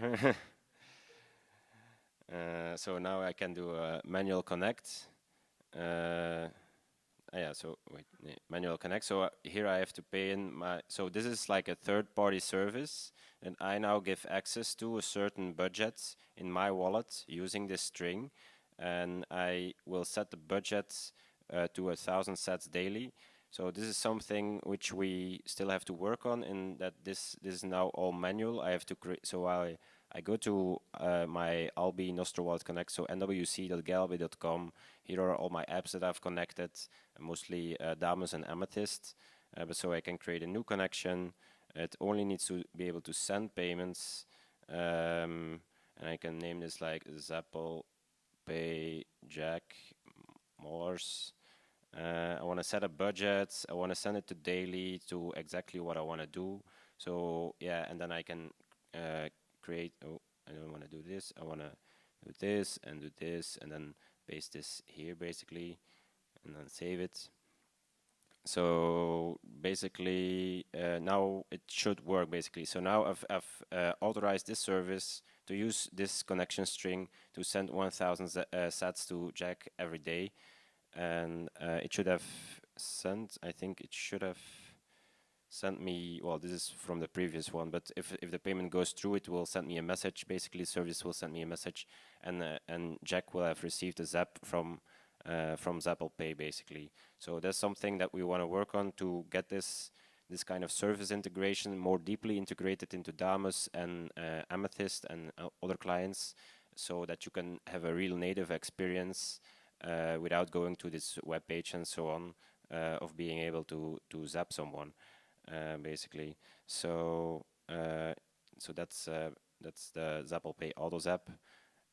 So now I can do a manual connect. Yeah, so wait, manual connect. So here I have to pay in my, so this is like a third-party service, and I now give access to a certain budget in my wallet using this string. And I will set the budget to 1,000 sats daily. So this is something which we still have to work on, in that this is now all manual. I have to create, so I go to my Albi Nostr Wallet Connect, so nwc.galbi.com. Here are all my apps that I've connected, mostly Damus and Amethyst. But so I can create a new connection. It only needs to be able to send payments. And I can name this like Zappel pay Jack Mollers. I want to set up budgets. I want to send it to daily to exactly what I want to do. So yeah, and then I can create. Oh, I don't want to do this. I want to do this, and then paste this here basically, and then save it. So basically, now it should work basically. So now I've authorized this service to use this connection string to send 1,000 sats to Jack every day, and it should have sent. I think it should have sent me. Well, this is from the previous one, but if the payment goes through, it will send me a message. Basically, service will send me a message, and Jack will have received a zap from Zappel Pay basically. So that's something that we want to work on to get this kind of service integration more deeply integrated into Damus and Amethyst and other clients, so that you can have a real native experience without going to this web page and so on of being able to zap someone basically. So so that's the Zappel Pay Auto Zap.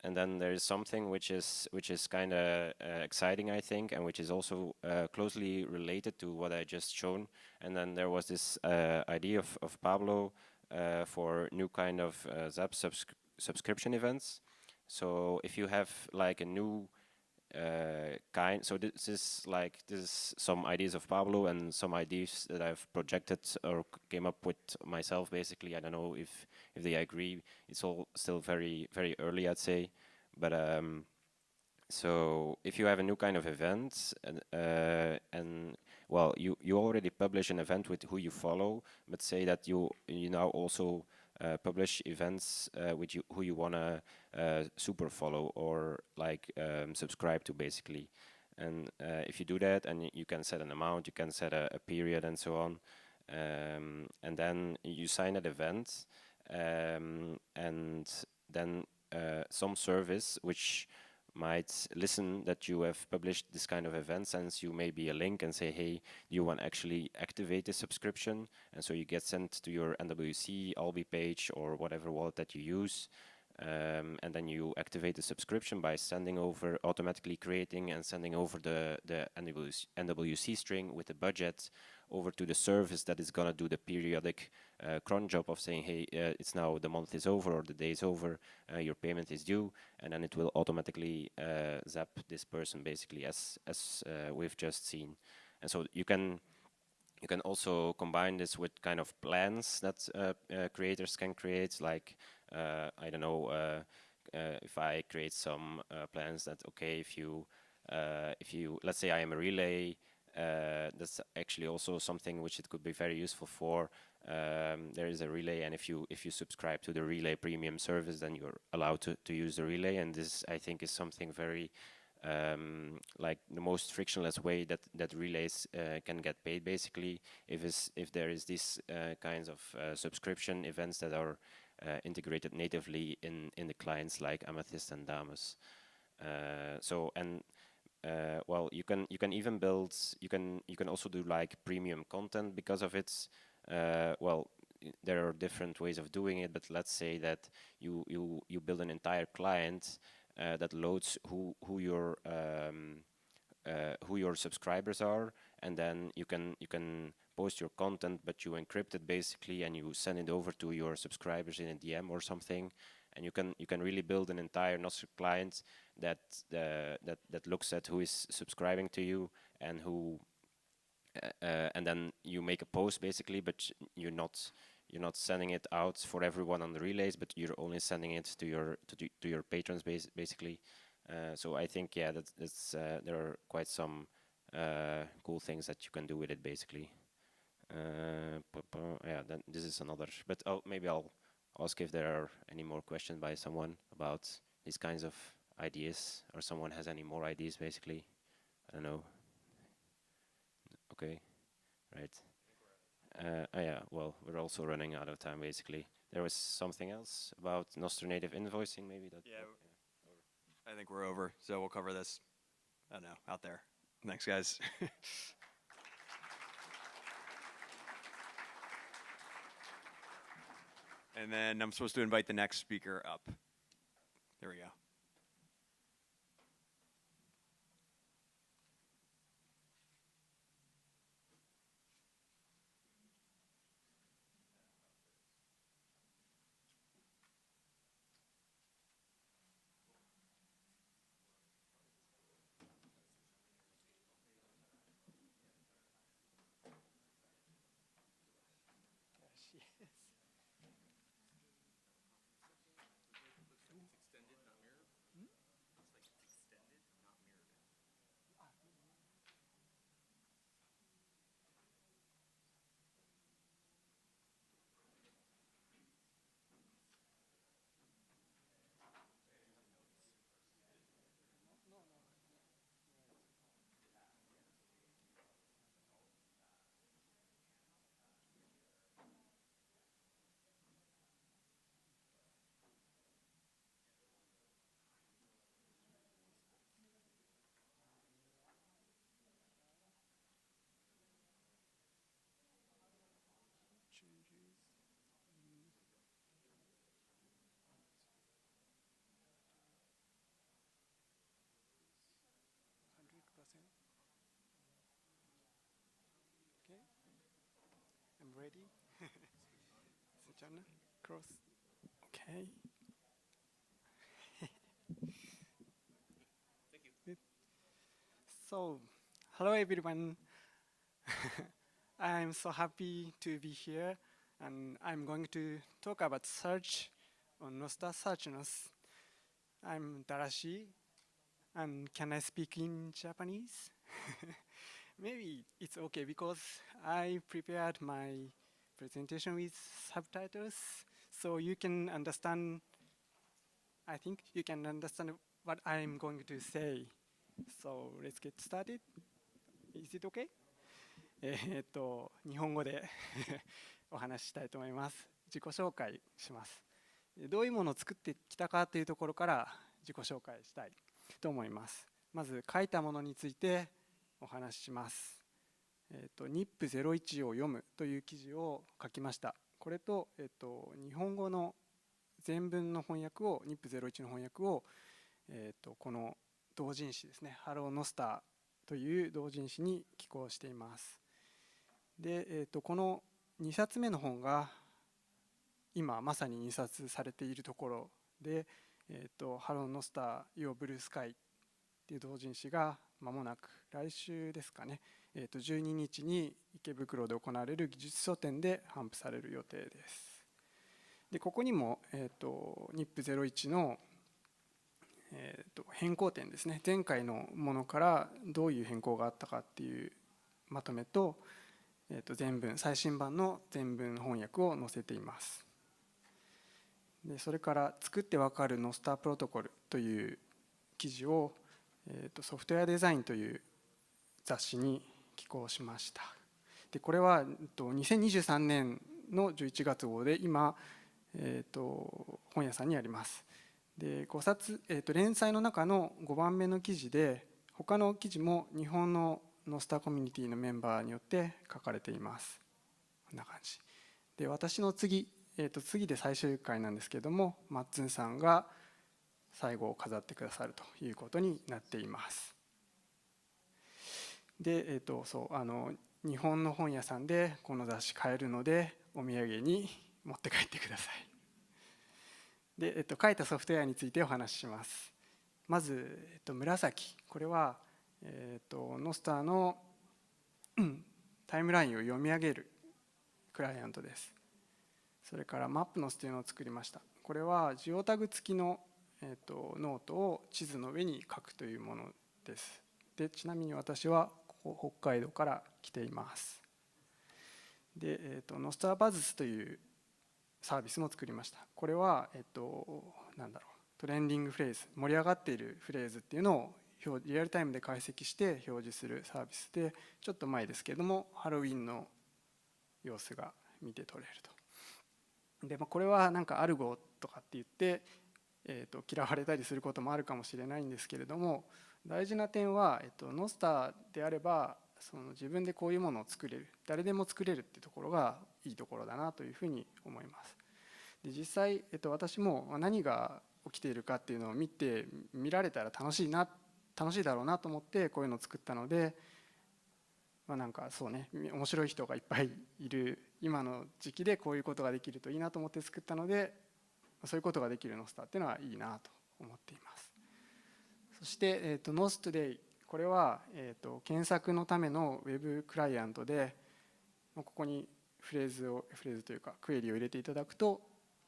And then there is something which is kind of exciting, I think, and which is also closely related to what I just shown. And then there was this idea of Pablo for new kind of Zap subscription events. So if you have like a new kind, so this is some ideas of Pablo and some ideas that I've projected or came up with myself basically. I don't know if they agree. It's all still very early, I'd say, but so if you have a new kind of event and well, you already publish an event with who you follow, but say that you now also publish events with who you wanna super follow or like subscribe to basically. And if you do that, and you can set an amount, you can set a period and so on, and then you sign an event, and then some service which might listen that you have published this kind of event, sends you maybe a link and say, hey, do you want to actually activate the subscription? And so you get sent to your NWC, Albi page, or whatever wallet that you use. And then you activate the subscription by sending over, automatically creating and sending over the NWC string with the budget over to the service that is going to do the periodic cron job of saying, hey, it's now, the month is over or the day is over, your payment is due, and then it will automatically zap this person basically, as we've just seen. And so you can also combine this with kind of plans that creators can create, like I don't know, if I create some plans that, okay, if you let's say I am a relay, that's actually also something which it could be very useful for. There is a relay, and if you subscribe to the relay premium service, then you're allowed to use the relay, and this I think is something very like the most frictionless way that relays can get paid basically, if there is these kinds of subscription events that are integrated natively in the clients like Amethyst and Damus. So and well, you can even build, you can also do like premium content because of it. Well, there are different ways of doing it, but let's say that you build an entire client that loads who your subscribers are, and then you can post your content, but you encrypt it basically, and you send it over to your subscribers in a DM or something, and you can really build an entire Nostr client that looks at who is subscribing to you and who and then you make a post basically, but you're not sending it out for everyone on the relays, but you're only sending it to your patrons basically. So I think, yeah, that's there are quite some cool things that you can do with it basically. Yeah, then this is another, but maybe I'll ask if there are any more questions by someone about these kinds of ideas, or someone has any more ideas basically. I don't know. Okay, right. Yeah, well, we're also running out of time basically. There was something else about Nostr native invoicing maybe that. Yeah, I think we're over, so we'll cover this, I don't know, out there. Thanks, guys. And then I'm supposed to invite the next speaker up. There we go. ready? Sujana, cross. Okay. Thank you. So, hello everyone. I'm so happy to be here, and I'm going to talk about search on Nostr Search Nos. I'm Darashi, and can I speak in Japanese? Maybe it's okay because I prepared my presentation with subtitles, so you can understand. I think you can understand what I'm going to say. So let's get started. Is it okay? 日本語でお話ししたいと思います。自己紹介します。どういうものを作ってきたかというところから自己紹介したいと思います。まず書いたものについてお話しします。NIP01 を読むという記事を書きました。これと、日本語の全文の翻訳を NIP01 の翻訳を、この同人誌ですね、ハローノスターという同人誌に寄稿しています。で、この2冊目の本が今まさに印刷されているところで、ハローノスター Your Blue Sky っていう同人誌が間もなく来週ですかね、12日に池袋で行われる技術書店で頒布される予定です。でここにも、NIP01 の、変更点ですね、前回のものからどういう変更があったかっていうまとめと、全文最新版の全文翻訳を載せています。でそれから作ってわかるノスタープロトコルという記事を、ソフトウェアデザインという雑誌に寄稿しました。でこれは2023年の11月号で今、本屋さんにあります。で5冊、連載の中の5番目の記事で、他の記事も日本のノスターコミュニティのメンバーによって書かれています。こんな感じで、私の次で最終回なんですけれども、マッツンさんが最後を飾ってくださるということになっています。で、日本の本屋さんでこの雑誌買えるのでお土産に持って帰ってください。で、書いたソフトウェアについてお話しします。まず、紫、これは、ノスターのタイムラインを読み上げるクライアントです。それからマップノスというのを作りました。これはジオタグ付きの、ノートを地図の上に書くというものです。でちなみに私は北海道から来ています。で、ノスターバズスというサービスも作りました。これは、トレンディングフレーズ、盛り上がっているフレーズっていうのをリアルタイムで解析して表示するサービスで、ちょっと前ですけれどもハロウィンの様子が見て取れると。で、これはなんかアルゴとかって言って、嫌われたりすることもあるかもしれないんですけれども、大事な点は、ノスターであればその自分でこういうものを作れる、誰でも作れるっていうところがいいところだなというふうに思います。で実際、私も何が起きているかっていうのを見られたら楽しいだろうなと思ってこういうのを作ったので、なんかそうね、面白い人がいっぱいいる今の時期でこういうことができるといいなと思って作ったので、そういうことができるノスターっていうのはいいなと思っています。そして、ノストデイ、これは、検索のためのウェブクライアントで、ここにフレーズというかクエリを入れていただくと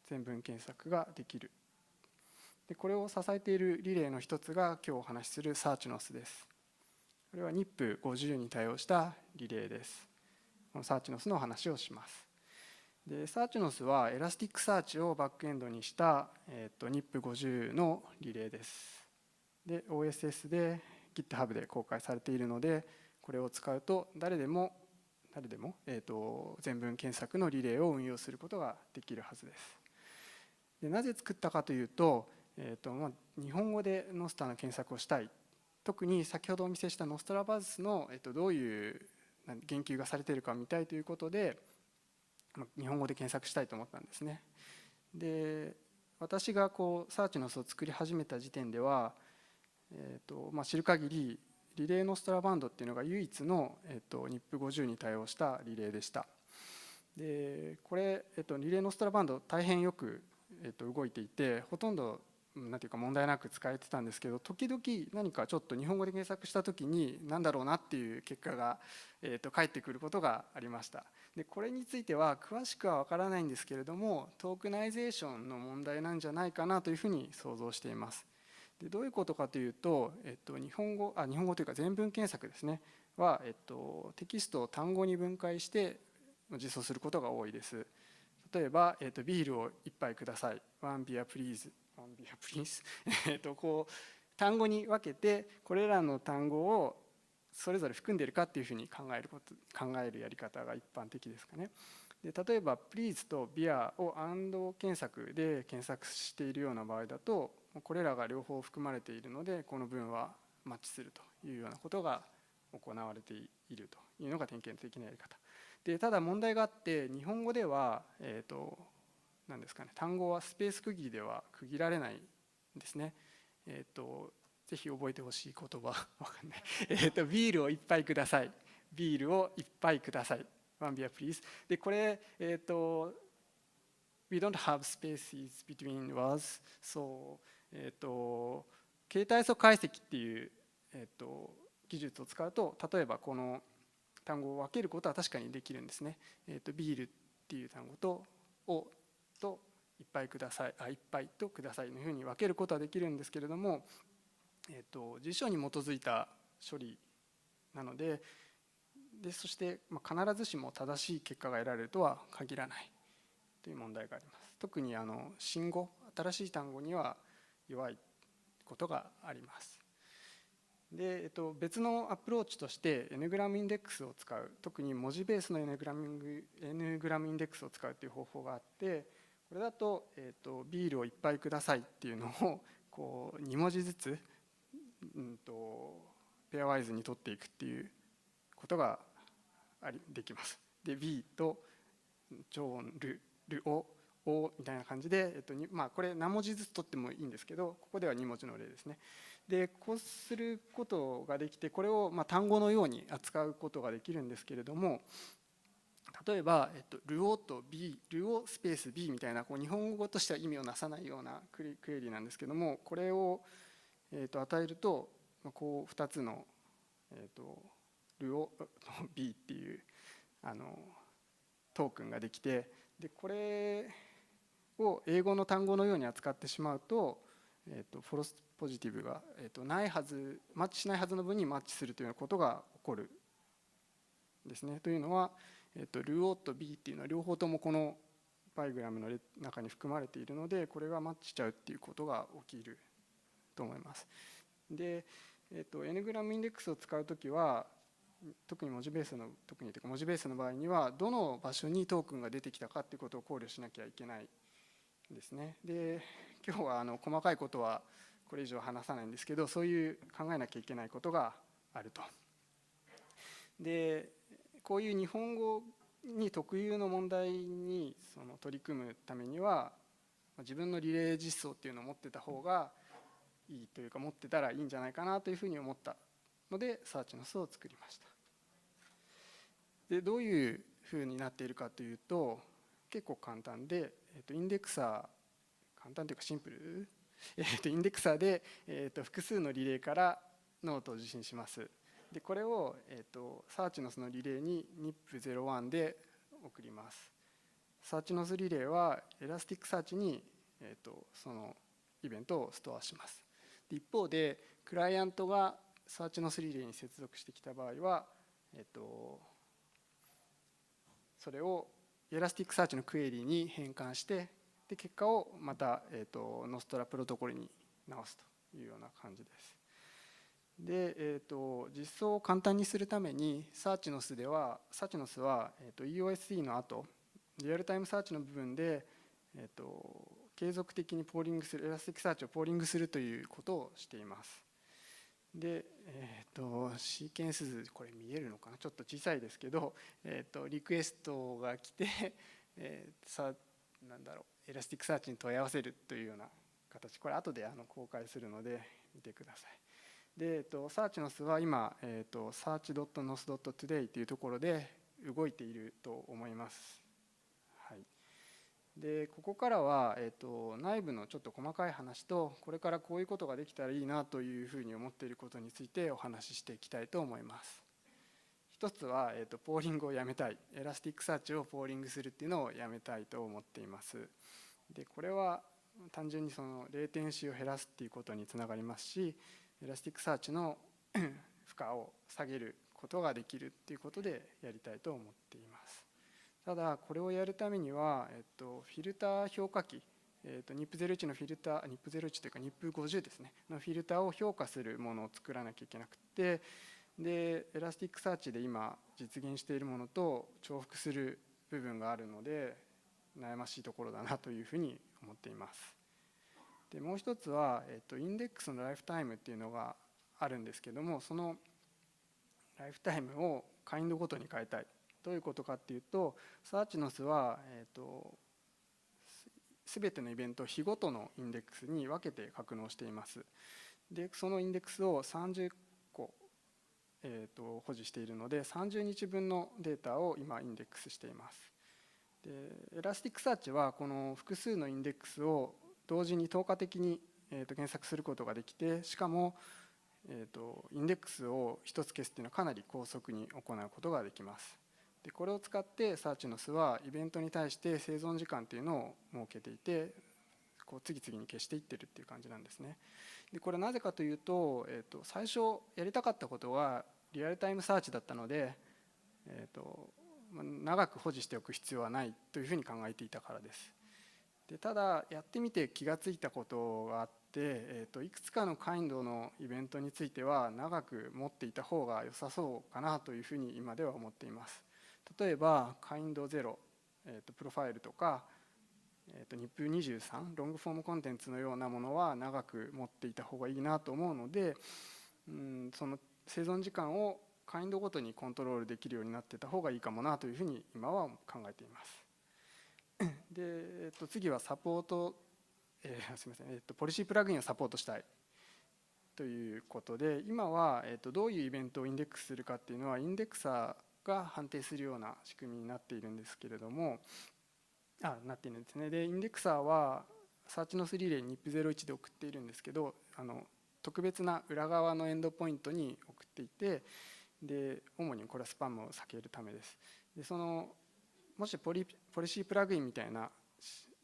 全文検索ができる。でこれを支えているリレーの一つが今日お話しするサーチノスです。これは NIP50 に対応したリレーです。このサーチノスの話をします。でサーチノスはエラスティックサーチをバックエンドにした、NIP50 のリレーです。で OSS で GitHub で公開されているので、これを使うと誰でも、全文検索のリレーを運用することができるはずです。でなぜ作ったかというと、日本語でノスターの検索をしたい、特に先ほどお見せしたノストラバズスの、どういう言及がされているかを見たいということで、日本語で検索したいと思ったんですね。で私がサーチノスを作り始めた時点では、知る限りリレーノストラバンドっていうのが唯一の、NIP50 に対応したリレーでした。でこれ、リレーノストラバンド大変よく、動いていて、ほとんどなんていうか問題なく使えてたんですけど、時々何かちょっと日本語で検索した時に何だろうなっていう結果が、返ってくることがありました。でこれについては詳しくは分からないんですけれども、トークナイゼーションの問題なんじゃないかなというふうに想像しています。でどういうことかというと、日本語というか全文検索ですねは、テキストを単語に分解して実装することが多いです。例えば、ビールを一杯ください。One beer please。One beer please こう単語に分けて、これらの単語をそれぞれ含んでいるかっていうふうに考えるやり方が一般的ですかね。で例えば please と beer を and 検索で検索しているような場合だと、これらが両方含まれているので、この文はマッチするというようなことが行われているというのが典型的なやり方で、ただ問題があって、日本語では、何ですかね、単語はスペース区切りでは区切られないんですね。ぜひ覚えてほしい言葉わかんないビールを一杯ください。ビールを一杯ください。One beer please。でこれWe don't have spaces between words。そう、形態素解析っていう、技術を使うと、例えばこの単語を分けることは確かにできるんですね。ビールっていう単語と一杯ください、一杯とくださいのように分けることはできるんですけれども、辞書に基づいた処理なので、そして、必ずしも正しい結果が得られるとは限らないという問題があります。特に新語、新しい単語には弱いことがあります。で別のアプローチとして N グラムインデックスを使う、特に文字ベースの N グラムインデックスを使うという方法があって、これだと、ビールを一杯くださいっていうのをこう2文字ずつ、ペアワイズに取っていくっていうことができます。で B とジョン、ルオみたいな感じで、これ何文字ずつ取ってもいいんですけど、ここでは2文字の例ですね。でこうすることができて、これを単語のように扱うことができるんですけれども、例えば、ルオと B、ルオスペース B みたいな、こう日本語としては意味をなさないようなクエリなんですけども、これを、与えると、こう2つの、ルオと B っていうトークンができて、でこれを英語の単語のように扱ってしまうと、フォロスポジティブが、ないはず、マッチしないはずの文にマッチするというようなことが起こるんですね。というのは、ルオと B っていうのは両方ともこのバイグラムの中に含まれているので、これがマッチしちゃうっていうことが起きると思います。で、N グラムインデックスを使うときは、特に文字ベースの場合には、どの場所にトークンが出てきたかっていうことを考慮しなきゃいけないんですね。で今日は細かいことはこれ以上話さないんですけど、そういう考えなきゃいけないことがあると。でこういう日本語に特有の問題に取り組むためには、自分のリレー実装っていうのを持ってた方がいいというか、持ってたらいいんじゃないかなというふうに思ったので、サーチノスを作りました。でどういうふうになっているかというと、結構簡単で、インデクサー、簡単というかシンプル、インデクサーで、複数のリレーからノートを受信します。でこれを、サーチノスのリレーに NIP01 で送ります。サーチノスリレーはエラスティックサーチに、そのイベントをストアします。で一方でクライアントがサーチノスリレーに接続してきた場合は、それをエラスティックサーチのクエリに変換して、で結果をまた、ノストラプロトコルに直すというような感じです。で、実装を簡単にするためにサーチノスは、EOSE の後リアルタイムサーチの部分で、継続的にポーリングする、エラスティックサーチをポーリングするということをしています。で、シーケンス図、これ見えるのかな、ちょっと小さいですけど、リクエストが来て、なんだろう、エラスティックサーチに問い合わせるというような形、これ後で公開するので見てください。で、サーチノスは今、search.nos.today というところで動いていると思います。はい、でここからは、内部のちょっと細かい話とこれからこういうことができたらいいなというふうに思っていることについてお話ししていきたいと思います。一つは、ポーリングをやめたい、エラスティックサーチをポーリングするっていうのをやめたいと思っています。でこれは単純にそのレイテンシーを減らすっていうことにつながりますし、エラスティックサーチの負荷を下げることができるっていうことでやりたいと思っています。ただこれをやるためには、フィルター評価器、NIP01 のフィルター、NIP01 というか NIP50 ですねのフィルターを評価するものを作らなきゃいけなくて、でエラスティックサーチで今実現しているものと重複する部分があるので悩ましいところだなというふうに思っています。でもう一つは、インデックスのライフタイムっていうのがあるんですけども、そのライフタイムをカインドごとに変えたい。どういうことかっていうと、サーチノスは、全てのイベントを日ごとのインデックスに分けて格納しています。でそのインデックスを30個保持しているので30日分のデータを今インデックスしています。でエラスティックサーチはこの複数のインデックスを同時に透過的に検索することができて、しかもインデックスを1つ消すっていうのはかなり高速に行うことができます。でこれを使ってサーチノスはイベントに対して生存時間っていうのを設けていて、こう次々に消していってるっていう感じなんですね。でこれなぜかというと、最初やりたかったことはリアルタイムサーチだったので、長く保持しておく必要はないというふうに考えていたからです。でただやってみて気がついたことがあって、いくつかのカインドのイベントについては長く持っていた方が良さそうかなというふうに今では思っています。例えばカインド0、プロファイルとか、NIP23 ロングフォームコンテンツのようなものは長く持っていた方がいいなと思うので、その生存時間をカインドごとにコントロールできるようになってた方がいいかもなというふうに今は考えています。で、次はサポート、すみません、ポリシープラグインをサポートしたいということで、今は、どういうイベントをインデックスするかっていうのはインデックサーが判定するような仕組みになっているんですけれども、なっているんですね。でインデックサーはサーチノスリレーに NIP01 で送っているんですけど、特別な裏側のエンドポイントに送っていて、で主にこれはスパムを避けるためです。でもしポリシープラグインみたいな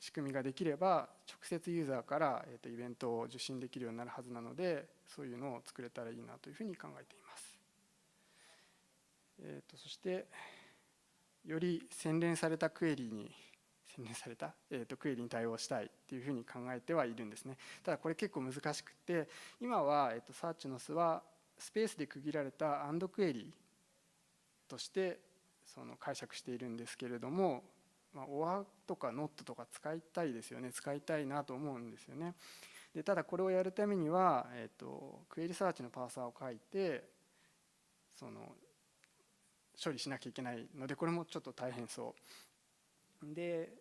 仕組みができれば直接ユーザーから、イベントを受信できるようになるはずなので、そういうのを作れたらいいなというふうに考えています。そしてより洗練されたクエリにクエリに対応したいっていうふうに考えてはいるんですね。ただこれ結構難しくて、今は、サーチノスはスペースで区切られたANDクエリとして解釈しているんですけれども、OR とか NOT とか使いたいですよね。使いたいなと思うんですよね。でただこれをやるためには、クエリサーチのパーサーを書いて処理しなきゃいけないので、これもちょっと大変そうで、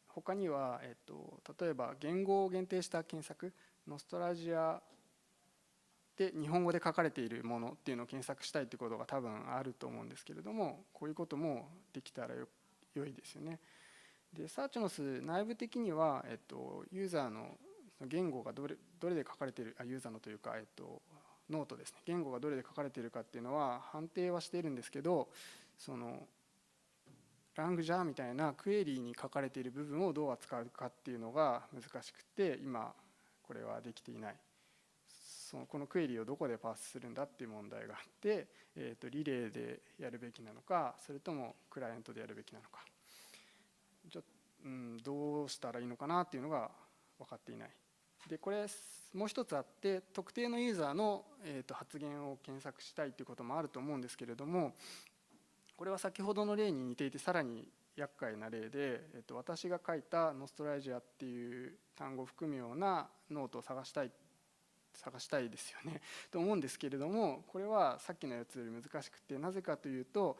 他には、例えば言語を限定した検索、ノストラジアで日本語で書かれているものっていうのを検索したいってことが多分あると思うんですけれども、こういうこともできたら良いですよね。でサーチノス内部的には、ユーザーの言語がどれで書かれている、ユーザーのというか、ノートですね、言語がどれで書かれているかっていうのは判定はしているんですけど、ラングジャーみたいなクエリーに書かれている部分をどう扱うかっていうのが難しくて、今これはできていない。このクエリをどこでパースするんだっていう問題があって、リレーでやるべきなのか、それともクライアントでやるべきなのか、どうしたらいいのかなっていうのが分かっていない。でこれもう一つあって、特定のユーザーの、発言を検索したいということもあると思うんですけれども、これは先ほどの例に似ていてさらに厄介な例で、私が書いたノストラジアっていう単語を含むようなノートを探したいですよねと思うんですけれども、これはさっきのやつより難しくて、なぜかというと、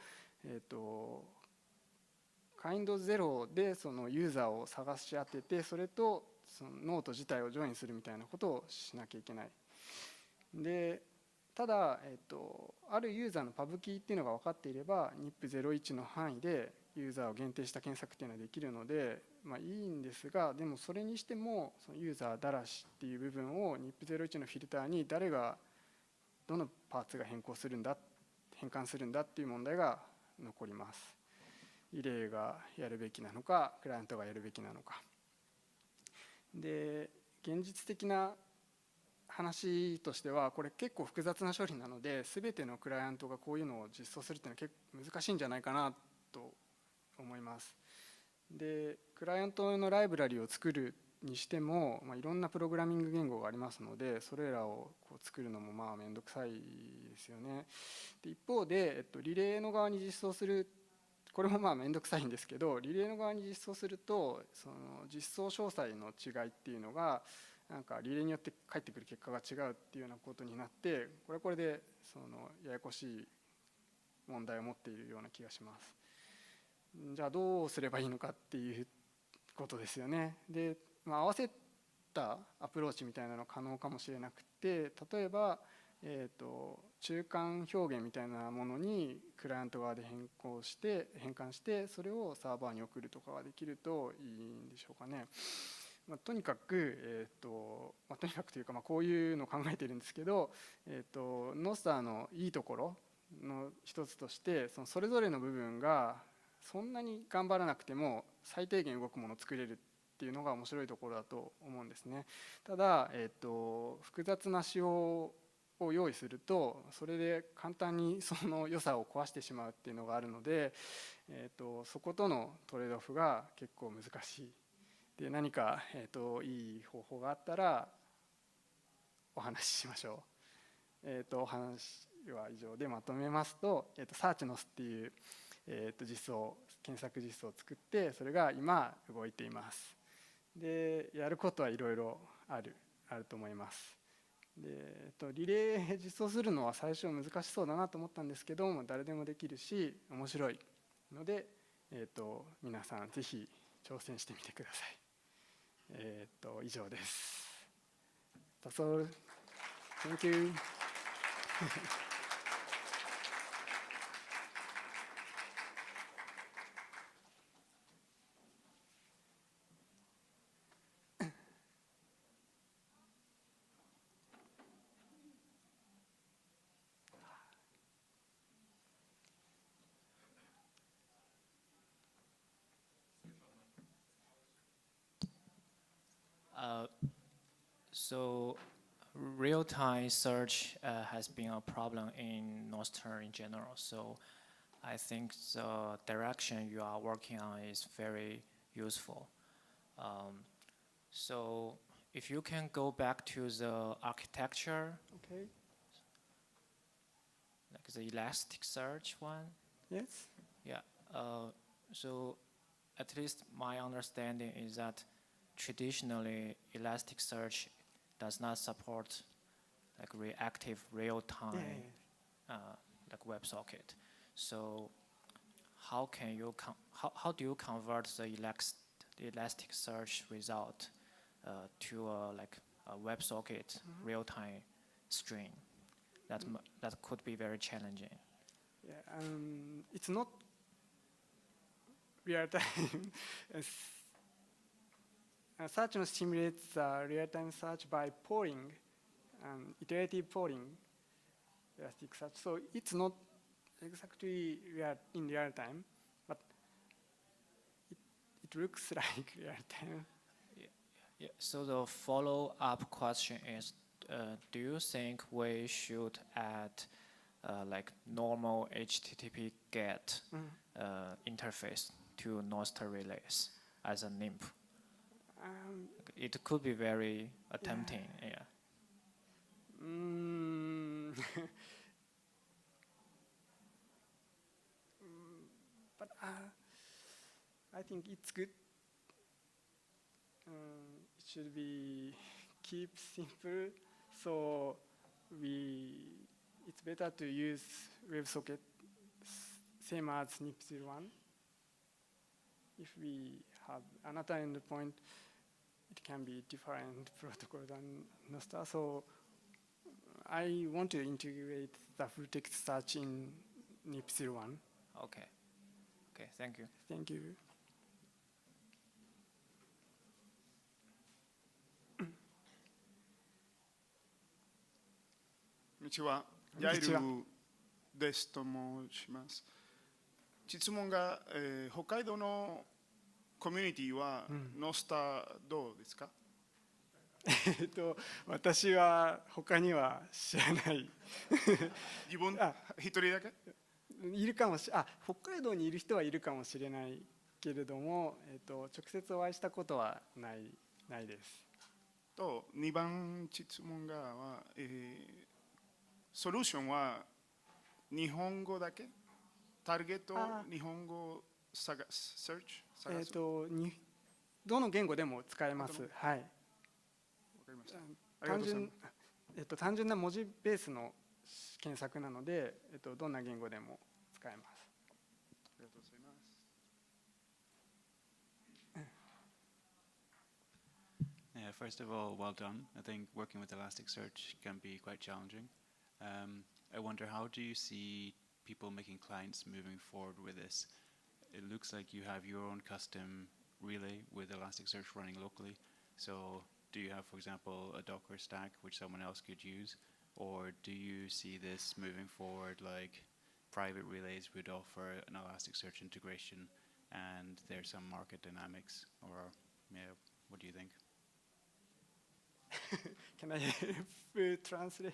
カインド0でそのユーザーを探し当てて、それとそのノート自体をジョインするみたいなことをしなきゃいけない。でただ、あるユーザーのパブキーっていうのが分かっていれば NIP01 の範囲でユーザーを限定した検索っていうのはできるので、まあ、いいんですが、でもそれにしてもそのユーザーだらしっていう部分を NIP01 のフィルターに誰がどのパーツが変換するんだっていう問題が残ります。リレーがやるべきなのかクライアントがやるべきなのか。で現実的な話としてはこれ結構複雑な処理なので全てのクライアントがこういうのを実装するっていうのは結構難しいんじゃないかなと思います。でクライアントのライブラリを作るにしても、いろんなプログラミング言語がありますのでそれらをこう作るのもまあ面倒くさいですよね。で一方で、リレーの側に実装するこれもまあ面倒くさいんですけどリレーの側に実装するとその実装詳細の違いっていうのがなんかリレーによって返ってくる結果が違うっていうようなことになってこれはこれでそのややこしい問題を持っているような気がします。じゃあどうすればいいのかっていうことですよね。で、合わせたアプローチみたいなのは可能かもしれなくて例えば、中間表現みたいなものにクライアント側で変換してそれをサーバーに送るとかができるといいんでしょうかね。とにかく、とにかくというか、こういうのを考えているんですけど、ノスターのいいところの一つとしてそれぞれの部分がそんなに頑張らなくても最低限動くものを作れるっていうのが面白いところだと思うんですね。ただ、複雑な仕様を用意するとそれで簡単にその良さを壊してしまうっていうのがあるので、そことのトレードオフが結構難しい。で何か、いい方法があったらお話ししましょう。お話は以上でまとめますと、サーチノスっていう、検索実装を作ってそれが今動いています。でやることはいろいろあると思います。でリレー実装するのは最初難しそうだなと思ったんですけども誰でもできるし面白いので、皆さんぜひ挑戦してみてください。以上です。That's all. Thank you. So real-time search has been a problem in Nostr in general. So I think the direction you are working on is very useful. So if you can go back to the architecture, okay. Like the Elasticsearch one. Yes. Yeah. So at least my understanding is that traditionally Elasticsearch does not support like reactive real-time like WebSocket. So how can you how do you convert the Elasticsearch result to like a WebSocket real-time string? That could be very challenging. Yeah, it's not real-time. Search simulates real-time search by polling, iterative polling, Elasticsearch. So it's not exactly in real time, but it looks like real time. Yeah. So the follow-up question is, do you think we should add like normal HTTP GET interface to Nostr relays as a NIMP? It could be very tempting. Yeah. But I think it's good. It should be keep simple. So it's better to use WebSocket same as NIP01. If we have another endpoint, it can be different protocol than Nostr. So I want to integrate the full text search in NIP01. Okay. Okay, thank you. Thank you. こんにちは。こんにちはヤイルですと申します。質問が、北海道のコミュニティは、ノスターどうですか？私は他には知らない。自分一人だけ？いるかもし北海道にいる人はいるかもしれないけれども、直接お会いしたことはないです。と2番質問がは、ソリューションは日本語だけ？ターゲット日本語探す？どの言語でも使えます。はい。単純な文字ベースの検索なので、どんな言語でも使えます。ありがとうございます。First of all, well done. I think working with Elasticsearch can be quite challenging. I wonder, how do you see people making clients moving forward with this? It looks like you have your own custom relay with Elasticsearch running locally. So do you have, for example, a Docker stack which someone else could use? Or do you see this moving forward like private relays would offer an Elasticsearch integration and there's some market dynamics? Or what do you think? Can I translate?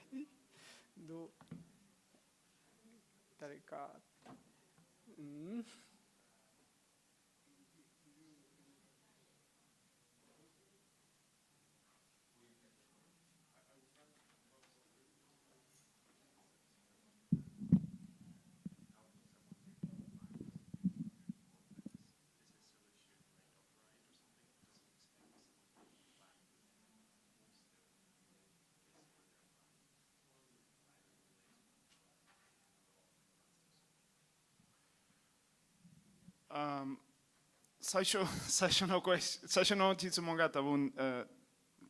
誰か、最初の質問が多分、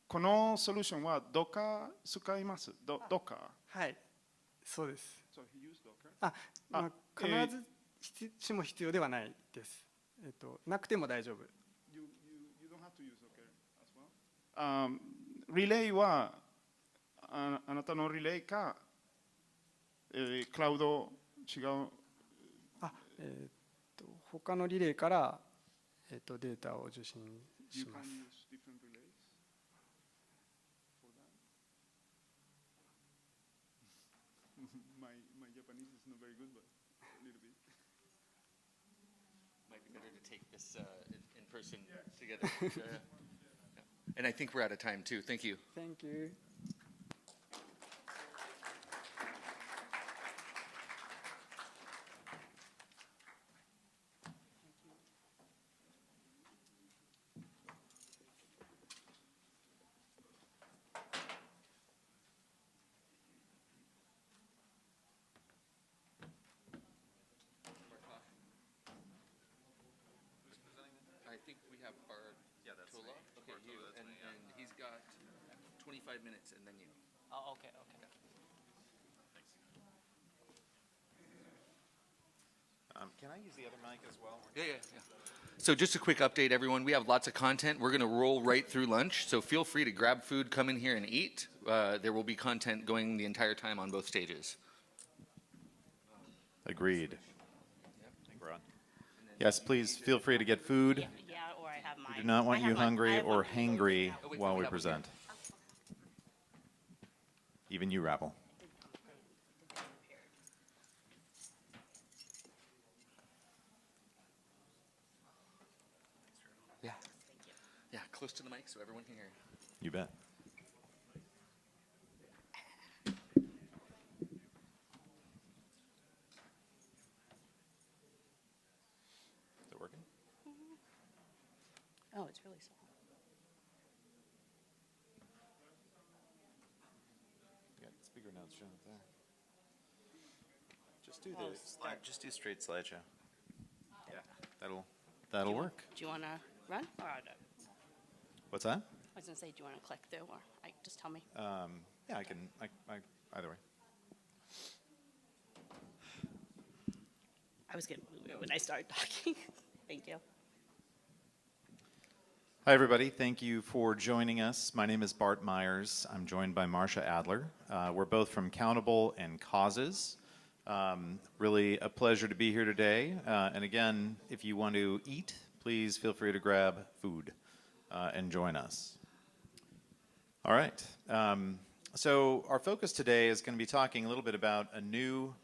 このソリューションはどっか使います？どっか？はい、そうです。So he used Docker? 必ずしも必要ではないです。なくても大丈夫。You don't have to use Docker as well? リレーはあなたのリレーか、クラウド違う？他のリレーからデータを受信します。My Japanese is not very good, but a little bit. Might be better to take this in person together. Yeah. And I think we're out of time too. Thank you. Thank you. I think we have our Tola. Okay, you, and he's got 25 minutes, and then you. Oh, okay. Can I use the other mic as well? Yeah. So just a quick update, everyone. We have lots of content. We're going to roll right through lunch, so feel free to grab food, come in here and eat. There will be content going the entire time on both stages. Agreed. Yes, please feel free to get food. Yeah, or I have mine. We do not want you hungry or hangry while we present. Even you, Rabble. Yeah, close to the mic so everyone can hear. You bet. Is it working? Oh, it's really soft. You got speaker notes shown up there. Just do the slide. Just do straight slideshow. Yeah, that'll work. Do you want to run or What's that? I was going to say, do you want to click through or just tell me? Yeah, I can. Either way. I was getting weird when I started talking. Thank you. Hi, everybody. Thank you for joining us. My name is Bart Myers. I'm joined by Marcia Adler. We're both from Countable and Causes. Really a pleasure to be here today. And again, if you want to eat, please feel free to grab food and join us. All right. So our focus today is going to be talking a little bit about a new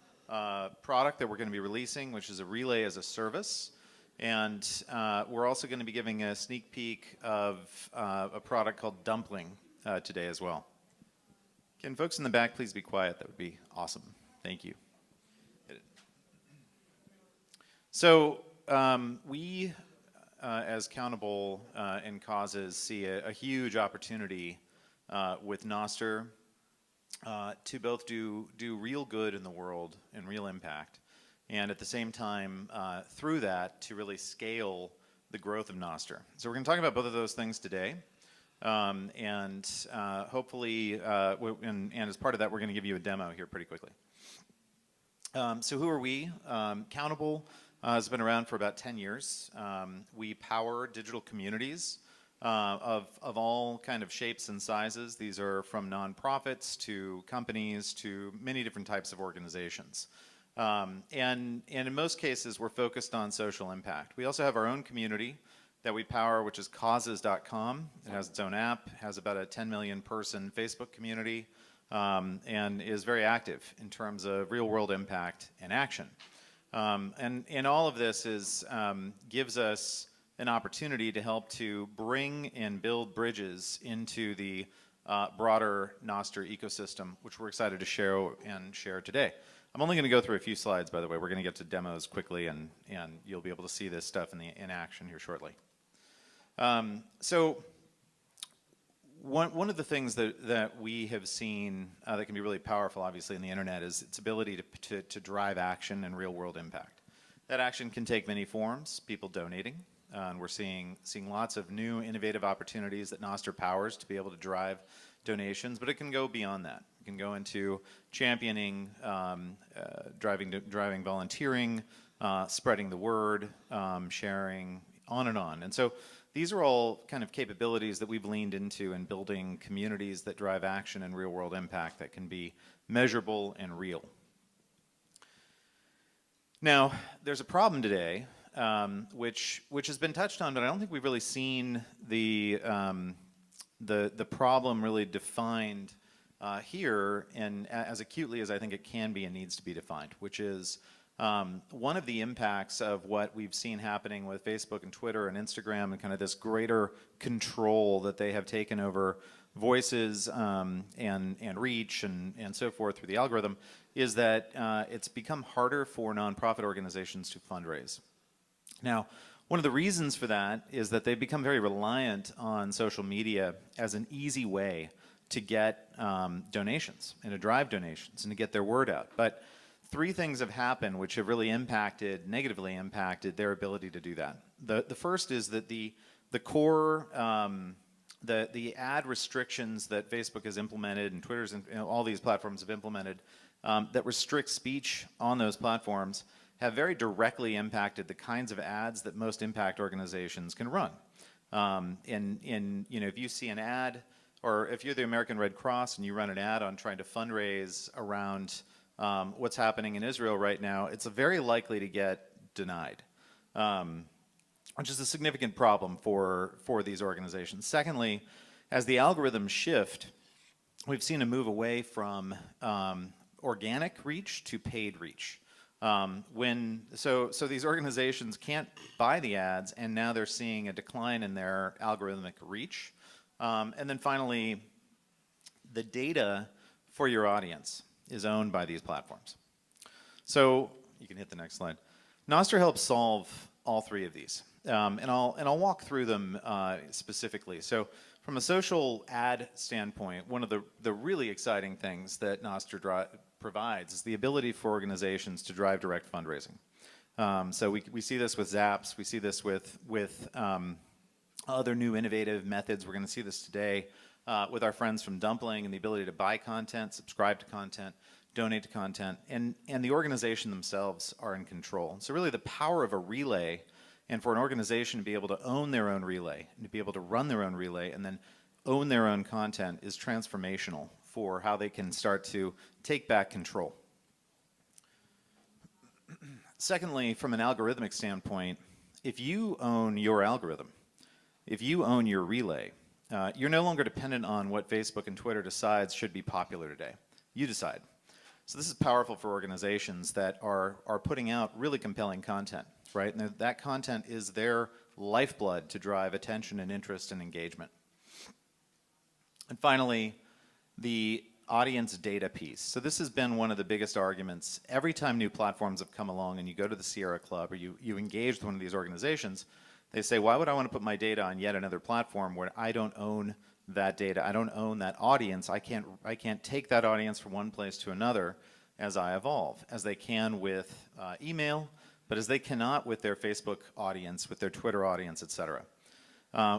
product that we're going to be releasing, which is a relay as a service. And we're also going to be giving a sneak peek of a product called Dumpling today as well. Can folks in the back please be quiet? That would be awesome. Thank you. So we, as Countable and Causes, see a huge opportunity with Nostr to both do real good in the world and real impact, and at the same time, through that, to really scale the growth of Nostr. So we're going to talk about both of those things today, and hopefully, and as part of that, we're going to give you a demo here pretty quickly. So who are we? Countable has been around for about 10 years. We power digital communities of all kind of shapes and sizes. These are from nonprofits to companies to many different types of organizations. And in most cases, we're focused on social impact. We also have our own community that we power, which is causes.com. It has its own app, has about a 10 million person Facebook community, and is very active in terms of real world impact and action. And all of this gives us an opportunity to help to bring and build bridges into the broader Nostr ecosystem, which we're excited to share today. I'm only going to go through a few slides, by the way. We're going to get to demos quickly, and you'll be able to see this stuff in action here shortly. So one of the things that we have seen that can be really powerful, obviously, in the internet is its ability to drive action and real-world impact. That action can take many forms, people donating. And we're seeing lots of new innovative opportunities that Nostr powers to be able to drive donations, but it can go beyond that. It can go into championing, driving volunteering, spreading the word, sharing, on and on. And so these are all kind of capabilities that we've leaned into in building communities that drive action and real-world impact that can be measurable and real. Now, there's a problem today, which has been touched on, but I don't think we've really seen the problem really defined here and as acutely as I think it can be and needs to be defined, which is one of the impacts of what we've seen happening with Facebook and Twitter and Instagram and kind of this greater control that they have taken over voices and reach and so forth through the algorithm is that it's become harder for nonprofit organizations to fundraise. Now, one of the reasons for that is that they've become very reliant on social media as an easy way to get donations and to drive donations and to get their word out. But three things have happened which have really negatively impacted their ability to do that. The first is that the core, the ad restrictions that Facebook has implemented and Twitter's and all these platforms have implemented that restrict speech on those platforms have very directly impacted the kinds of ads that most impact organizations can run. If you see an ad, or if you're the American Red Cross and you run an ad on trying to fundraise around what's happening in Israel right now, it's very likely to get denied, which is a significant problem for these organizations. Secondly, as the algorithms shift, we've seen a move away from organic reach to paid reach. So these organizations can't buy the ads, and now they're seeing a decline in their algorithmic reach. And then finally, the data for your audience is owned by these platforms. So you can hit the next slide. Nostr helps solve all three of these, and I'll walk through them specifically. So from a social ad standpoint, one of the really exciting things that Nostr provides is the ability for organizations to drive direct fundraising. So we see this with Zaps, we see this with other new innovative methods. We're going to see this today with our friends from Dumpling and the ability to buy content, subscribe to content, donate to content, and the organization themselves are in control. So really the power of a relay, and for an organization to be able to own their own relay, and to be able to run their own relay, and then own their own content is transformational for how they can start to take back control. Secondly, from an algorithmic standpoint, if you own your algorithm, if you own your relay, you're no longer dependent on what Facebook and Twitter decides should be popular today. You decide. So this is powerful for organizations that are putting out really compelling content, right? And that content is their lifeblood to drive attention and interest and engagement. And finally, the audience data piece. So this has been one of the biggest arguments. Every time new platforms have come along and you go to the Sierra Club or you engage with one of these organizations, they say, why would I want to put my data on yet another platform where I don't own that data, I don't own that audience, I can't take that audience from one place to another as I evolve, as they can with email, but as they cannot with their Facebook audience, with their Twitter audience, etc.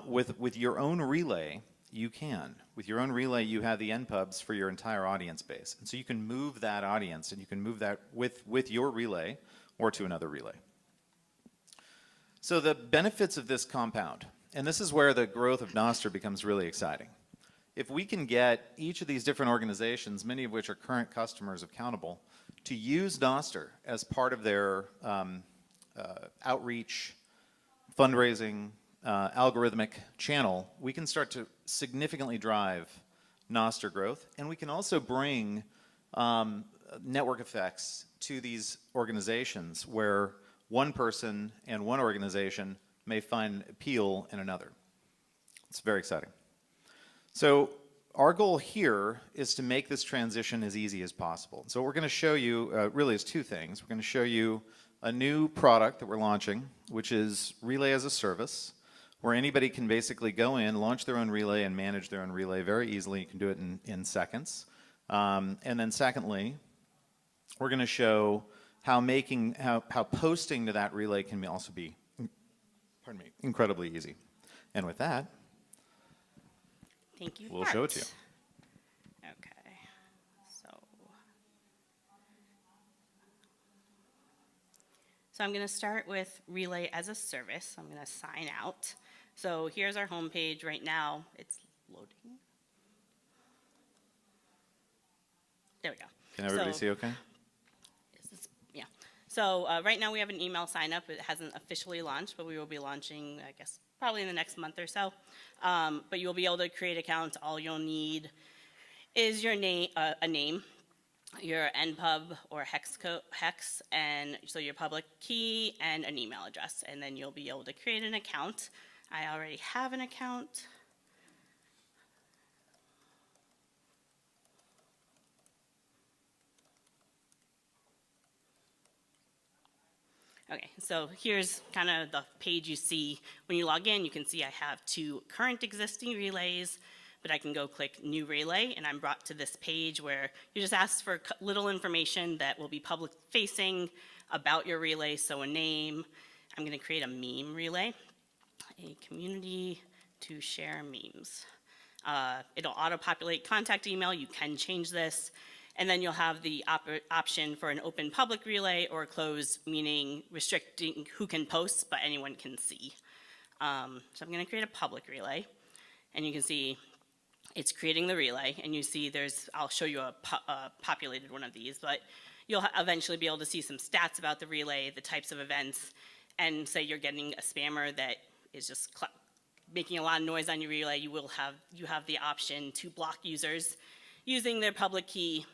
With your own relay, you can. With your own relay, you have the NPubs for your entire audience base. And so you can move that audience, and you can move that with your relay or to another relay. So the benefits of this compound, and this is where the growth of Nostr becomes really exciting. If we can get each of these different organizations, many of which are current customers of Countable, to use Nostr as part of their outreach, fundraising, algorithmic channel, we can start to significantly drive Nostr growth, and we can also bring network effects to these organizations where one person and one organization may find appeal in another. It's very exciting. So our goal here is to make this transition as easy as possible. So what we're going to show you really is two things. We're going to show you a new product that we're launching, which is Relay as a Service, where anybody can basically go in, launch their own relay, and manage their own relay very easily. You can do it in seconds. And then secondly, we're going to show how posting to that relay can also be, pardon me, incredibly easy. And with that, thank you. We'll show it to you. Okay, so I'm going to start with Relay as a Service. I'm going to sign out. So here's our homepage right now. It's loading. There we go. Can everybody see okay? Yeah. So right now we have an email sign up. It hasn't officially launched, but we will be launching, I guess, probably in the next month or so. But you'll be able to create accounts. All you'll need is your name, a name, your NPub or hex, and so your public key and an email address. And then you'll be able to create an account. I already have an account. Okay, so here's kind of the page you see. When you log in, you can see I have 2 current existing relays, but I can go click New Relay, and I'm brought to this page where you just ask for little information that will be public-facing about your relay, so a name. I'm going to create a meme relay, a community to share memes. It'll auto-populate contact email. You can change this. And then you'll have the option for an open public relay or closed, meaning restricting who can post, but anyone can see. So I'm going to create a public relay. And you can see it's creating the relay. And you see I'll show you a populated one of these, but you'll eventually be able to see some stats about the relay, the types of events, and say you're getting a spammer that is just making a lot of noise on your relay. You have the option to block users using their public key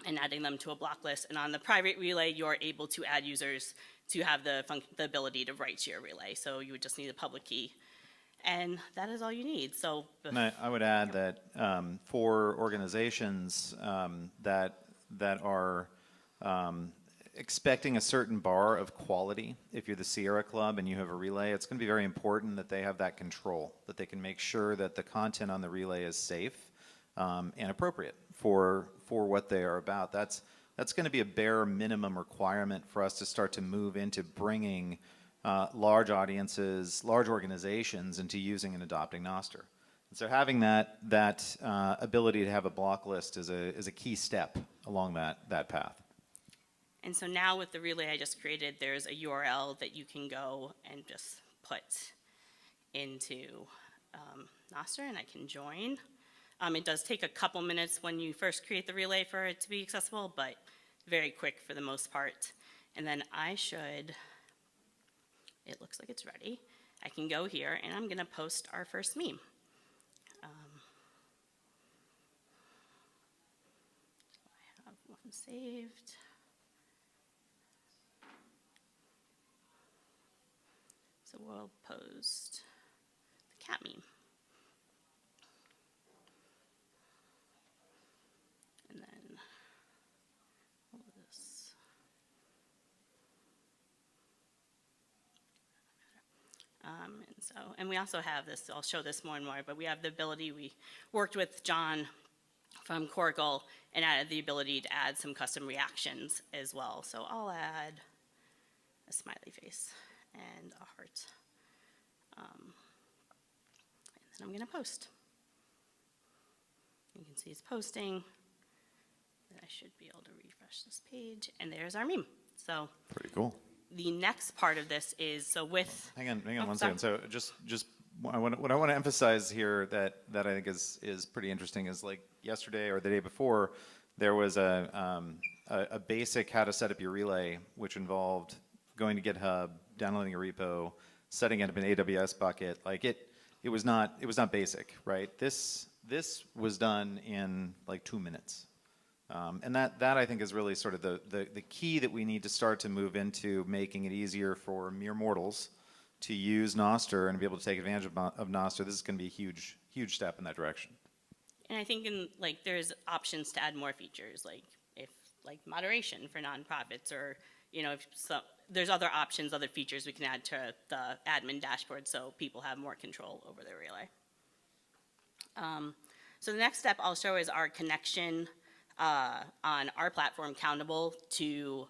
and adding them to a block list. And on the private relay, you're able to add users to have the ability to write to your relay. So you would just need a public key. And that is all you need. So I would add that for organizations that are expecting a certain bar of quality, if you're the Sierra Club and you have a relay, it's going to be very important that they have that control, that they can make sure that the content on the relay is safe and appropriate for what they are about. That's going to be a bare minimum requirement for us to start to move into bringing large audiences, large organizations into using and adopting Nostr. So having that ability to have a block list is a key step along that path. And so now with the relay I just created, there's a URL that you can go and just put into Nostr, and I can join. It does take a couple minutes when you first create the relay for it to be accessible, but very quick for the most part. And then it looks like it's ready. I can go here, and I'm gonna post our first meme. I have one saved. So we'll post the cat meme. And then all of this. And we also have this, I'll show this more and more, but we have the ability, we worked with John from Coracle and added the ability to add some custom reactions as well. So I'll add a smiley face and a heart. And then I'm gonna post. You can see it's posting. I should be able to refresh this page, and there's our meme. So pretty cool. The next part of this is, so with... Hang on one second. So just what I want to emphasize here that I think is pretty interesting is, like, yesterday or the day before, there was a basic how to set up your relay, which involved going to GitHub, downloading a repo, setting it up an AWS bucket. Like it was not basic, right? This was done in like 2 minutes. And that I think is really sort of the key that we need to start to move into, making it easier for mere mortals to use Nostr and be able to take advantage of Nostr. This is going to be a huge step in that direction. And I think there's options to add more features, like moderation for nonprofits, or there's other options, other features we can add to the admin dashboard so people have more control over their relay. So the next step I'll show is our connection on our platform, Countable, to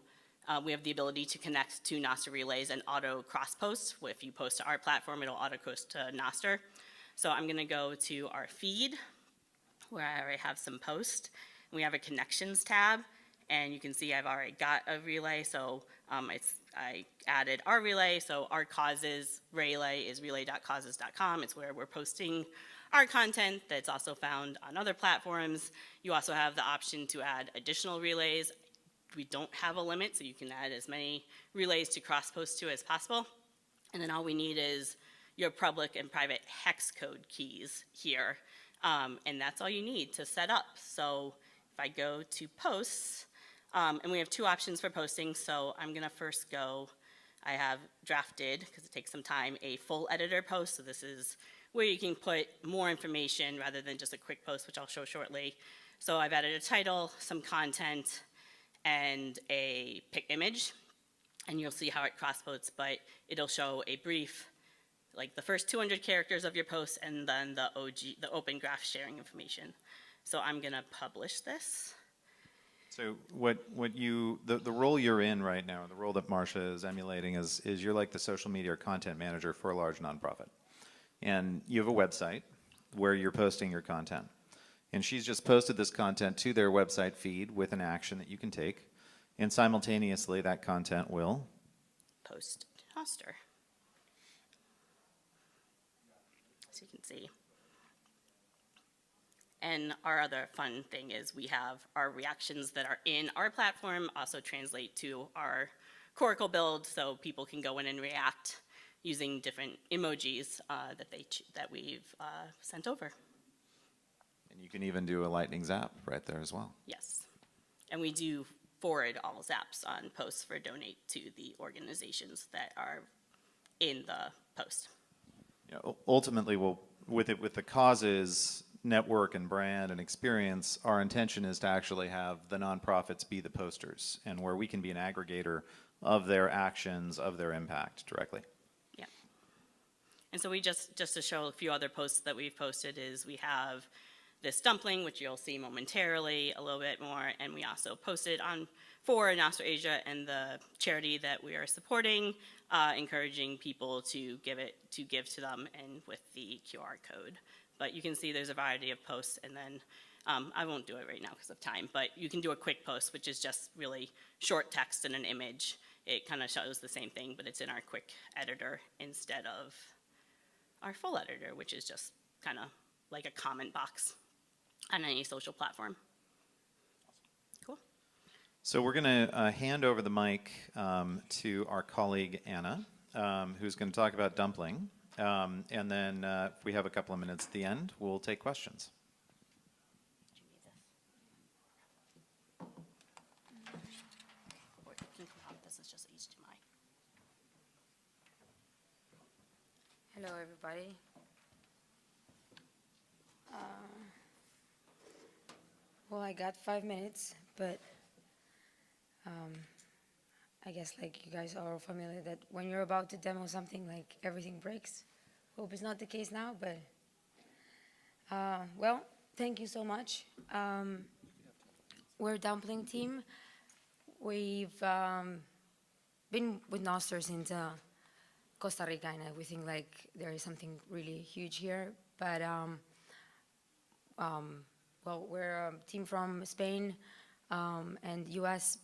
we have the ability to connect to Nostr relays and auto cross posts. If you post to our platform, it'll auto post to Nostr. So I'm gonna go to our feed where I already have some posts. We have a connections tab, and you can see I've already got a relay. So I added our relay. So our causes relay is relay.causes.com. It's where we're posting our content that's also found on other platforms. You also have the option to add additional relays. We don't have a limit, so you can add as many relays to cross-post to as possible. And then all we need is your public and private hex code keys here. And that's all you need to set up. So if I go to posts, and we have 2 options for posting. So I'm gonna first go, I have drafted, because it takes some time, a full editor post. So this is where you can put more information rather than just a quick post, which I'll show shortly. So I've added a title, some content, and a pic image. And you'll see how it cross-posts, but it'll show a brief, like the first 200 characters of your post, and then the open graph sharing information. So I'm gonna publish this. So the role you're in right now, the role that Marcia is emulating is you're like the social media or content manager for a large nonprofit. And you have a website where you're posting your content. And she's just posted this content to their website feed with an action that you can take. And simultaneously, that content will post to Nostr. So you can see. And our other fun thing is we have our reactions that are in our platform also translate to our Coracle build, so people can go in and react using different emojis that we've sent over. And you can even do a lightning zap right there as well. Yes. And we do forward all zaps on posts for donate to the organizations that are in the post. Ultimately, with the causes, network and brand and experience, our intention is to actually have the nonprofits be the posters, and where we can be an aggregator of their actions, of their impact directly. Yeah. And so we just to show a few other posts that we've posted is we have this dumpling, which you'll see momentarily a little bit more, and we also posted on for Nostrasia and the charity that we are supporting, encouraging people to give to them and with the QR code. But you can see there's a variety of posts, and then I won't do it right now because of time, but you can do a quick post, which is just really short text and an image. It kind of shows the same thing, but it's in our quick editor instead of our full editor, which is just kind of like a comment box on any social platform. Cool. So we're going to hand over the mic to our colleague Anna, who's going to talk about dumpling. And then if we have a couple of minutes at the end, we'll take questions. Hello, everybody. Well, I got 5 minutes, but I guess like you guys are all familiar that when you're about to demo something, like everything breaks. Hope it's not the case now, but well, thank you so much. We're a dumpling team. We've been with Nostr since Costa Rica, and we think like there is something really huge here. But well, we're a team from Spain and US.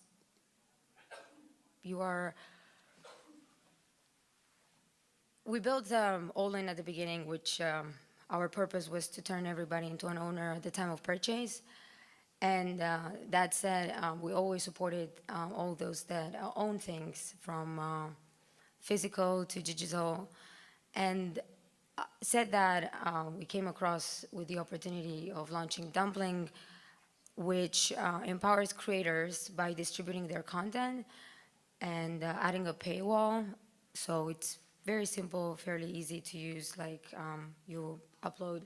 We built All-in at the beginning, which our purpose was to turn everybody into an owner at the time of purchase. And that said, we always supported all those that own things, from physical to digital. And said that, we came across with the opportunity of launching Dumpling, which empowers creators by distributing their content and adding a paywall. So it's very simple, fairly easy to use. Like you upload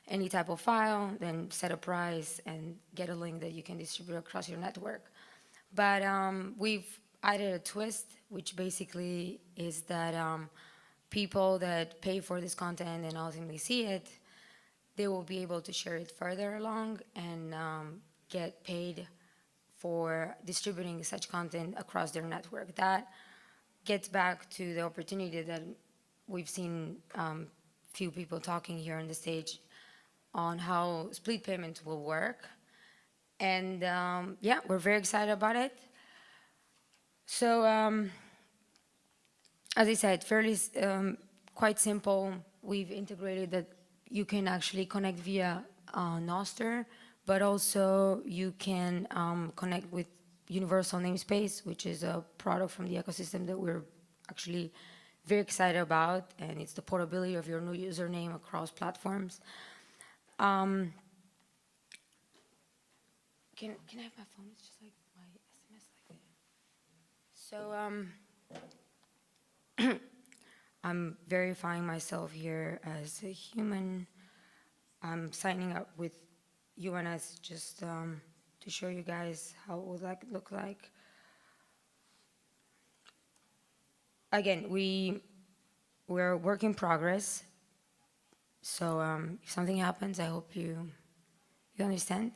any type of file, then set a price and get a link that you can distribute across your network. But we've added a twist, which basically is that people that pay for this content and ultimately see it, they will be able to share it further along and get paid for distributing such content across their network. That gets back to the opportunity that we've seen few people talking here on the stage on how split payments will work. And yeah, we're very excited about it. So as I said, fairly quite simple. We've integrated that you can actually connect via Nostr, but also you can connect with Universal Namespace, which is a product from the ecosystem that we're actually very excited about, and it's the portability of your new username across platforms. Can I have my phone? It's just like my SMS like that. So I'm verifying myself here as a human. I'm signing up with UNS just to show you guys how it would look like. Again, we're a work in progress. So if something happens, I hope you understand.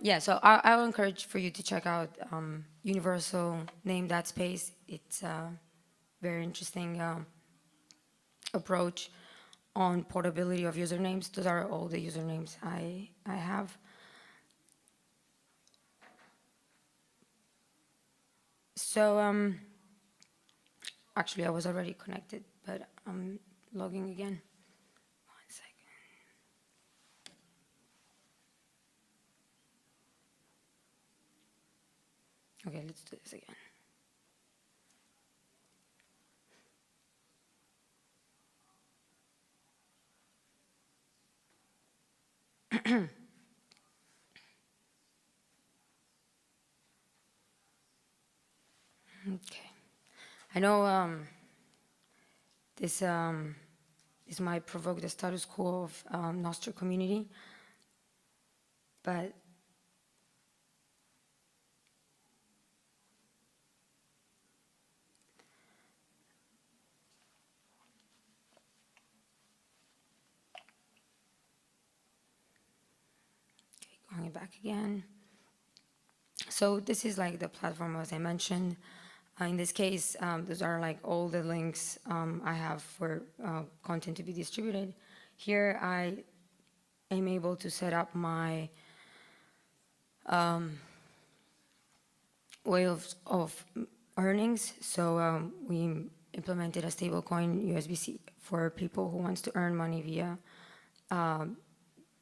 Yeah, so I will encourage for you to check out Universal Name That Space. It's a very interesting approach on portability of usernames. Those are all the usernames I have. So actually I was already connected, but I'm logging again. 1 second. Okay, let's do this again. Okay. I know this might provoke the status quo of Nostr community, but it back again. So this is like the platform as I mentioned. In this case, those are like all the links I have for content to be distributed. Here I am able to set up my way of earnings. So we implemented a stablecoin USBC for people who wants to earn money via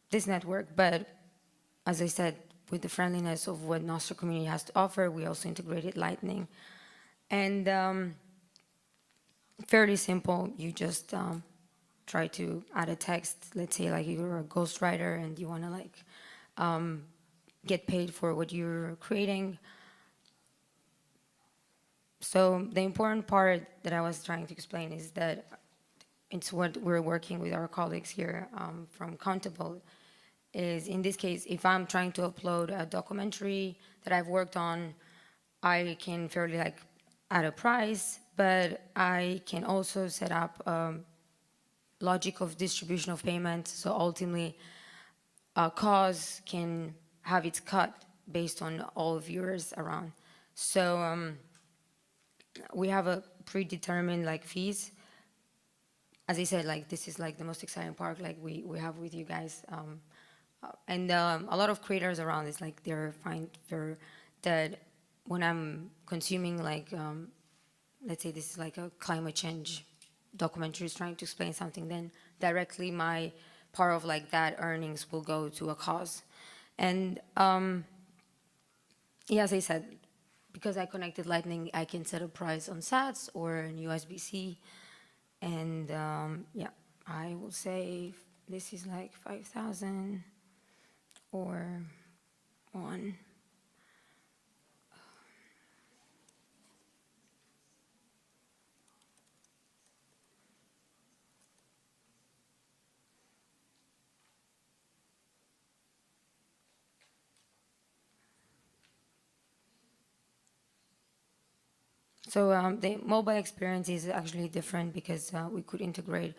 this network. But as I said, with the friendliness of what Nostr community has to offer, we also integrated Lightning. And fairly simple, you just try to add a text. Let's say like you're a ghostwriter and you want to like get paid for what you're creating. So the important part that I was trying to explain is that it's what we're working with our colleagues here from Countable is in this case, if I'm trying to upload a documentary that I've worked on, I can fairly like add a price, but I can also set up logic of distribution of payment. So ultimately, a cause can have its cut based on all viewers around. So we have a predetermined like fees. As I said, like this is like the most exciting part like we have with you guys. And a lot of creators around is like they're fine for that when I'm consuming like, let's say this is like a climate change documentary is trying to explain something, then directly my part of like that earnings will go to a cause. And yeah, as I said, because I connected Lightning, I can set a price on sats or in USBC. And yeah, I will say this is like 5,000 or on. So the mobile experience is actually different because we could integrate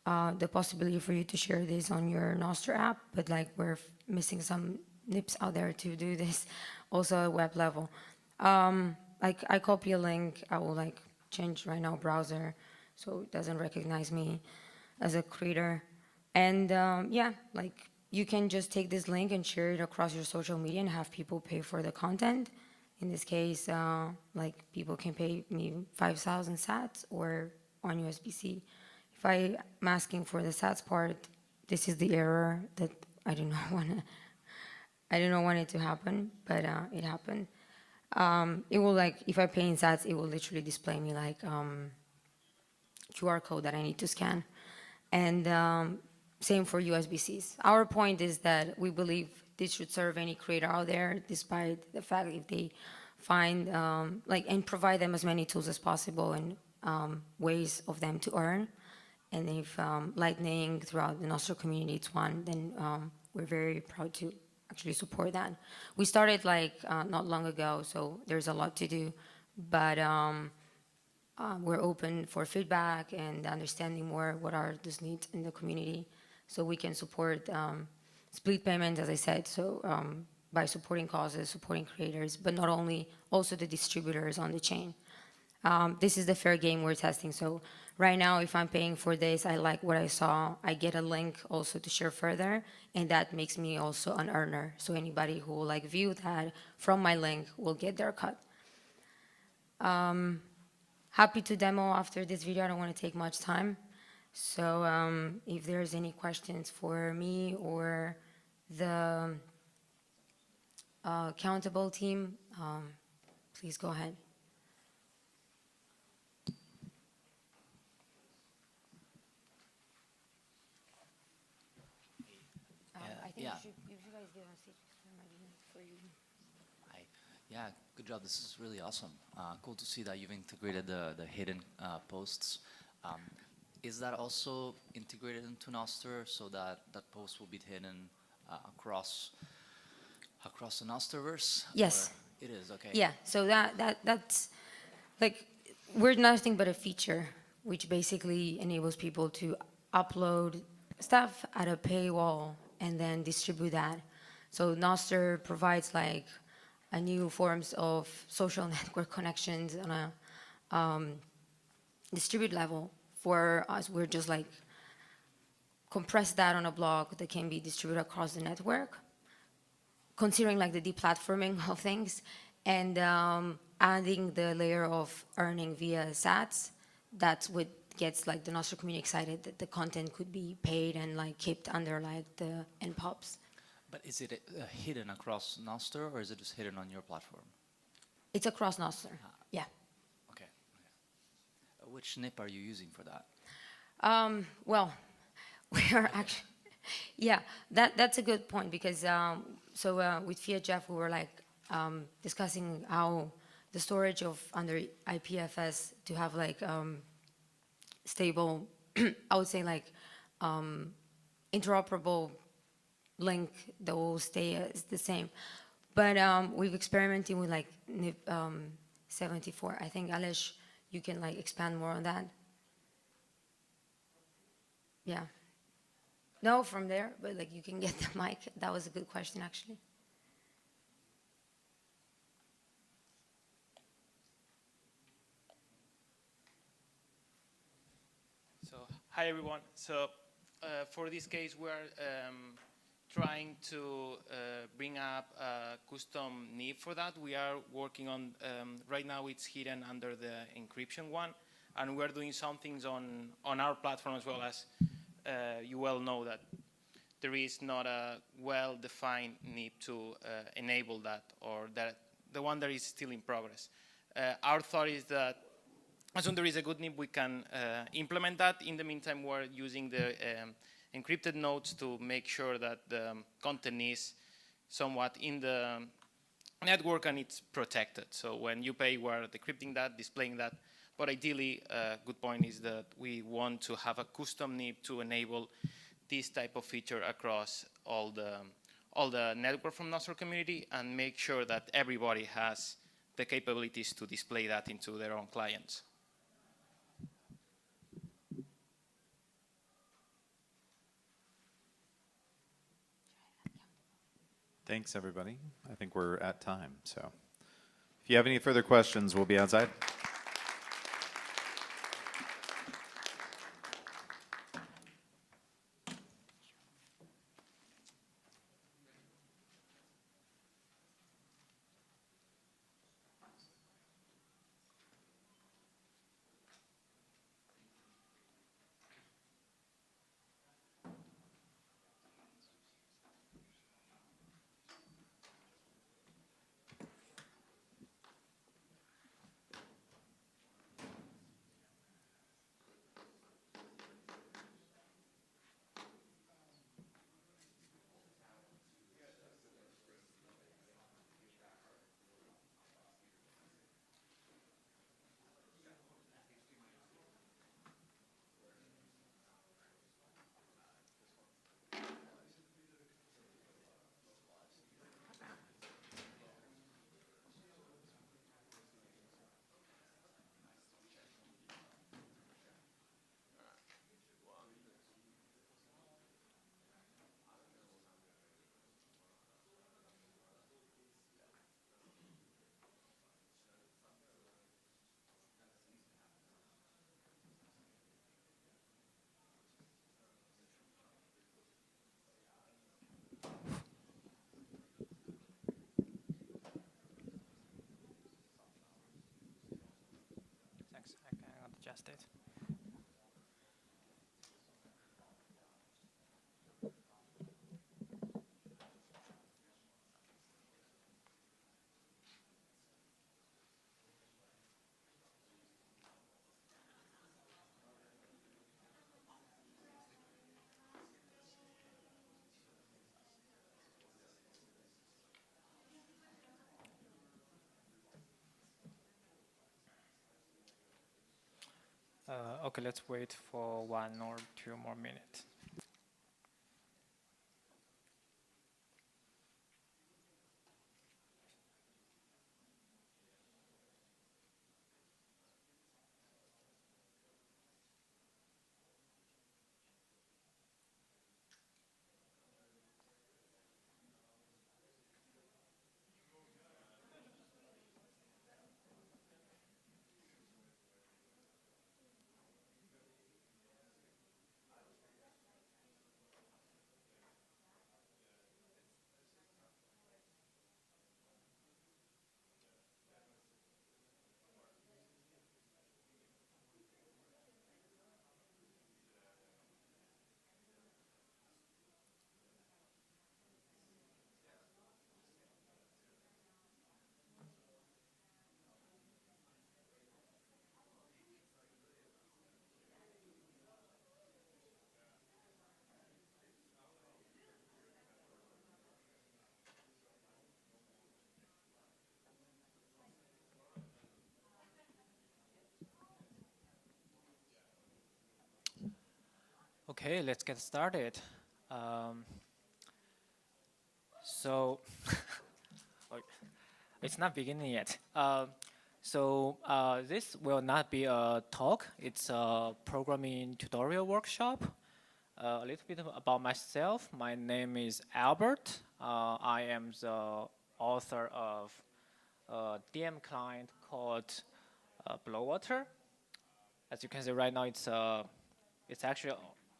the possibility for you to share this on your Nostr app, but like we're missing some nips out there to do this also at web level. Like I copy a link, I will like change right now browser so it doesn't recognize me as a creator. And yeah, like you can just take this link and share it across your social media and have people pay for the content. In this case, like people can pay me 5,000 sats or on USBC. If I'm asking for the sats part, this is the error that I do not want it to happen, but it happened. It will like, if I pay in sats, it will literally display me like QR code that I need to scan. And same for USBCs. Our point is that we believe this should serve any creator out there, despite the fact if they find, like, and provide them as many tools as possible and ways of them to earn. And if Lightning throughout the Nostr community it's one, then we're very proud to actually support that. We started like not long ago, so there's a lot to do, but we're open for feedback and understanding more what are those needs in the community so we can support split payments, as I said, so by supporting causes, supporting creators, but not only, also the distributors on the chain. This is the fair game we're testing. So right now, if I'm paying for this, I like what I saw, I get a link also to share further, and that makes me also an earner. So anybody who will like view that from my link will get their cut. Happy to demo after this video. I don't want to take much time. So if there's any questions for me or the Countable team, please go ahead. I think you guys get on stage for you. Hi. Yeah, good job. This is really awesome. Cool to see that you've integrated the hidden posts. Is that also integrated into Nostr so that that post will be hidden across the Nostrverse? Yes. Or it is, okay. Yeah, so that's like, we're nothing but a feature which basically enables people to upload stuff at a paywall and then distribute that. So Nostr provides like a new forms of social network connections on a distributed level. For us, we're just like compress that on a blog that can be distributed across the network, considering like the deplatforming of things, and adding the layer of earning via sats. That's what gets like the Nostr community excited that the content could be paid and like kept under like the NPOPs. But is it hidden across Nostr, or is it just hidden on your platform? It's across Nostr. Yeah. Okay. Which NIP are you using for that? Well, we are actually, yeah, that's a good point because with Fiat Jeff, we were like discussing how the storage of under IPFS to have like stable, I would say like interoperable link that will stay as the same. But we've experimented with like NIP 74. I think Alesh, you can like expand more on that. Yeah. No, from there, but like you can get the mic. That was a good question, actually. So, hi everyone. So, for this case, we're trying to bring up a custom NIP for that. We are working on, right now it's hidden under the encryption one, and we're doing some things on our platform as well. As you well know that there is not a well-defined NIP to enable that, or that the one that is still in progress. Our thought is that as soon as there is a good NIP, we can implement that. In the meantime, we're using the encrypted nodes to make sure that the content is somewhat in the network and it's protected. So when you pay, we're decrypting that, displaying that. But ideally, a good point is that we want to have a custom NIP to enable this type of feature across all the network from Nostr community and make sure that everybody has the capabilities to display that into their own clients. Thanks, everybody. I think we're at time. So if you have any further questions, we'll be outside. Thanks. I can adjust it. Okay, let's wait for 1 or 2 more minutes. Okay, let's get started. So, it's not beginning yet. This will not be a talk. It's a programming tutorial workshop. A little bit about myself. My name is Albert. I am the author of a DM client called Blowwater. As you can see right now, it's actually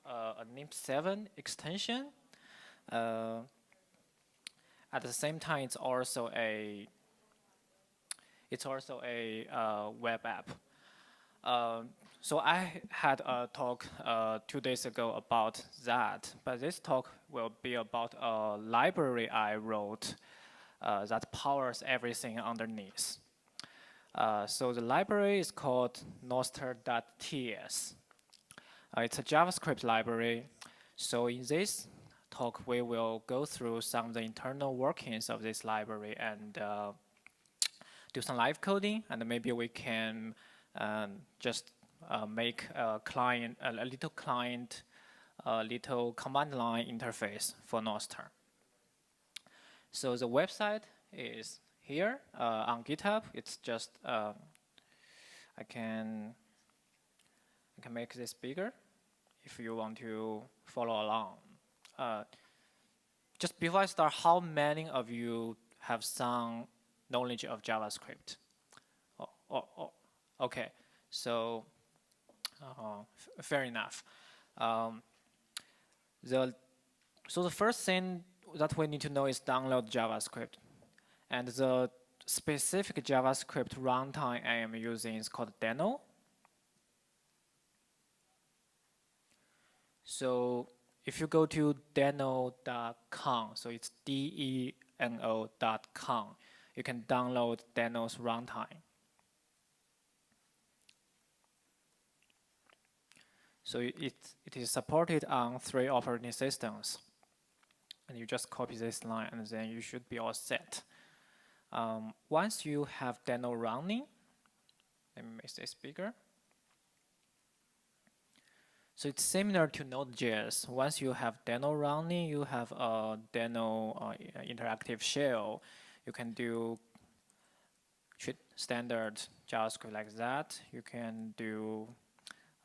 a NIM7 extension. At the same time, it's also a web app. So I had a talk 2 days ago about that, but this talk will be about a library I wrote that powers everything underneath. So the library is called Nostr.ts. It's a JavaScript library. So in this talk, we will go through some of the internal workings of this library and do some live coding, and maybe we can just make a client, a little client, a little command line interface for Nostr. So the website is here on GitHub. It's just I can make this bigger if you want to follow along. Just before I start, how many of you have some knowledge of JavaScript? Okay, so fair enough. So the first thing that we need to know is download JavaScript. And the specific JavaScript runtime I am using is called Deno. So if you go to deno.com, so it's deno.com, you can download Deno's runtime. So it is supported on 3 operating systems. And you just copy this line, and then you should be all set. Once you have Deno running, let me make this bigger. So it's similar to Node.js. Once you have Deno running, you have a Deno interactive shell. You can do standard JavaScript like that. You can do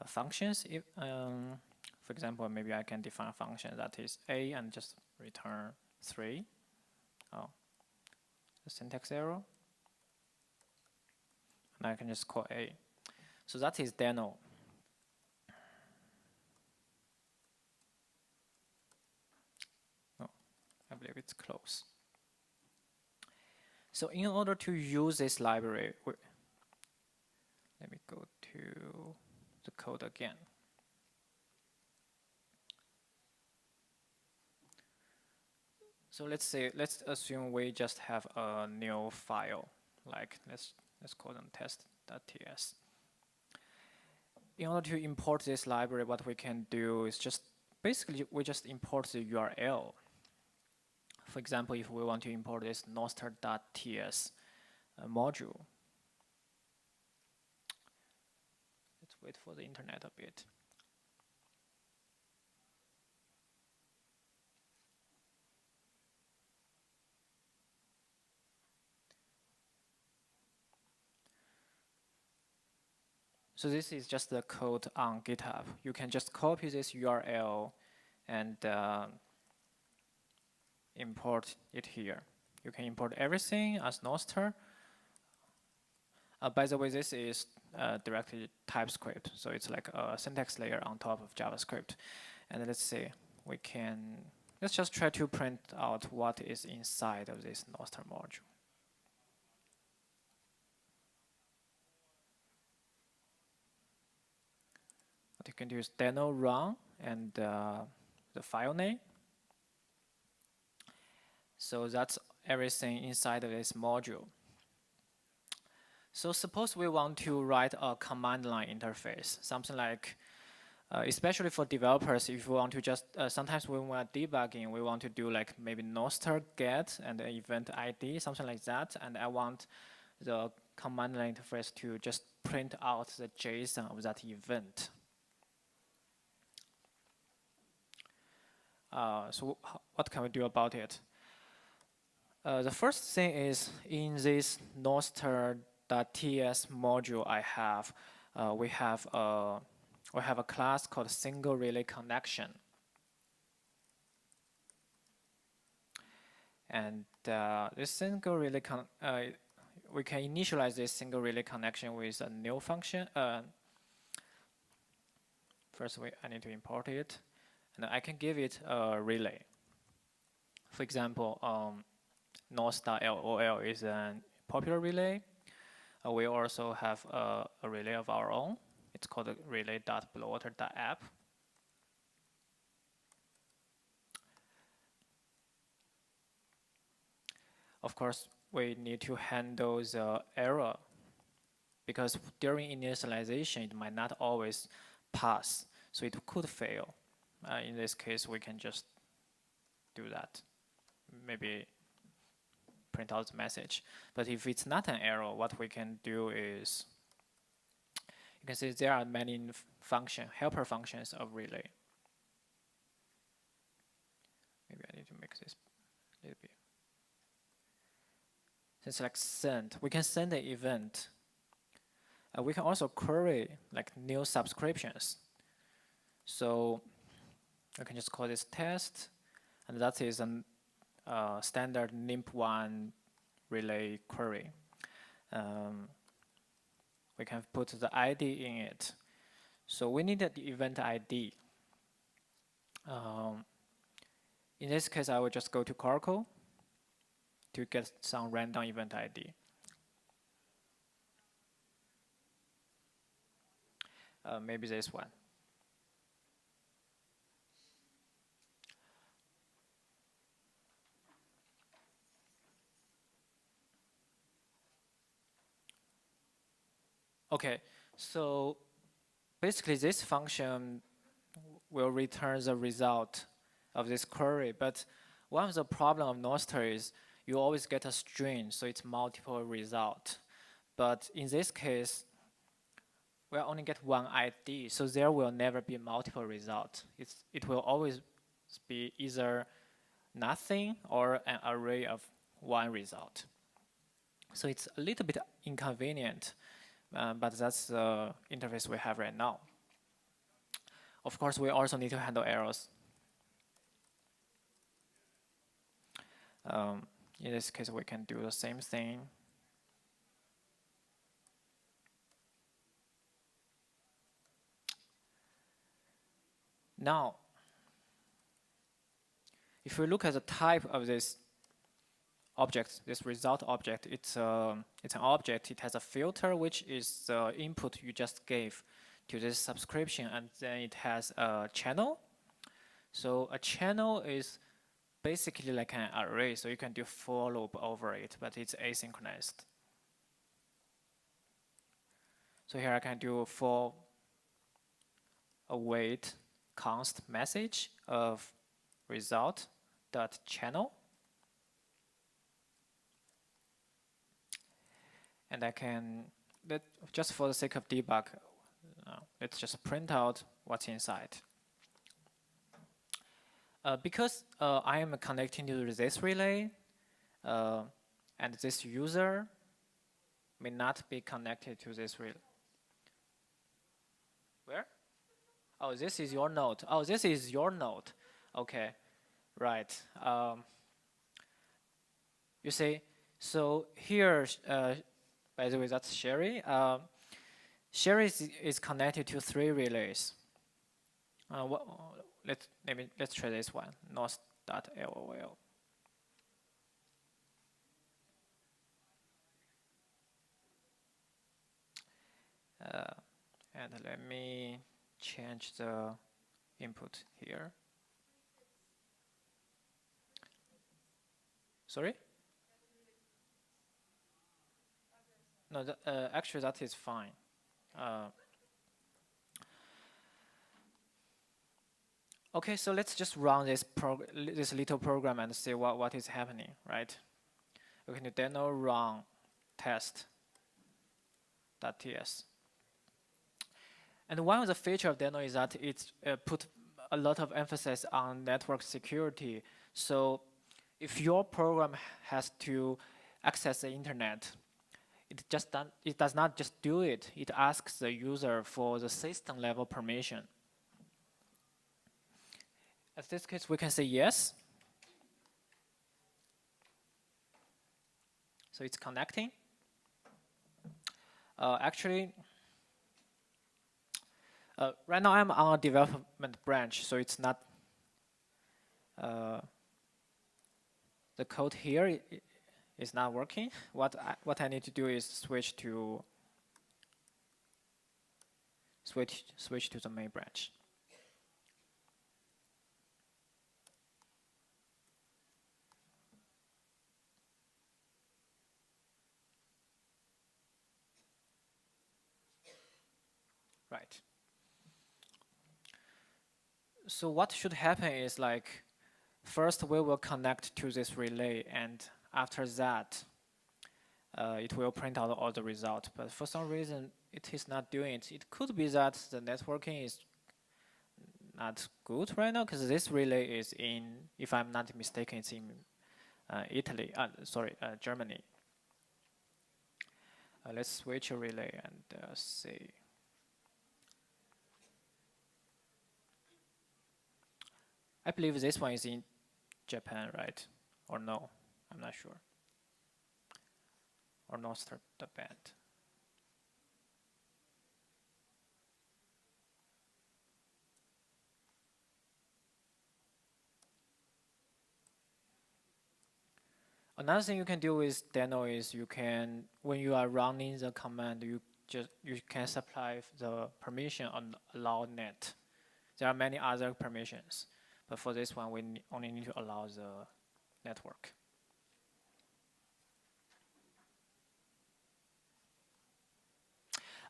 functions. If, for example, maybe I can define a function that is A and just return 3. Oh, the syntax error. And I can just call A. So that is Deno. I believe it's close. So in order to use this library, let me go to the code again. So let's assume we just have a new file, like let's call them test.ts. In order to import this library, what we can do is basically we just import the URL. For example, if we want to import this Nostr.ts module, let's wait for the internet a bit. So this is just the code on GitHub. You can just copy this URL and import it here. You can import everything as Nostr. By the way, this is directly TypeScript, so it's like a syntax layer on top of JavaScript. And let's see, let's just try to print out what is inside of this Nostr module. What you can do is deno run and the file name. So that's everything inside of this module. So suppose we want to write a command line interface, something like, especially for developers, if we want to just, sometimes when we're debugging, we want to do like maybe Nostr get and the event ID, something like that. And I want the command line interface to just print out the JSON of that event. So what can we do about it? The first thing is in this Nostr.ts module I have, we have a class called single relay connection. And this single relay we can initialize this single relay connection with a new function. First, I need to import it, and I can give it a relay. For example, Nostr.lol is a popular relay. We also have a relay of our own. It's called a relay.blowater.app. Of course, we need to handle the error because during initialization, it might not always pass, so it could fail. In this case, we can just do that. Maybe print out the message. But if it's not an error, what we can do is, you can see there are many helper functions of relay. Maybe I need to make this a little bit. Since like send, we can send an event. We can also query like new subscriptions. So I can just call this test, and that is a standard NIMP1 relay query. We can put the ID in it. So we need the event ID. In this case, I will just go to Oracle to get some random event ID. Maybe this one. Okay, so basically this function will return the result of this query, but one of the problem of Nostr is you always get a string, so it's multiple result. But in this case, we'll only get one ID, so there will never be multiple result. It will always be either nothing or an array of one result. So it's a little bit inconvenient, but that's the interface we have right now. Of course, we also need to handle errors. In this case, we can do the same thing. Now, if we look at the type of this object, this result object, it's an object. It has a filter, which is the input you just gave to this subscription, and then it has a channel. So a channel is basically like an array, so you can do for loop over it, but it's asynchronous. So here I can do for await const message of result dot channel, and I can just for the sake of debug, let's just print out what's inside. Because I am connecting to this relay, and this user may not be connected to this relay. Where? Oh, this is your node. Oh, this is your node. Okay, right. You see, so here, by the way, that's Sherry. Sherry is connected to 3 relays. Let's try this one, Nostr.lol. And let me change the input here. Sorry? No, actually that is fine. Okay, so let's just run this little program and see what is happening, right? We can do deno run test.ts. And one of the features of deno is that it put a lot of emphasis on network security. So if your program has to access the internet, it does not just do it. It asks the user for the system level permission. In this case, we can say yes. So it's connecting. Actually, right now I'm on a development branch, so it's not the code here is not working. What I need to do is switch to the main branch. Right. So what should happen is like, first we will connect to this relay, and after that, it will print out all the results. But for some reason, it is not doing it. It could be that the networking is not good right now, because this relay is in, if I'm not mistaken, it's in Germany. Let's switch a relay and see. I believe this one is in Japan, right? Or no? I'm not sure. Or Nostr, the band. Another thing you can do with Deno is you can, when you are running the command, you can supply the permission on allow net. There are many other permissions, but for this one, we only need to allow the network.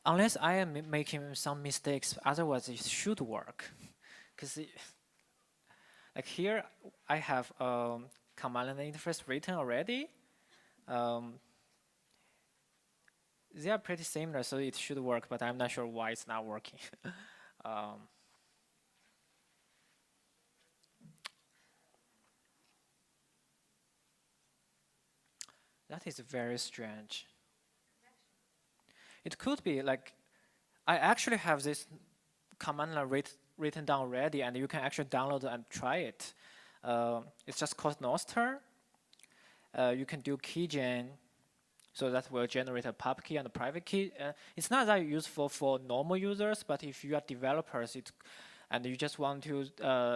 Unless I am making some mistakes, otherwise it should work. Because like here, I have command line interface written already. They are pretty similar, so it should work, but I'm not sure why it's not working. That is very strange. It could be like, I actually have this command line written down already, and you can actually download and try it. It's just called Nostr. You can do keygen, so that will generate a pub key and a private key. It's not that useful for normal users, but if you are developers and you just want to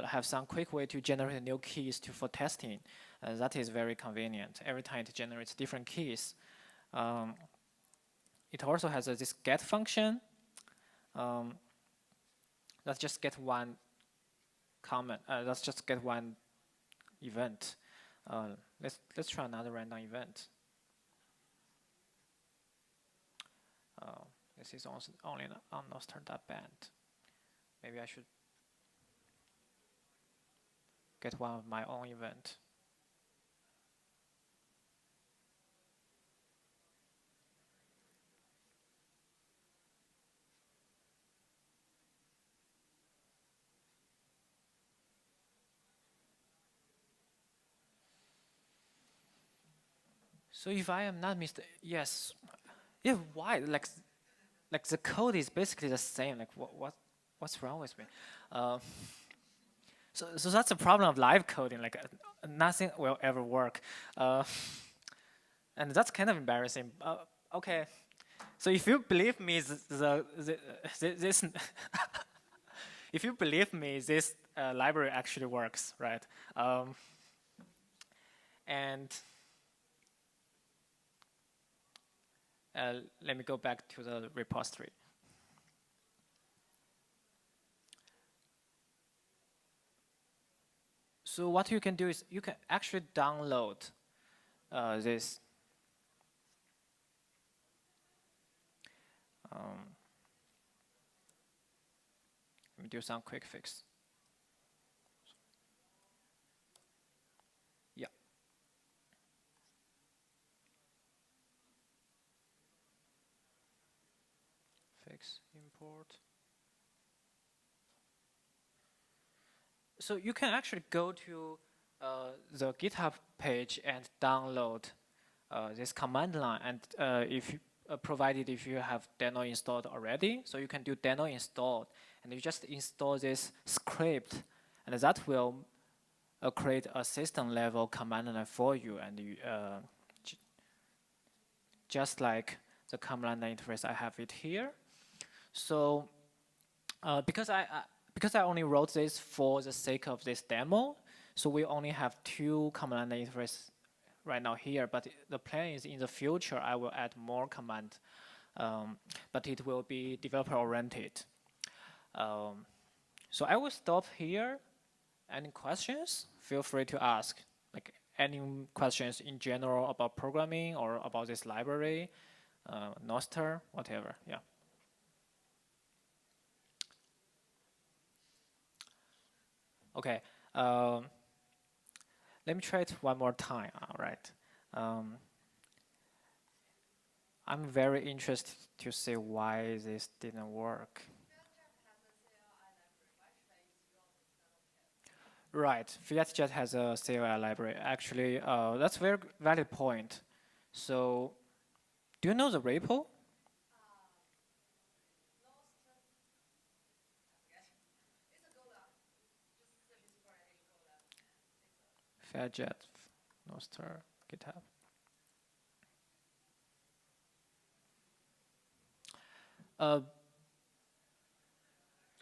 have some quick way to generate new keys for testing, that is very convenient. Every time it generates different keys. It also has this get function. Let's just get one comment. Let's just get one event. Let's try another random event. This is only on Nostr.band. Maybe I should get one of my own event. So if I am not mistaken, yes, yeah. Why? Like the code is basically the same. Like what's wrong with me? So that's the problem of live coding. Like nothing will ever work, and that's kind of embarrassing. Okay, so if you believe me, this if you believe me, this library actually works, right? And let me go back to the repository. So what you can do is you can actually download this. Let me do some quick fix. Yeah. Fix import. so you can actually go to the GitHub page and download this command line, and if you, provided if you have Deno installed already, so you can do Deno installed, and you just install this script, and that will create a system level command line for you, and you, just like the command line interface, I have it here. So because I only wrote this for the sake of this demo, so we only have 2 command line interfaces right now here, but the plan is in the future I will add more command, but it will be developer oriented. So I will stop here. Any questions? Feel free to ask. Like any questions in general about programming or about this library, Nostr, whatever. Yeah. Okay. Let me try it one more time. All right. I'm very interested to see why this didn't work. Right, FiatJet has a CLI library. Actually, that's a very valid point. So, do you know the repo? FiatJet, Nostr, GitHub.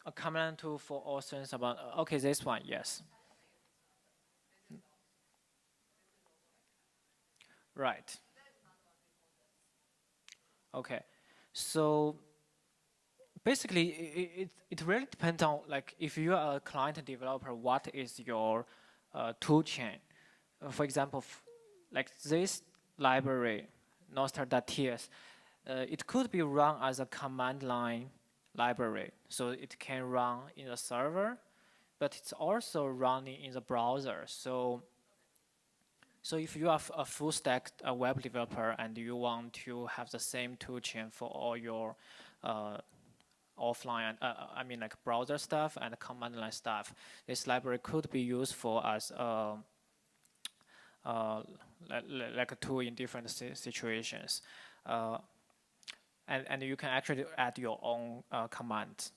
A command tool for all things about, okay, this one, yes. Right. Okay, so basically it really depends on, like, if you are a client developer, what is your tool chain? For example, like this library, Nostr.ts, it could be run as a command line library, so it can run in the server, but it's also running in the browser. So if you are a full stack web developer and you want to have the same toolchain for all your offline, I mean like browser stuff and command line stuff, this library could be useful as like a tool in different situations. And you can actually add your own commands.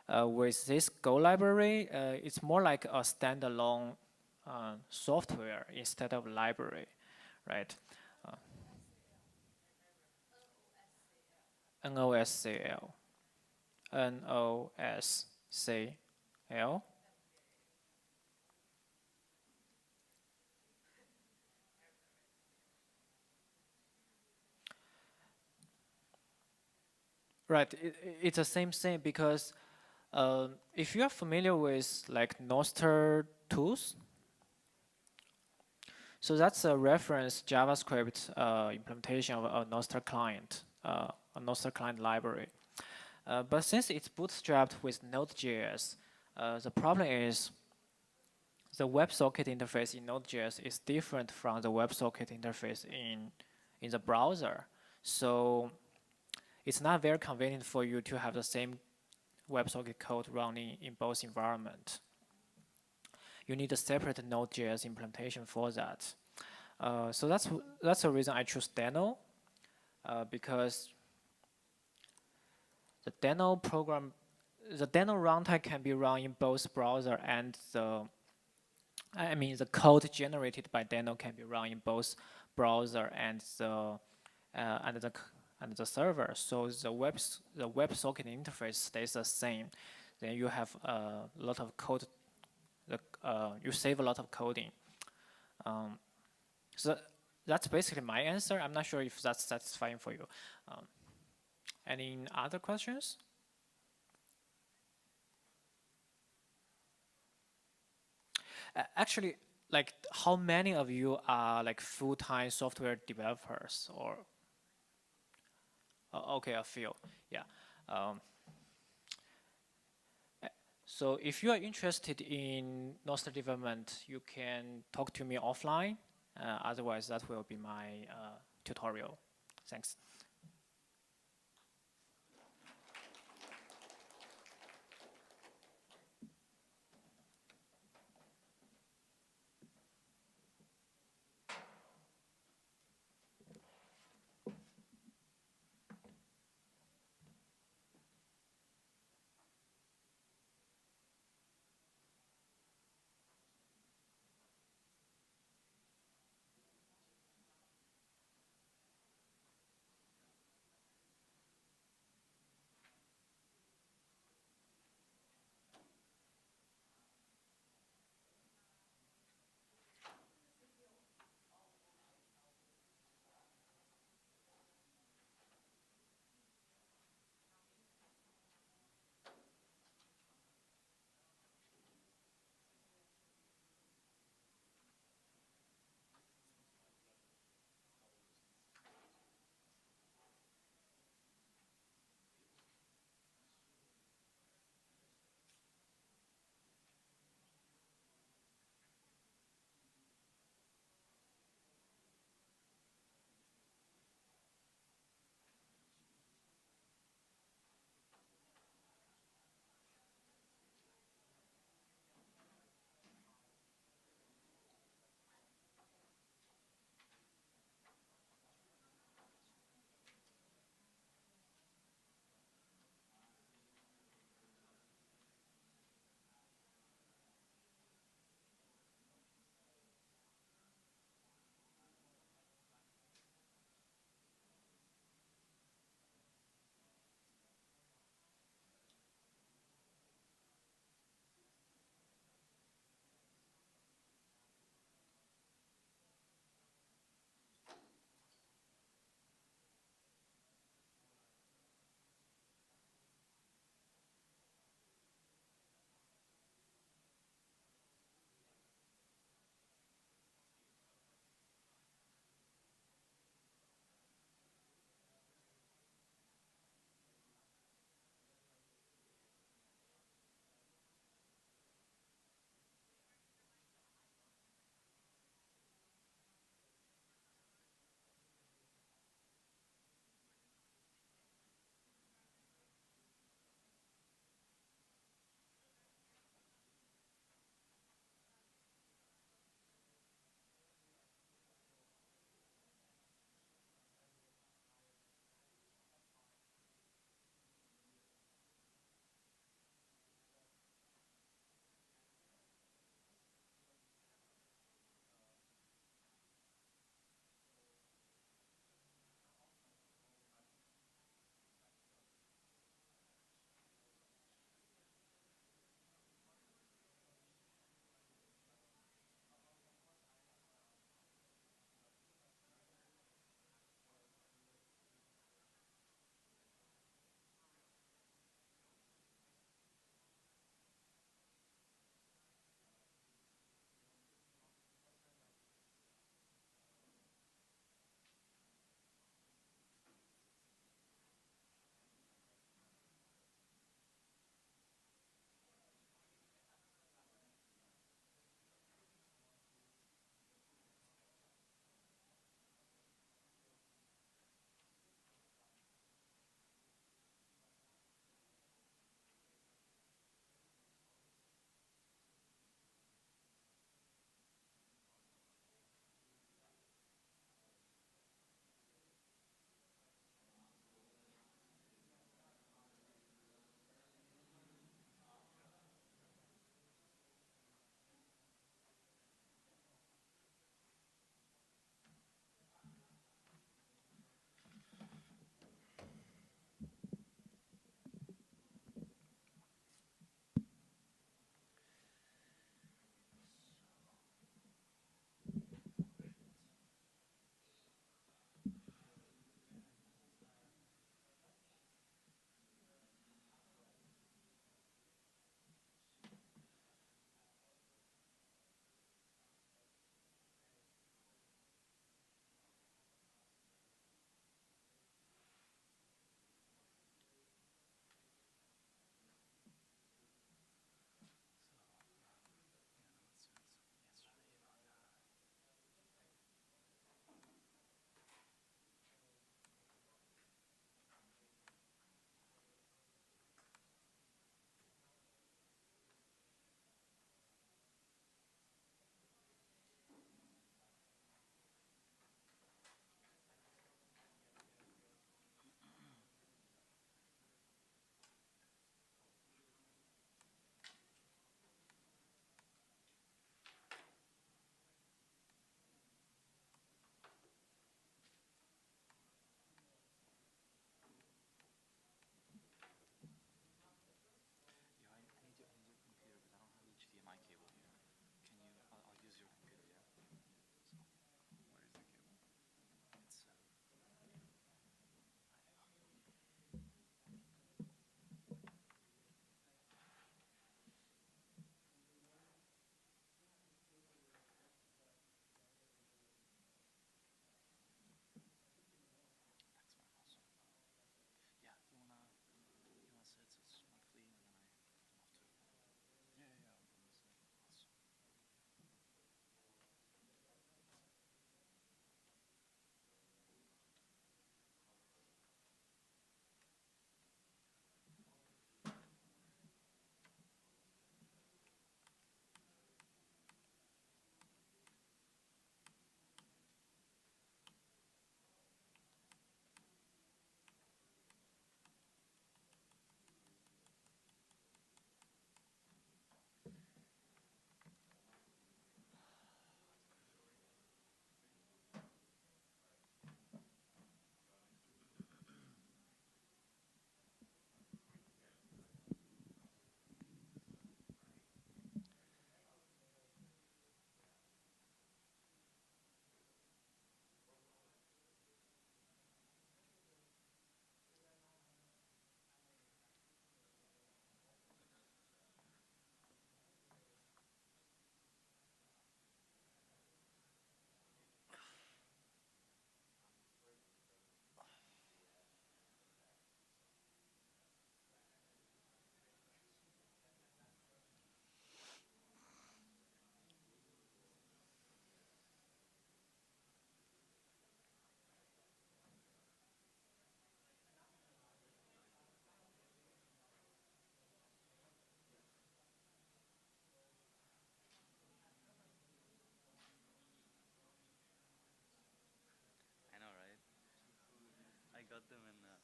With this Go library, it's more like a standalone software instead of library, right? NOSCL. NOSCL. Right, it's the same thing because if you are familiar with like Nostr tools, so that's a reference JavaScript implementation of a Nostr client, library. But since it's bootstrapped with Node.js, the problem is the WebSocket interface in Node.js is different from the WebSocket interface in the browser. So it's not very convenient for you to have the same WebSocket code running in both environments. You need a separate Node.js implementation for that. So that's the reason I choose Deno, because the Deno runtime can be run in both browser and the code generated by Deno can be run in both browser and the server. So the WebSocket interface stays the same. Then you have a lot of code. You save a lot of coding. So that's basically my answer. I'm not sure if that's satisfying for you. Any other questions? Actually, like, how many of you are like full-time software developers? Or okay, a few. Yeah. So if you are interested in Nostr development, you can talk to me offline. Otherwise, that will be my tutorial. Thanks. got them in Lugano.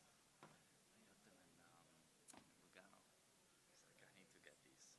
He's like, I need to get these.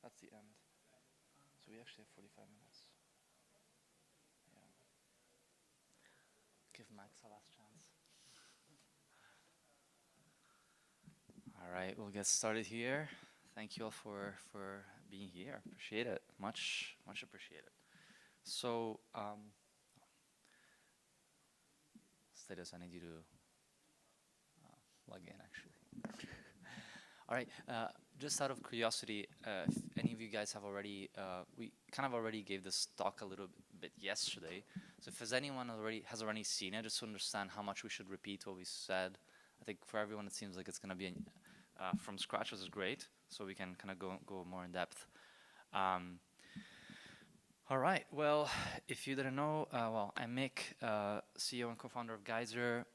That's the end. So we actually have 45 minutes. Yeah. Give Max a last chance. All right, we'll get started here. Thank you all for being here. Appreciate it. Much appreciated. So, Status, I need you to log in actually. All right, just out of curiosity, if any of you guys have already, we kind of already gave this talk a little bit yesterday. So if there's anyone has already seen it, just to understand how much we should repeat what we said. I think for everyone it seems like it's going to be from scratch, which is great. So we can kind of go more in depth. All right, well, if you didn't know, well, I'm Mick, CEO and co-founder of Geyser.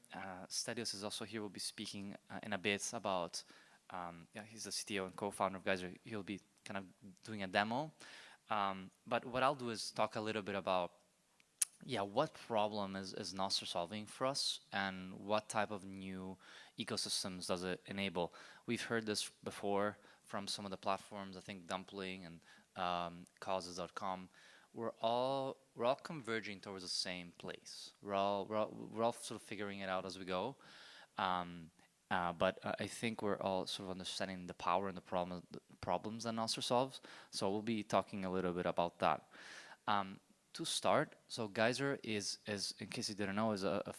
Stadios is also here. We'll be speaking in a bit about, yeah, he's the CTO and co-founder of Geyser. He'll be kind of doing a demo. But what I'll do is talk a little bit about, yeah, what problem is Nostr solving for us and what type of new ecosystems does it enable? We've heard this before from some of the platforms, I think Dumpling and causes.com. We're all converging towards the same place. We're all sort of figuring it out as we go. But I think we're all sort of understanding the power and the problems that Nostr solves. So we'll be talking a little bit about that. To start, so Geyser is, in case you didn't know, is a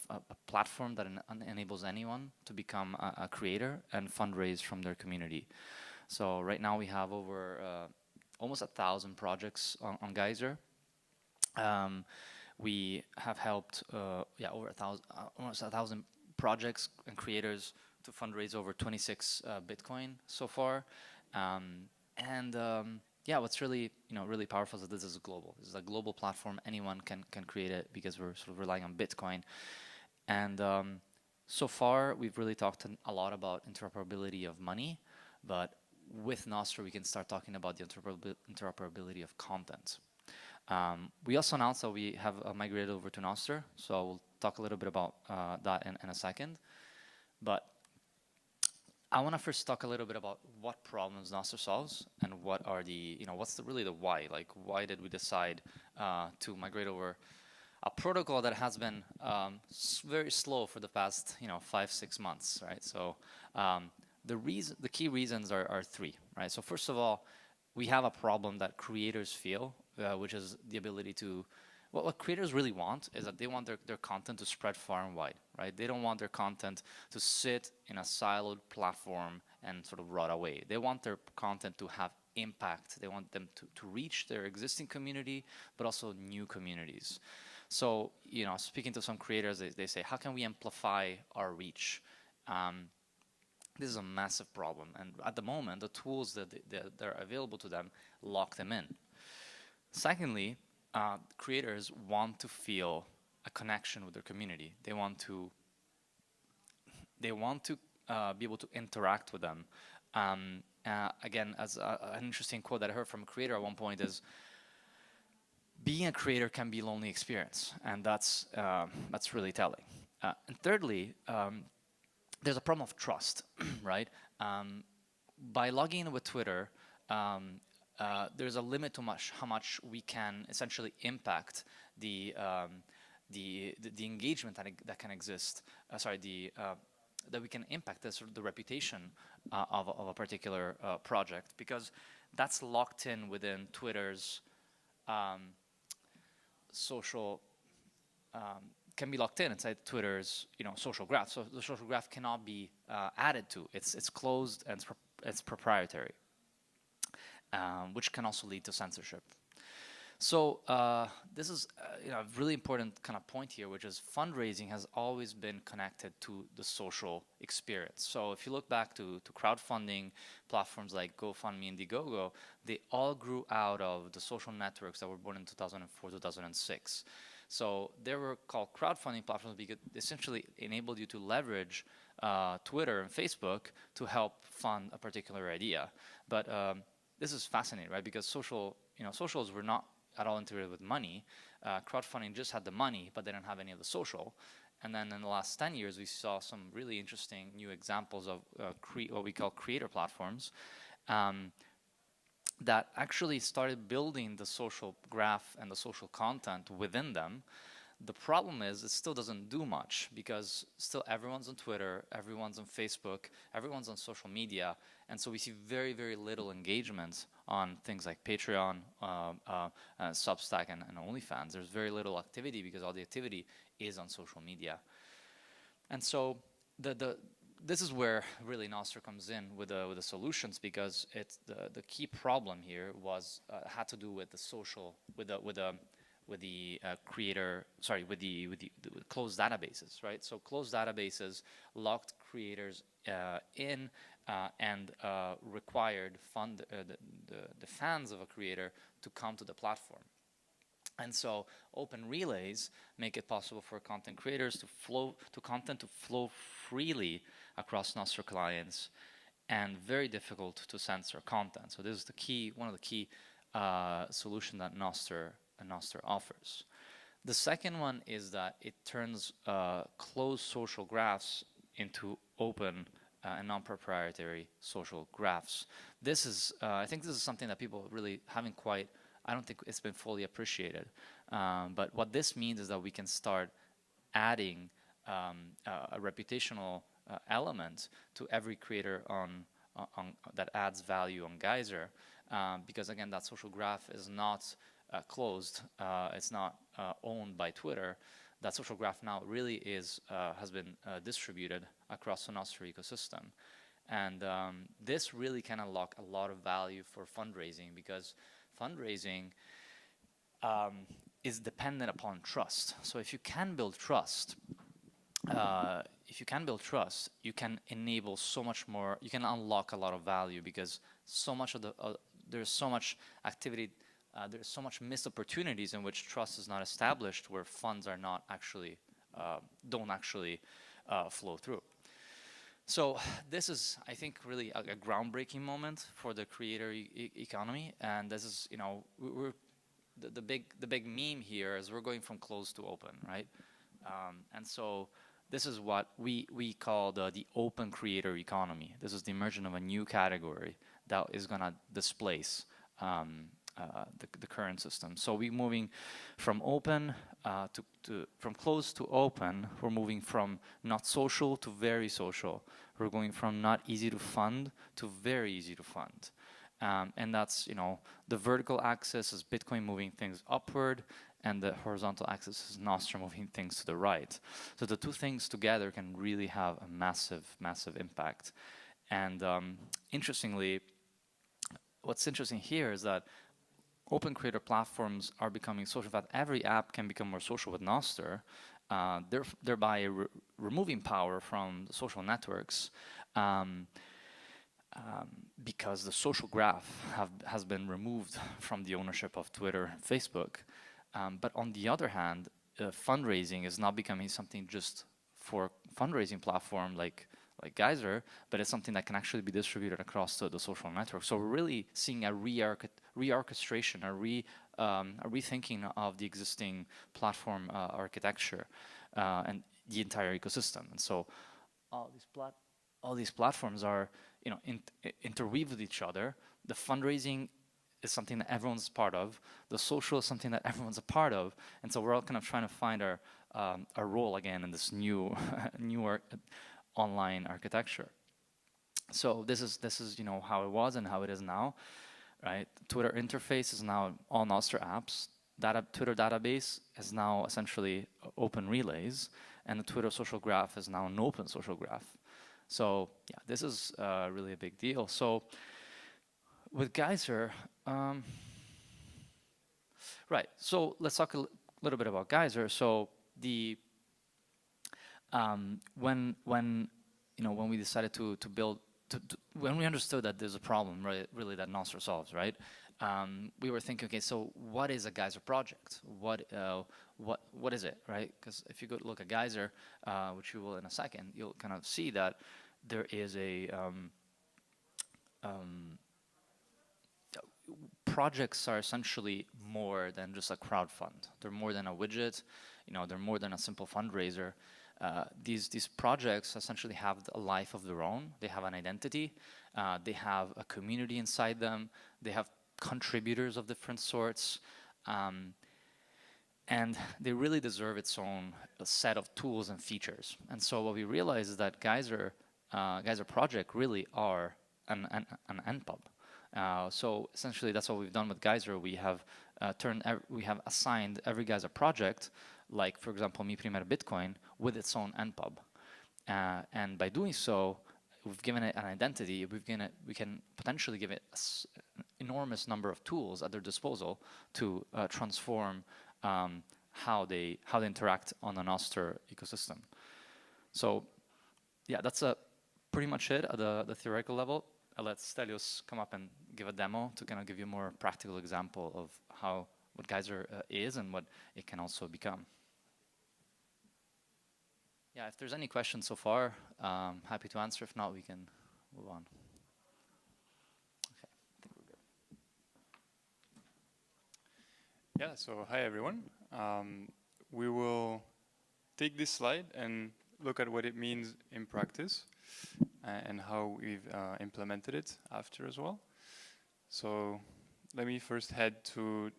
platform that enables anyone to become a creator and fundraise from their community. So right now we have over almost 1,000 projects on Geyser. We have helped over almost 1,000 projects and creators to fundraise over 26 Bitcoin so far. Yeah, what's really really powerful is that this is global. This is a global platform. Anyone can create it because we're sort of relying on Bitcoin. And so far, we've really talked a lot about interoperability of money, but with Nostr, we can start talking about the interoperability of content. We also announced that we have migrated over to Nostr, so we'll talk a little bit about that in a second. But I want to first talk a little bit about what problems Nostr solves and what are the, what's really the why? Like, why did we decide to migrate over a protocol that has been very slow for the past, 5-6 months, right? So the key reasons are three, right? So first of all, we have a problem that creators feel, which is the ability to, what creators really want is that they want their content to spread far and wide, right? They don't want their content to sit in a siloed platform and sort of rot away. They want their content to have impact. They want them to reach their existing community, but also new communities. So, speaking to some creators, they say, how can we amplify our reach? This is a massive problem. And at the moment, the tools that are available to them lock them in. Secondly, creators want to feel a connection with their community. They want to be able to interact with them. Again, as an interesting quote that I heard from a creator at one point is, being a creator can be a lonely experience, and that's really telling. And thirdly, there's a problem of trust, right? By logging in with Twitter, there's a limit to how much we can essentially impact the engagement that can exist. That we can impact the reputation of a particular project, because that's locked in within Twitter's social can be locked in inside Twitter's social graph. So the social graph cannot be added to. It's closed and it's proprietary, which can also lead to censorship. So this is a really important kind of point here, which is fundraising has always been connected to the social experience. So if you look back to crowdfunding platforms like GoFundMe and Indiegogo, they all grew out of the social networks that were born in 2004, 2006. So they were called crowdfunding platforms because they essentially enabled you to leverage Twitter and Facebook to help fund a particular idea. But this is fascinating, right? Because socials were not at all integrated with money. Crowdfunding just had the money, but they didn't have any of the social. And then in the last 10 years, we saw some really interesting new examples of what we call creator platforms that actually started building the social graph and the social content within them. The problem is it still doesn't do much because still everyone's on Twitter, everyone's on Facebook, everyone's on social media. And so we see very, very little engagement on things like Patreon, Substack, and OnlyFans. There's very little activity because all the activity is on social media. And so this is where really Nostr comes in with the solutions, because it's the key problem here was had to do with the social, with the closed databases, right? So closed databases locked creators in and required the fans of a creator to come to the platform. And so open relays make it possible for content creators to flow freely across Nostr clients, and very difficult to censor content. So this is one of the key solution that Nostr offers. The second one is that it turns closed social graphs into open and non-proprietary social graphs. This is, I think this is something that people really haven't quite, I don't think it's been fully appreciated. But what this means is that we can start adding a reputational element to every creator that adds value on Geyser, because again, that social graph is not closed. It's not owned by Twitter. That social graph now really has been distributed across the Nostr ecosystem. And this really can unlock a lot of value for fundraising, because fundraising is dependent upon trust. So if you can build trust, you can enable so much more, you can unlock a lot of value, because so much of there's so much activity, there's so much missed opportunities in which trust is not established, where funds are not actually, don't actually flow through. So this is, I think, really a groundbreaking moment for the creator economy, and this is, the big meme here is we're going from closed to open, right? And so this is what we call the open creator economy. This is the emergence of a new category that is going to displace the current system. So we're moving from open from closed to open. We're moving from not social to very social. We're going from not easy to fund to very easy to fund. And that's, the vertical axis is Bitcoin moving things upward, and the horizontal axis is Nostr moving things to the right. So the two things together can really have a massive, massive impact. And interestingly, what's interesting here is that open creator platforms are becoming social. In fact, every app can become more social with Nostr, thereby removing power from the social networks, because the social graph has been removed from the ownership of Twitter and Facebook. But on the other hand, fundraising is not becoming something just for fundraising platform like Geyser, but it's something that can actually be distributed across the social network. So we're really seeing a reorchestration, a rethinking of the existing platform architecture and the entire ecosystem. And so all these platforms are, interweave with each other. The fundraising is something that everyone's part of. The social is something that everyone's a part of. And so we're all kind of trying to find our role again in this new online architecture. So this is how it was and how it is now, right? Twitter interface is now all Nostr apps. Twitter database is now essentially open relays, and the Twitter social graph is now an open social graph. So yeah, this is really a big deal. So with Geyser, right, so let's talk a little bit about Geyser. So the when we decided to build, when we understood that there's a problem, right, really that Nostr solves, right? We were thinking, okay, so what is a Geyser project? What is it, right? Because if you go look at Geyser, which you will in a second, you'll kind of see that there is a projects are essentially more than just a crowd fund. They're more than a widget. They're more than a simple fundraiser. These projects essentially have a life of their own. They have an identity. They have a community inside them. They have contributors of different sorts. And they really deserve its own set of tools and features. And so what we realized is that Geyser project really are an NPub. So essentially, that's what we've done with Geyser. We have assigned every Geyser project, like for example, Mi Primer Bitcoin, with its own NPub. And by doing so, we've given it an identity. We can potentially give it an enormous number of tools at their disposal to transform how they interact on the Nostr ecosystem. So yeah, that's pretty much it at the theoretical level. I'll let Stelios come up and give a demo to kind of give you a more practical example of what Geyser is and what it can also become. Yeah, if there's any questions so far, happy to answer. If not, we can move on. Okay, I think we're good. Yeah, so hi everyone. We will take this slide and look at what it means in practice and how we've implemented it after as well. So let me first head to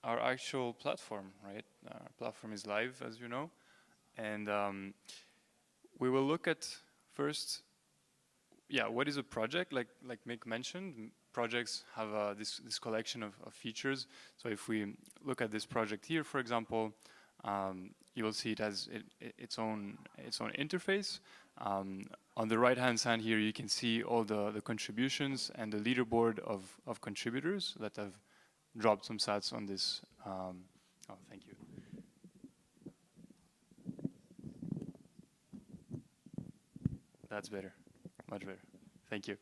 our actual platform, right? Our platform is live, as you know. And we will look at first, what is a project? Like Mick mentioned, projects have this collection of features. So if we look at this project here, for example, you will see it has its own interface. On the right-hand side here, you can see all the contributions and the leaderboard of contributors that have dropped some sats on this. Oh, thank you. That's better, much better. Thank you.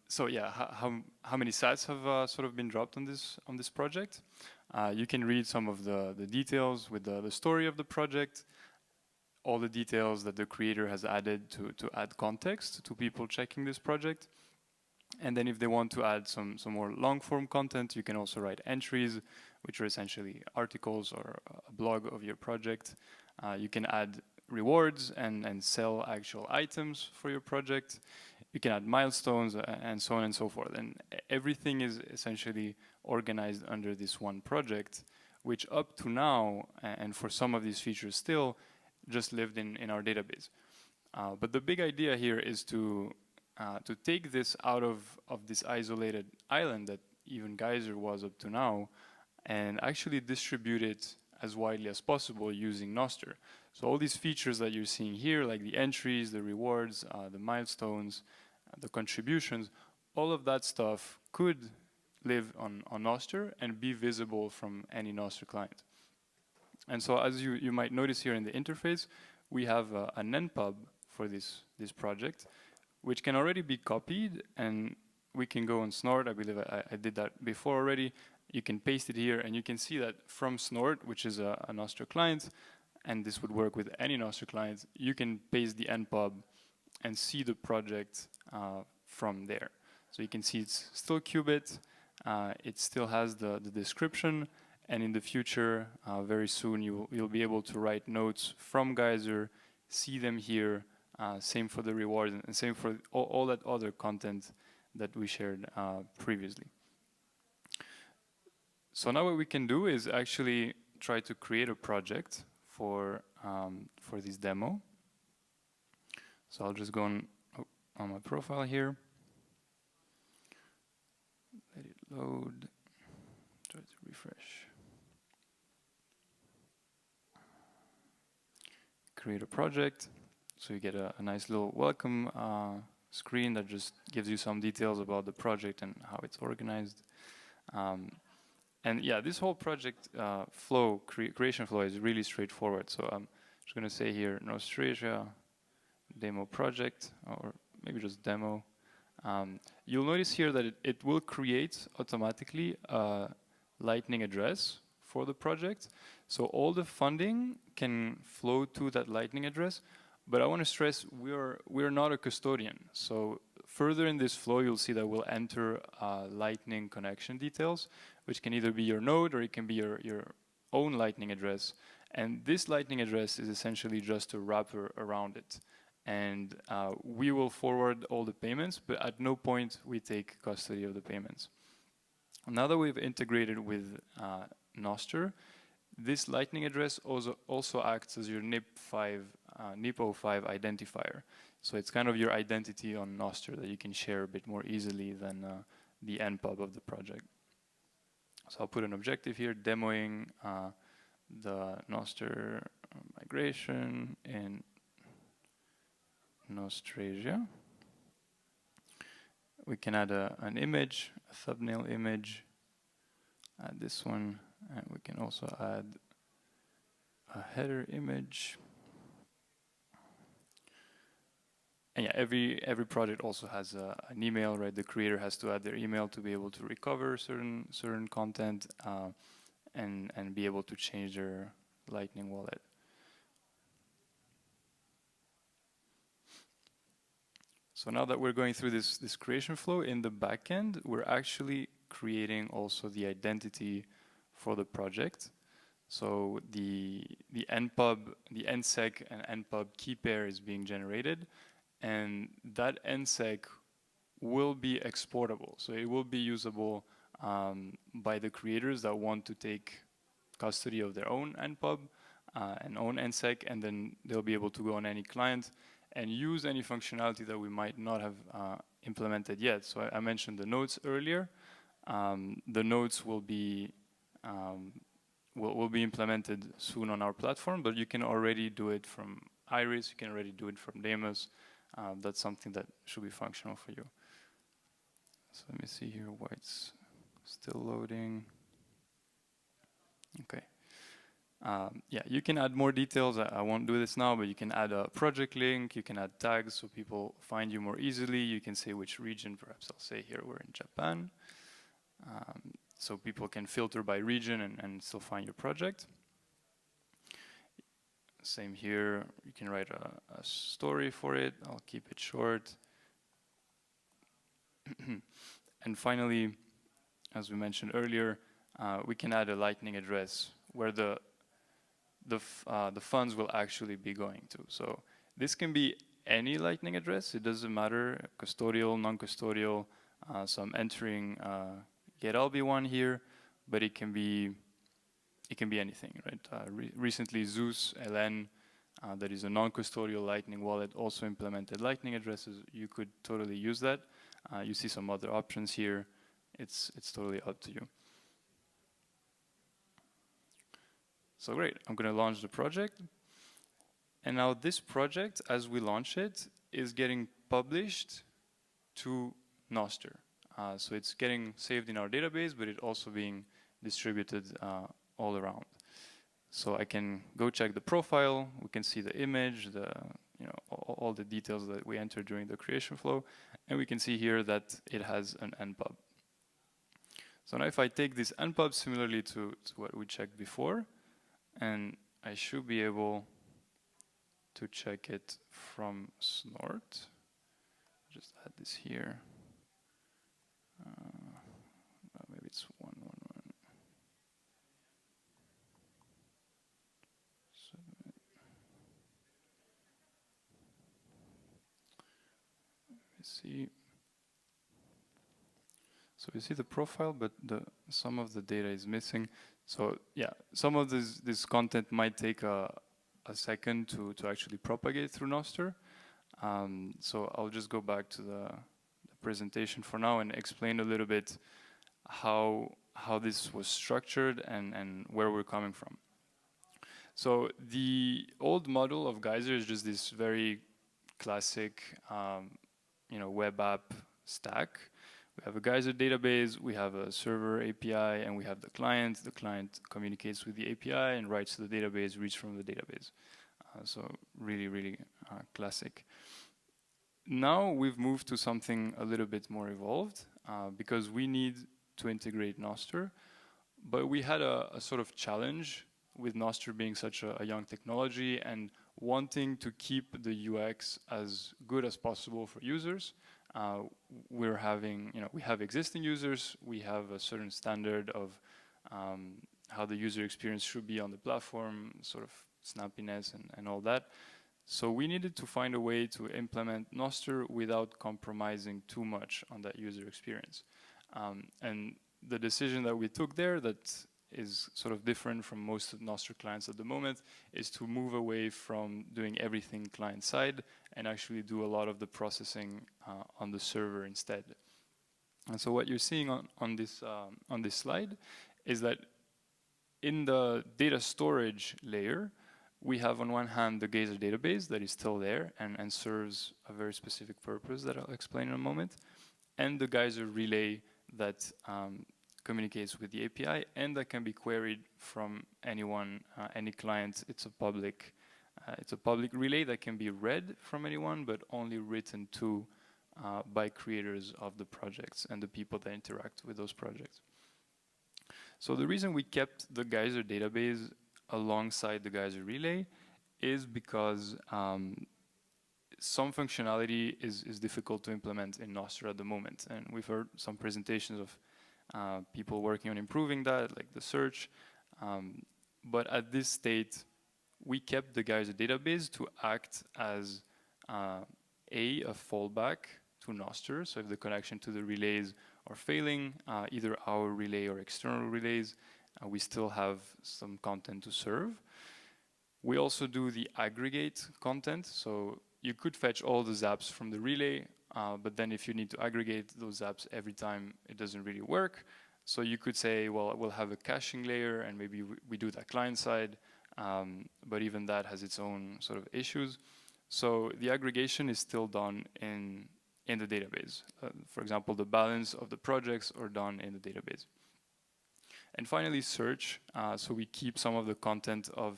So yeah, how many sats have sort of been dropped on this project? You can read some of the details with the story of the project, all the details that the creator has added to add context to people checking this project. And then if they want to add some more long-form content, you can also write entries, which are essentially articles or a blog of your project. You can add rewards and sell actual items for your project. You can add milestones and so on and so forth. And everything is essentially organized under this one project, which up to now, and for some of these features still, just lived in our database. But the big idea here is to take this out of this isolated island that even Geyser was up to now, and actually distribute it as widely as possible using Nostr. So all these features that you're seeing here, like the entries, the rewards, the milestones, the contributions, all of that stuff could live on Nostr and be visible from any Nostr client. And so as you might notice here in the interface, we have an NPub for this project, which can already be copied, and we can go on Snort. I believe I did that before already. You can paste it here, and you can see that from Snort, which is a Nostr client, and this would work with any Nostr client, you can paste the NPub and see the project from there. So you can see it's still qubit, it still has the description, and in the future, very soon, you'll be able to write notes from Geyser, see them here, same for the rewards, and same for all that other content that we shared previously. So now what we can do is actually try to create a project for this demo. So I'll just go on my profile here. Let it load. Try to refresh. create a project. So you get a nice little welcome screen that just gives you some details about the project and how it's organized. And yeah, this whole project flow, creation flow is really straightforward. So I'm just going to say here, Nostrasia demo project, or maybe just demo. You'll notice here that it will create automatically a Lightning address for the project. So all the funding can flow to that Lightning address. But I want to stress we're not a custodian. So further in this flow, you'll see that we'll enter Lightning connection details, which can either be your node or it can be your own Lightning address. And this Lightning address is essentially just a wrapper around it. And we will forward all the payments, but at no point we take custody of the payments. Now that we've integrated with Nostr, this Lightning address also acts as your NIP05 identifier. So it's kind of your identity on Nostr that you can share a bit more easily than the npub of the project. So I'll put an objective here, demoing the Nostr migration in Nostrasia. We can add an image, a thumbnail image, add this one, and we can also add a header image. And yeah, every project also has an email, right? The creator has to add their email to be able to recover certain content and be able to change their Lightning wallet. So now that we're going through this creation flow in the backend, we're actually creating also the identity for the project. So the npub, the nsec and npub key pair is being generated, and that nsec will be exportable. So it will be usable by the creators that want to take custody of their own npub and own nsec, and then they'll be able to go on any client and use any functionality that we might not have implemented yet. So I mentioned the nodes earlier. The nodes will be implemented soon on our platform, but you can already do it from Iris, you can already do it from Deimos. That's something that should be functional for you. So let me see here why it's still loading. Okay. Yeah, you can add more details. I won't do this now, but you can add a project link, you can add tags so people find you more easily. You can say which region, perhaps I'll say here we're in Japan. So people can filter by region and still find your project. Same here, you can write a story for it. I'll keep it short. And finally, as we mentioned earlier, we can add a Lightning address where the funds will actually be going to. So this can be any Lightning address. It doesn't matter, custodial, non-custodial. So I'm entering GetLB1 here, but it can be anything, right? Recently, Zeus LN, that is a non-custodial Lightning wallet, also implemented Lightning addresses. You could totally use that. You see some other options here. It's totally up to you. So great, I'm going to launch the project. And now this project, as we launch it, is getting published to Nostr. So it's getting saved in our database, but it's also being distributed all around. So I can go check the profile. We can see the image, all the details that we entered during the creation flow. And we can see here that it has an npub. So now if I take this npub similarly to what we checked before, and I should be able to check it from Snort. Just add this here. Maybe it's 111. Let me see. So you see the profile, but some of the data is missing. So yeah, some of this content might take a second to actually propagate through Nostr. So I'll just go back to the presentation for now and explain a little bit how this was structured and where we're coming from. So the old model of Geyser is just this very classic, web app stack. We have a Geyser database, we have a server API, and we have the client. The client communicates with the API and writes to the database, reads from the database. So really, really classic. Now we've moved to something a little bit more evolved because we need to integrate Nostr, but we had a sort of challenge with Nostr being such a young technology and wanting to keep the UX as good as possible for users. We're having, we have existing users, we have a certain standard of how the user experience should be on the platform, sort of snappiness and all that. So we needed to find a way to implement Nostr without compromising too much on that user experience. And the decision that we took there that is sort of different from most of Nostr clients at the moment is to move away from doing everything client-side and actually do a lot of the processing on the server instead. And so what you're seeing on this slide is that in the data storage layer, we have on one hand the Geyser database that is still there and serves a very specific purpose that I'll explain in a moment, and the Geyser relay that communicates with the API and that can be queried from anyone, any client. It's a public relay that can be read from anyone, but only written to by creators of the projects and the people that interact with those projects. So the reason we kept the Geyser database alongside the Geyser relay is because some functionality is difficult to implement in Nostr at the moment. And we've heard some presentations of people working on improving that, like the search. But at this state, we kept the Geyser database to act as a fallback to Nostr. So if the connection to the relays are failing, either our relay or external relays, we still have some content to serve. We also do the aggregate content. So you could fetch all the zaps from the relay, but then if you need to aggregate those zaps every time, it doesn't really work. So you could say, well, we'll have a caching layer, and maybe we do that client side, but even that has its own sort of issues. So the aggregation is still done in the database. For example, the balance of the projects are done in the database. And finally, search. So we keep some of the content of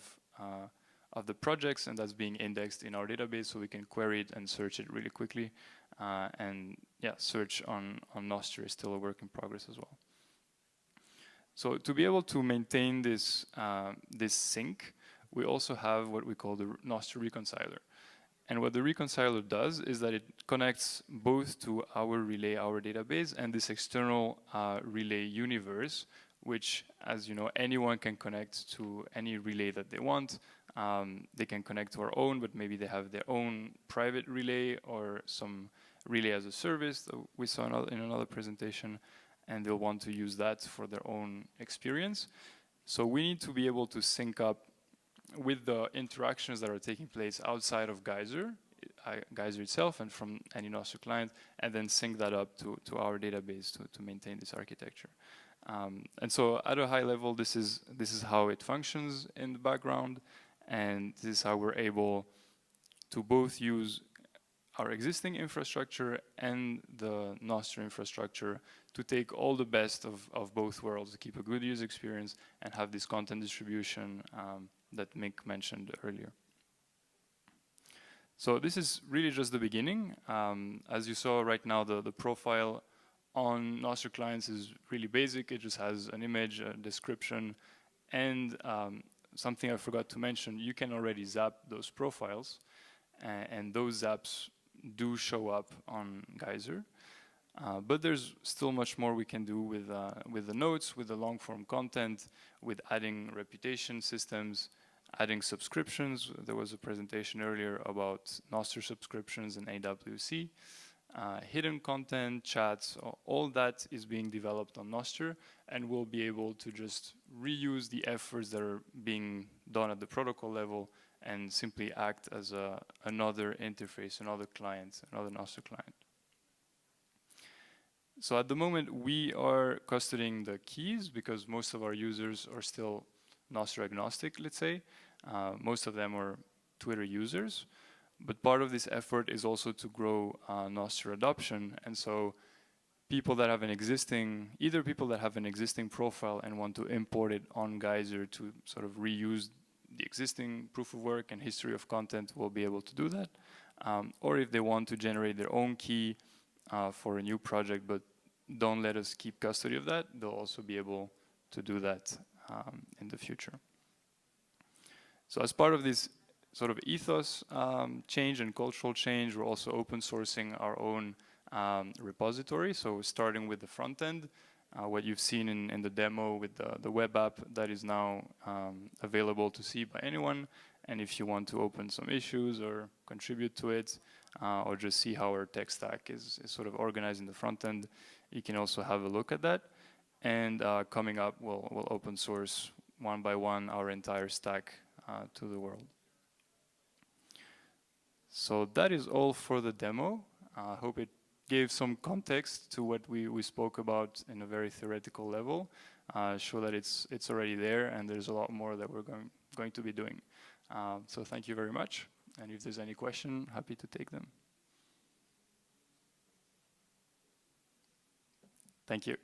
the projects, and that's being indexed in our database, so we can query it and search it really quickly. And yeah, search on Nostr is still a work in progress as well. So to be able to maintain this sync, we also have what we call the Nostr reconciler. And what the reconciler does is that it connects both to our relay, our database, and this external relay universe, which, as you know, anyone can connect to any relay that they want. They can connect to our own, but maybe they have their own private relay or some relay as a service that we saw in another presentation, and they'll want to use that for their own experience. So we need to be able to sync up with the interactions that are taking place outside of Geyser itself and from any Nostr client, and then sync that up to our database to maintain this architecture. And so at a high level, this is how it functions in the background, and this is how we're able to both use our existing infrastructure and the Nostr infrastructure to take all the best of both worlds, to keep a good user experience and have this content distribution that Mick mentioned earlier. So this is really just the beginning. As you saw right now, the profile on Nostr clients is really basic. It just has an image, a description, and something I forgot to mention, you can already zap those profiles, and those zaps do show up on Geyser. But there's still much more we can do with the notes, with the long form content, with adding reputation systems, adding subscriptions. There was a presentation earlier about Nostr subscriptions and AWC. Hidden content, chats, all that is being developed on Nostr, and we'll be able to just reuse the efforts that are being done at the protocol level and simply act as another interface, another client, another Nostr client. So at the moment, we are custodying the keys because most of our users are still Nostr agnostic, let's say. Most of them are Twitter users. But part of this effort is also to grow Nostr adoption. And so people that have an existing, either people that have an existing profile and want to import it on Geyser to sort of reuse the existing proof of work and history of content will be able to do that. Or if they want to generate their own key for a new project, but don't let us keep custody of that, they'll also be able to do that in the future. So as part of this sort of ethos change and cultural change, we're also open sourcing our own repository. So starting with the front end, what you've seen in the demo with the web app that is now available to see by anyone. And if you want to open some issues or contribute to it, or just see how our tech stack is sort of organized in the front end, you can also have a look at that. And coming up, we'll open source one by one our entire stack to the world. So that is all for the demo. I hope it gave some context to what we spoke about in a very theoretical level. Show that it's already there, and there's a lot more that we're going to be doing. So thank you very much. And if there's any question, happy to take them. Thank you.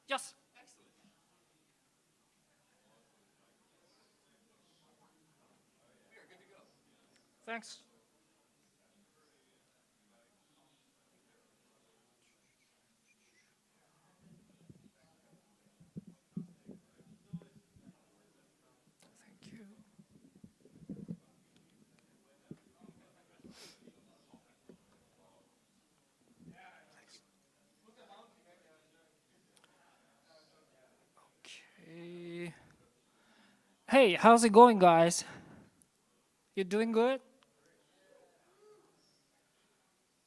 Yes. Thanks. Thank you. Okay. Hey, how's it going, guys? You doing good?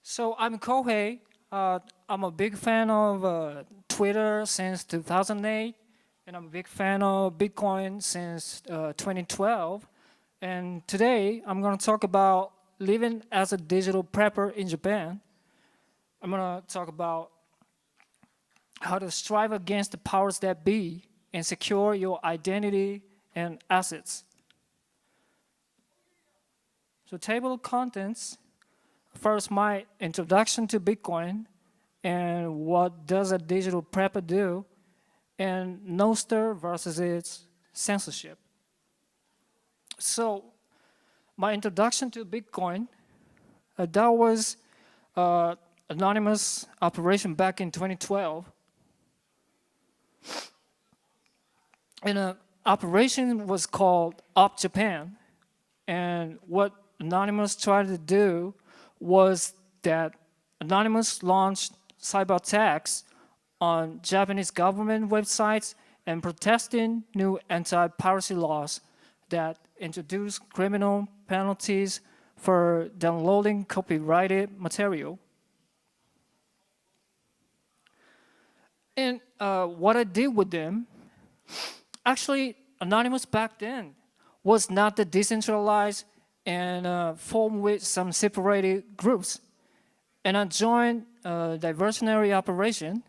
So I'm Kohei. I'm a big fan of Twitter since 2008, and I'm a big fan of Bitcoin since 2012. And today I'm going to talk about living as a digital prepper in Japan. I'm going to talk about how to strive against the powers that be and secure your identity and assets. So table of contents. First, my introduction to Bitcoin and what does a digital prepper do, and Nostr versus its censorship. So my introduction to Bitcoin, that was anonymous operation back in 2012. And an operation was called Up Japan. And what Anonymous tried to do was that Anonymous launched cyber attacks on Japanese government websites and protesting new anti-piracy laws that introduce criminal penalties for downloading copyrighted material. And what I did with them, actually, Anonymous back then was not the decentralized and formed with some separated groups. And I joined a diversionary operation.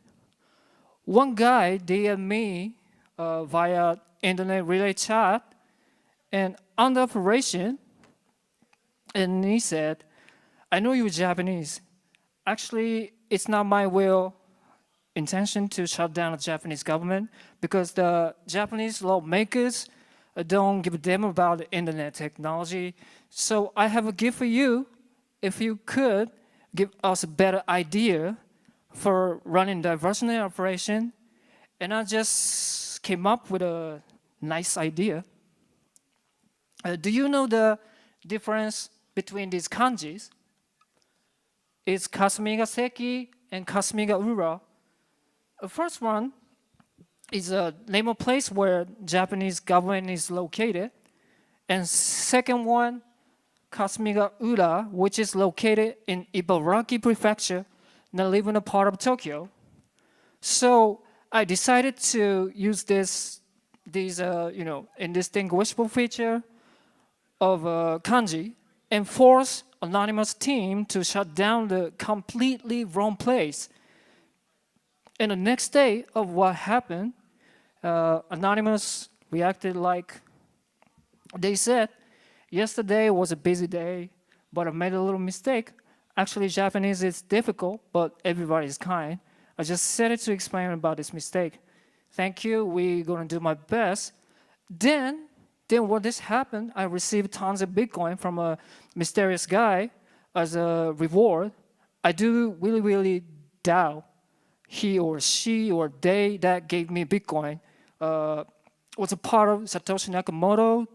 One guy DM'd me via internet relay chat and on the operation, and he said, I know you're Japanese. Actually, it's not my intention to shut down the Japanese government because the Japanese lawmakers don't give a damn about the internet technology. So I have a gift for you. If you could give us a better idea for running diversionary operation. And I just came up with a nice idea. Do you know the difference between these kanjis? It's Kasumiga Seki and Kasumiga Ura. The first one is a name of place where Japanese government is located. And second one, Kasumiga Ura, which is located in Ibaraki Prefecture, not even a part of Tokyo. So I decided to use these indistinguishable feature of kanji and force Anonymous team to shut down the completely wrong place. And the next day of what happened, Anonymous reacted like they said, yesterday was a busy day, but I made a little mistake. Actually, Japanese is difficult, but everybody is kind. I just said it to explain about this mistake. Thank you, we're gonna do my best. Then when this happened, I received tons of Bitcoin from a mysterious guy as a reward. I do really doubt he or she or they that gave me Bitcoin was a part of Satoshi Nakamoto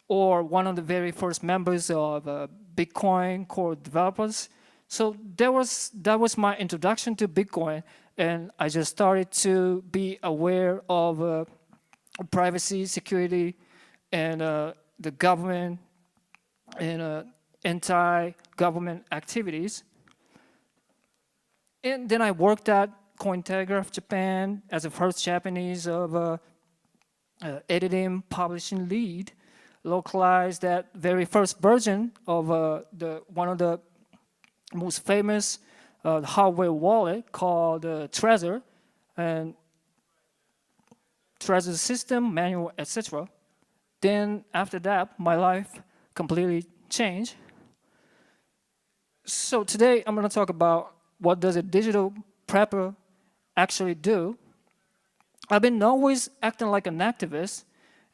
or one of the very first members of Bitcoin core developers. So that was my introduction to Bitcoin, and I just started to be aware of privacy, security, and the government and anti-government activities. And then I worked at Cointelegraph Japan as the first Japanese of editing, publishing lead, localized that very first version of one of the most famous hardware wallet called Trezor, and Trezor system, manual, etc. Then after that, my life completely changed. So today I'm going to talk about what does a digital prepper actually do. I've been always acting like an activist,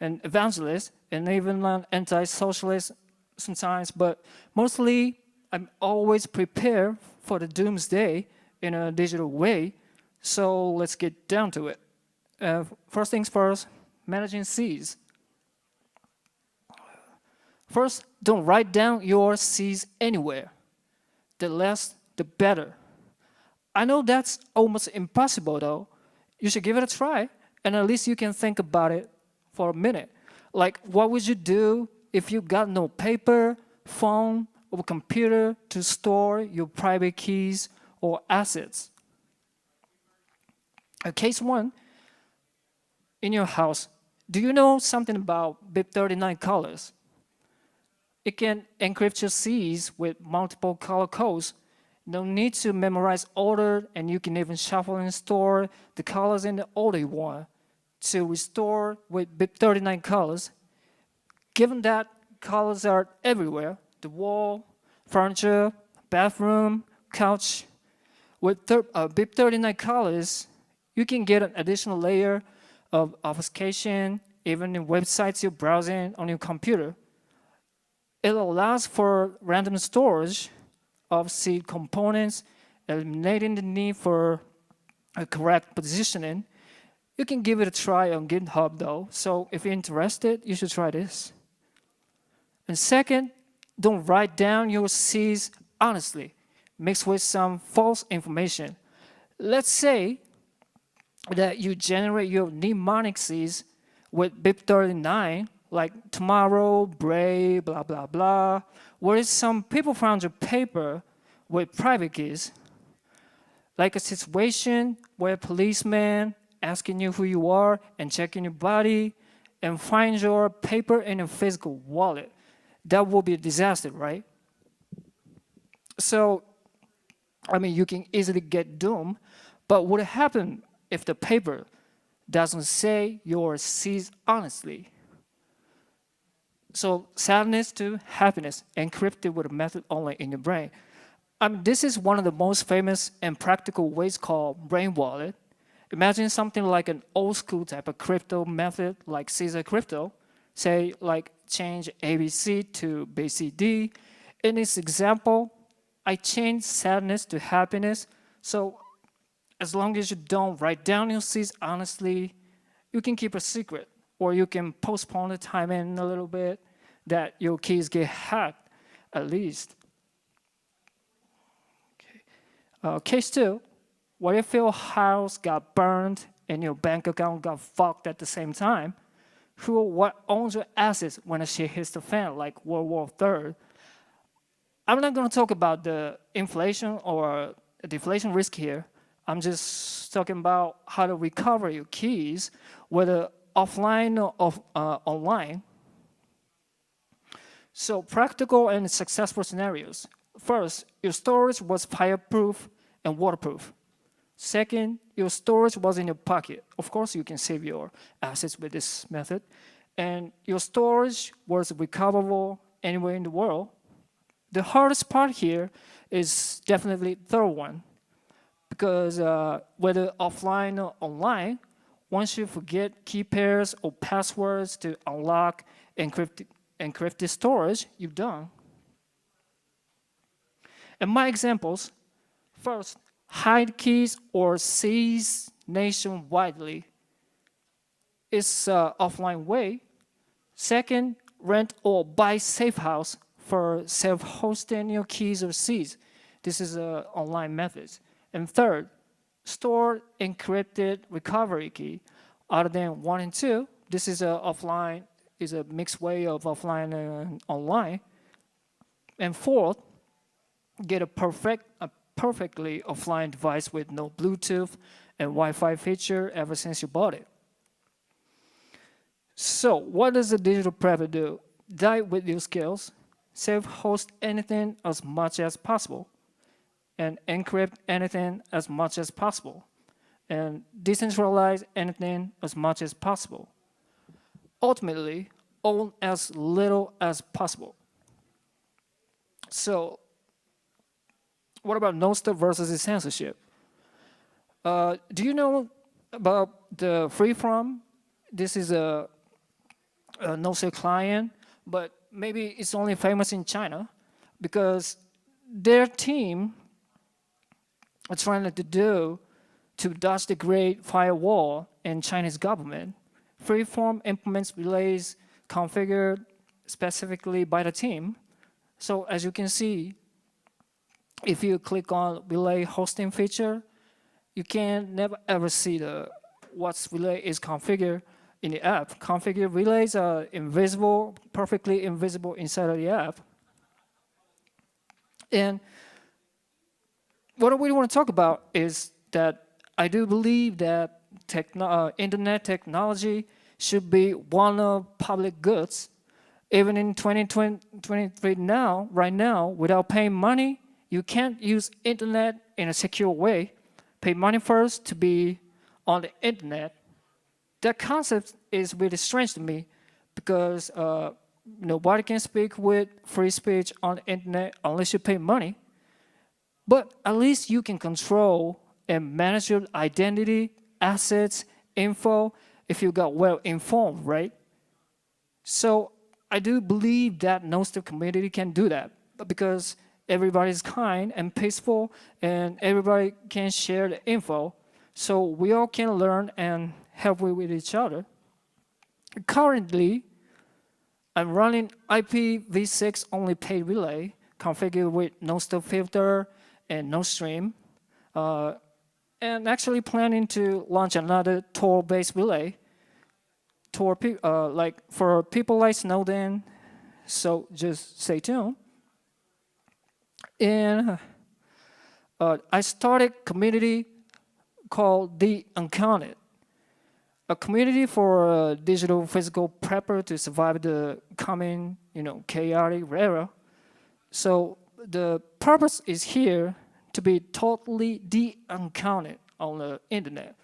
an evangelist, and even an anti-socialist sometimes, but mostly I'm always prepared for the doomsday in a digital way. So let's get down to it. First things first, managing Cs. First, don't write down your Cs anywhere. The less, the better. I know that's almost impossible though. You should give it a try, and at least you can think about it for a minute. Like, what would you do if you got no paper, phone, or computer to store your private keys or assets? Case one, in your house, do you know something about BIP39 colors? It can encrypt your Cs with multiple color codes. No need to memorize order, and you can even shuffle and store the colors in the order you want to restore with BIP39 colors. Given that colors are everywhere, the wall, furniture, bathroom, couch, with BIP39 colors, you can get an additional layer of obfuscation even in websites you're browsing on your computer. It allows for random storage of seed components, eliminating the need for a correct positioning. You can give it a try on GitHub though, so if you're interested, you should try this. And second, don't write down your C's honestly, mixed with some false information. Let's say that you generate your mnemonic C's with BIP39, like tomorrow, brave, blah, blah, blah, whereas some people found your paper with private keys, like a situation where a policeman asking you who you are and checking your body and find your paper in a physical wallet. That will be a disaster, right? So, I mean, you can easily get doomed, but what happens if the paper doesn't say your C's honestly? So sadness to happiness, encrypted with a method only in your brain. This is one of the most famous and practical ways called brain wallet. Imagine something like an old school type of crypto method like Caesar crypto. Say like change ABC to BCD. In this example, I changed sadness to happiness. So as long as you don't write down your C's honestly, you can keep a secret, or you can postpone the time in a little bit that your keys get hacked at least. Okay. Case two, what if your house got burned and your bank account got fucked at the same time? Who or what owns your assets when the shit hits the fan, like World War III? I'm not going to talk about the inflation or deflation risk here. I'm just talking about how to recover your keys, whether offline or online. So practical and successful scenarios. First, your storage was fireproof and waterproof. Second, your storage was in your pocket. Of course, you can save your assets with this method. And your storage was recoverable anywhere in the world. The hardest part here is definitely the third one. Because whether offline or online, once you forget key pairs or passwords to unlock encrypted storage, you're done. And my examples, first, hide keys or seize nationwidely. It's an offline way. Second, rent or buy safe house for self-hosting your keys or Cs. This is an online method. And third, store encrypted recovery key. Other than 1 and 2, this is a mixed way of offline and online. And fourth, get a perfectly offline device with no Bluetooth and Wi-Fi feature ever since you bought it. So what does a digital prepper do? Dive with your skills, self-host anything as much as possible, and encrypt anything as much as possible, and decentralize anything as much as possible. Ultimately, own as little as possible. So, what about Nostr versus censorship? Do you know about the freeform. This is a Nostr client, but maybe it's only famous in China because their team are trying to do to dodge the Great Firewall and Chinese government. Freeform implements relays configured specifically by the team. So as you can see, if you click on relay hosting feature, you can never ever see what relay is configured in the app. Configured relays are invisible, perfectly invisible inside of the app. And what I really want to talk about is that I do believe that internet technology should be one of public goods. Even in 2023 now, right now, without paying money, you can't use internet in a secure way. Pay money first to be on the internet. That concept is really strange to me because nobody can speak with free speech on the internet unless you pay money. But at least you can control and manage your identity, assets, info, if you got well informed, right? So I do believe that Nostr community can do that because everybody's kind and peaceful and everybody can share the info. So we all can learn and help with each other. Currently, I'm running IPv6 only paid relay configured with Nostr filter and Nostream. And actually planning to launch another Tor-based relay Tor, like for people like Snowden, so just stay tuned. And I started a community called The Uncounted, a community for digital physical prepper to survive the coming, chaotic era. So the purpose is here to be totally de-uncounted on the internet,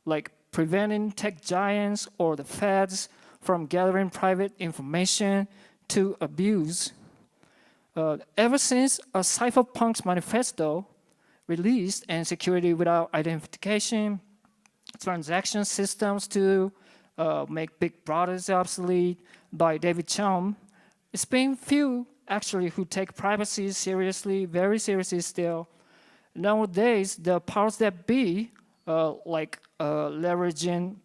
like preventing tech giants or the feds from gathering private information to abuse. Ever since a Cypherpunk's manifesto released and security without identification, transaction systems to make big brothers obsolete by David Chaum, it's been few actually who take privacy seriously, very seriously still. Nowadays, the powers that be, like leveraging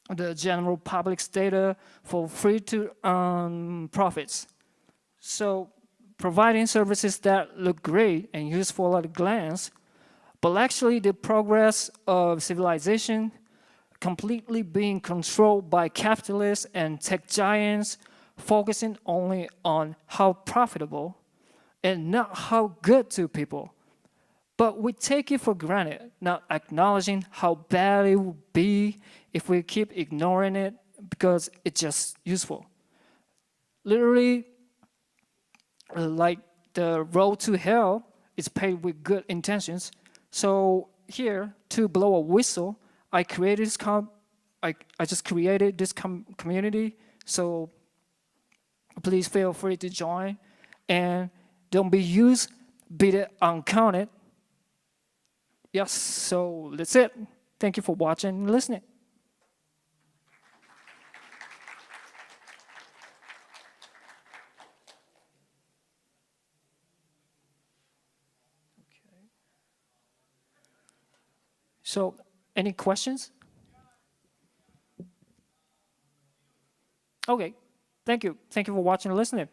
the general public's data for free to earn profits. So providing services that look great and useful at a glance, but actually the progress of civilization completely being controlled by capitalists and tech giants, focusing only on how profitable and not how good to people. But we take it for granted, not acknowledging how bad it would be if we keep ignoring it because it's just useful. Literally, like the road to hell is paved with good intentions. So here, to blow a whistle, I created this I just created this community. So please feel free to join, and don't be used, be the uncounted. Yes, so that's it. Thank you for watching and listening. So, any questions? Okay, thank you. Thank you for watching and listening.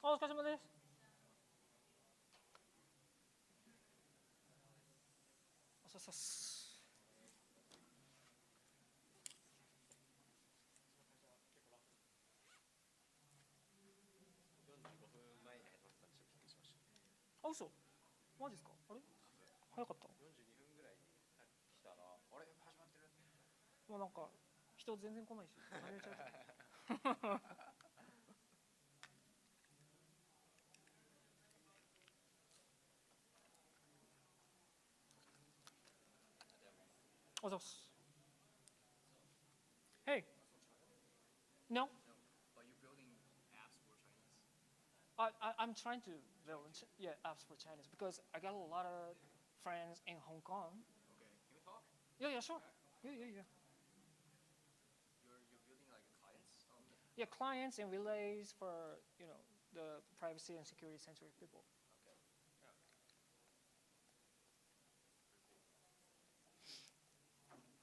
お疲れ様です。おささす。あ、嘘。マジですか。あれ早かった。42分ぐらいに来たら、あれ始まってる。もうなんか人全然来ないし、始めちゃう。おざっす。Hey. No. Are you building apps for Chinese? I'm trying to build apps for Chinese because I got a lot of friends in Hong Kong. Okay. Can we talk? Yeah, sure. Yeah. You're building like clients? Yeah, clients and relays for the privacy and security centric people. Okay.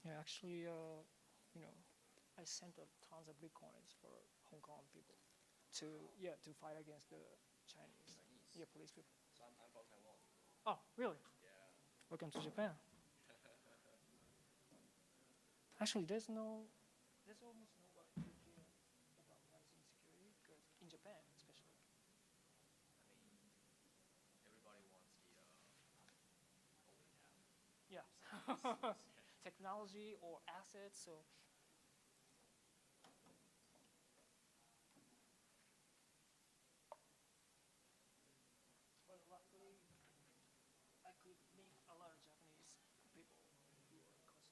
Yeah, actually, I sent tons of bitcoins for Hong Kong people to fight against the Chinese. Yeah, police people. So I'm from Taiwan. Oh, really? Yeah. Welcome to Japan. Actually, there's almost no idea about privacy and security because in Japan, especially. I mean, everybody wants the what we have. Yeah. Technology or assets. So. But luckily, I could meet a lot of Japanese people who are concerned about it.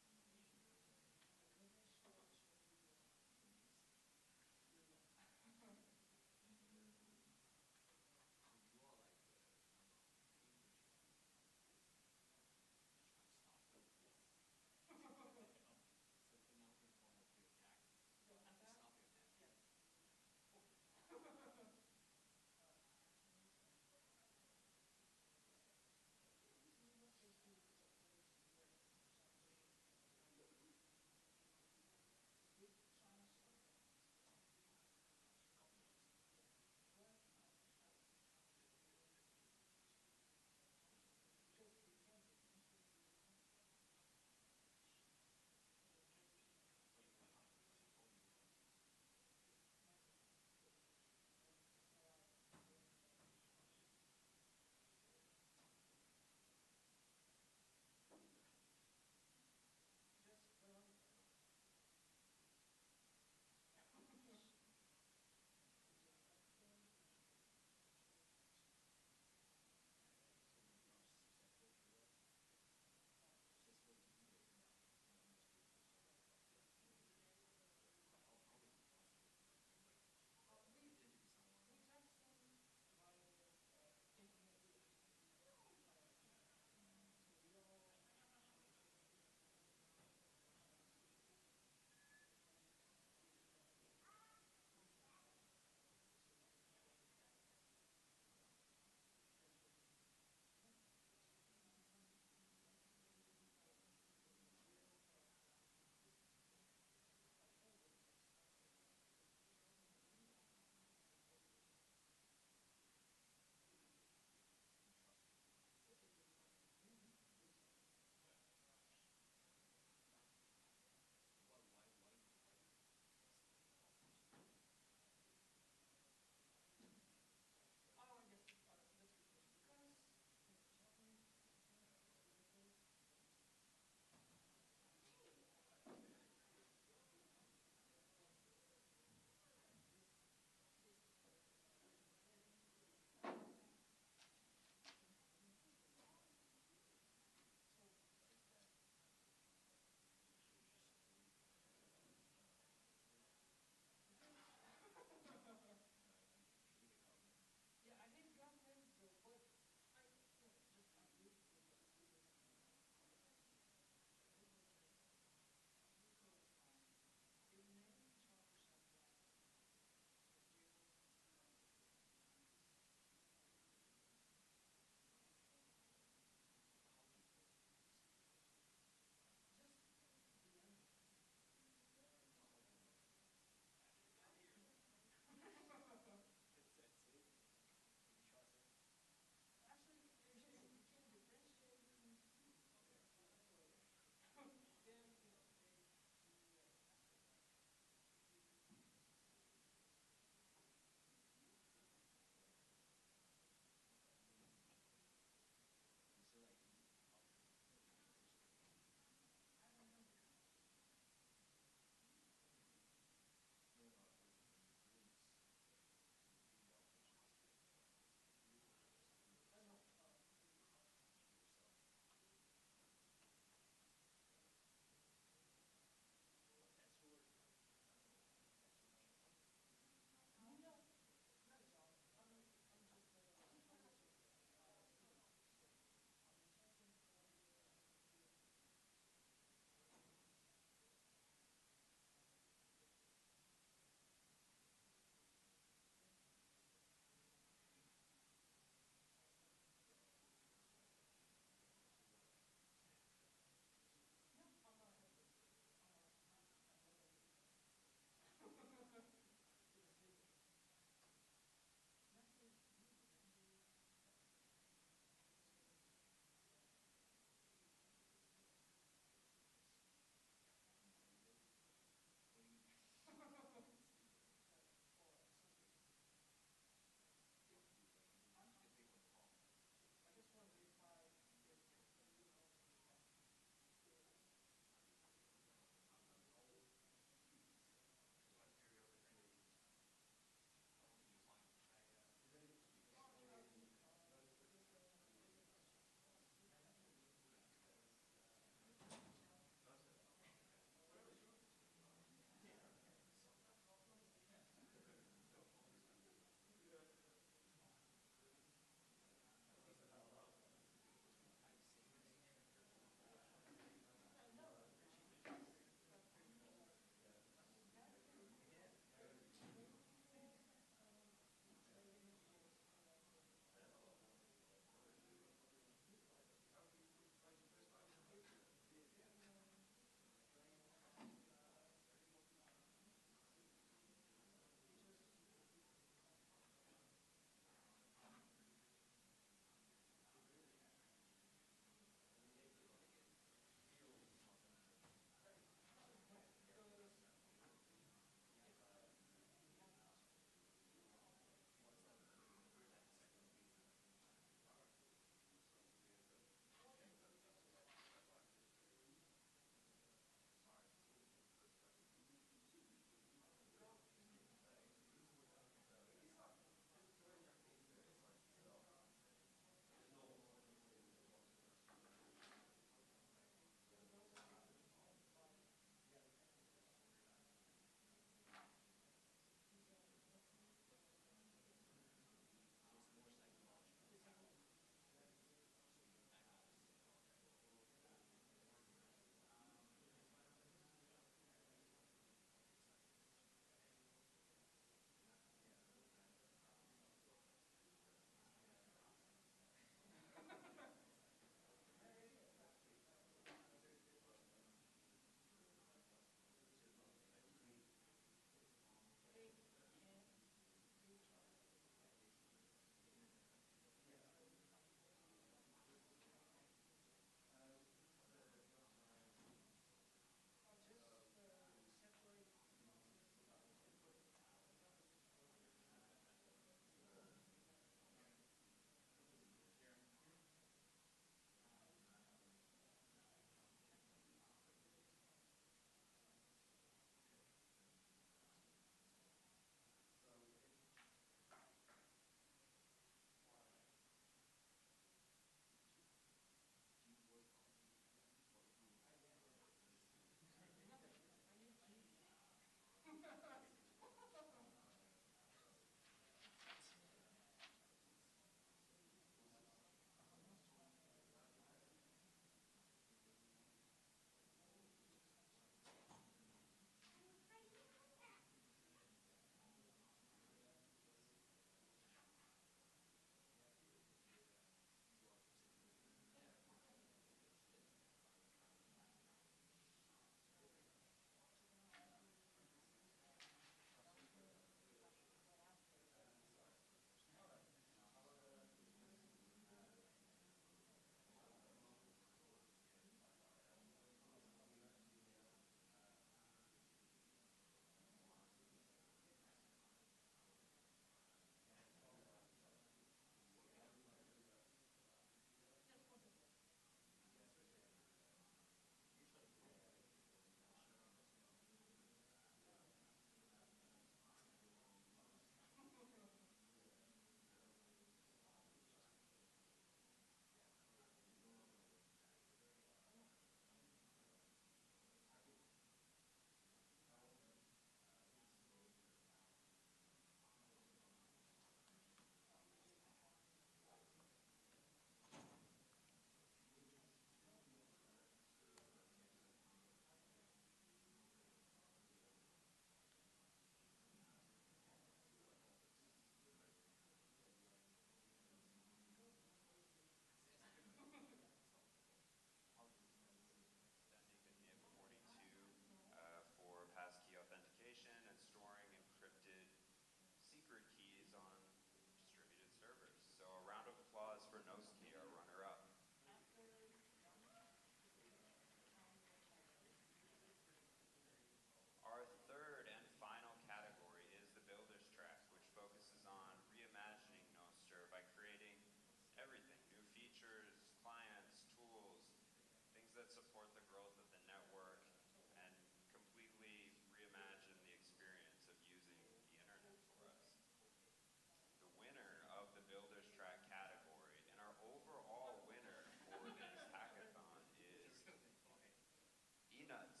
nuts.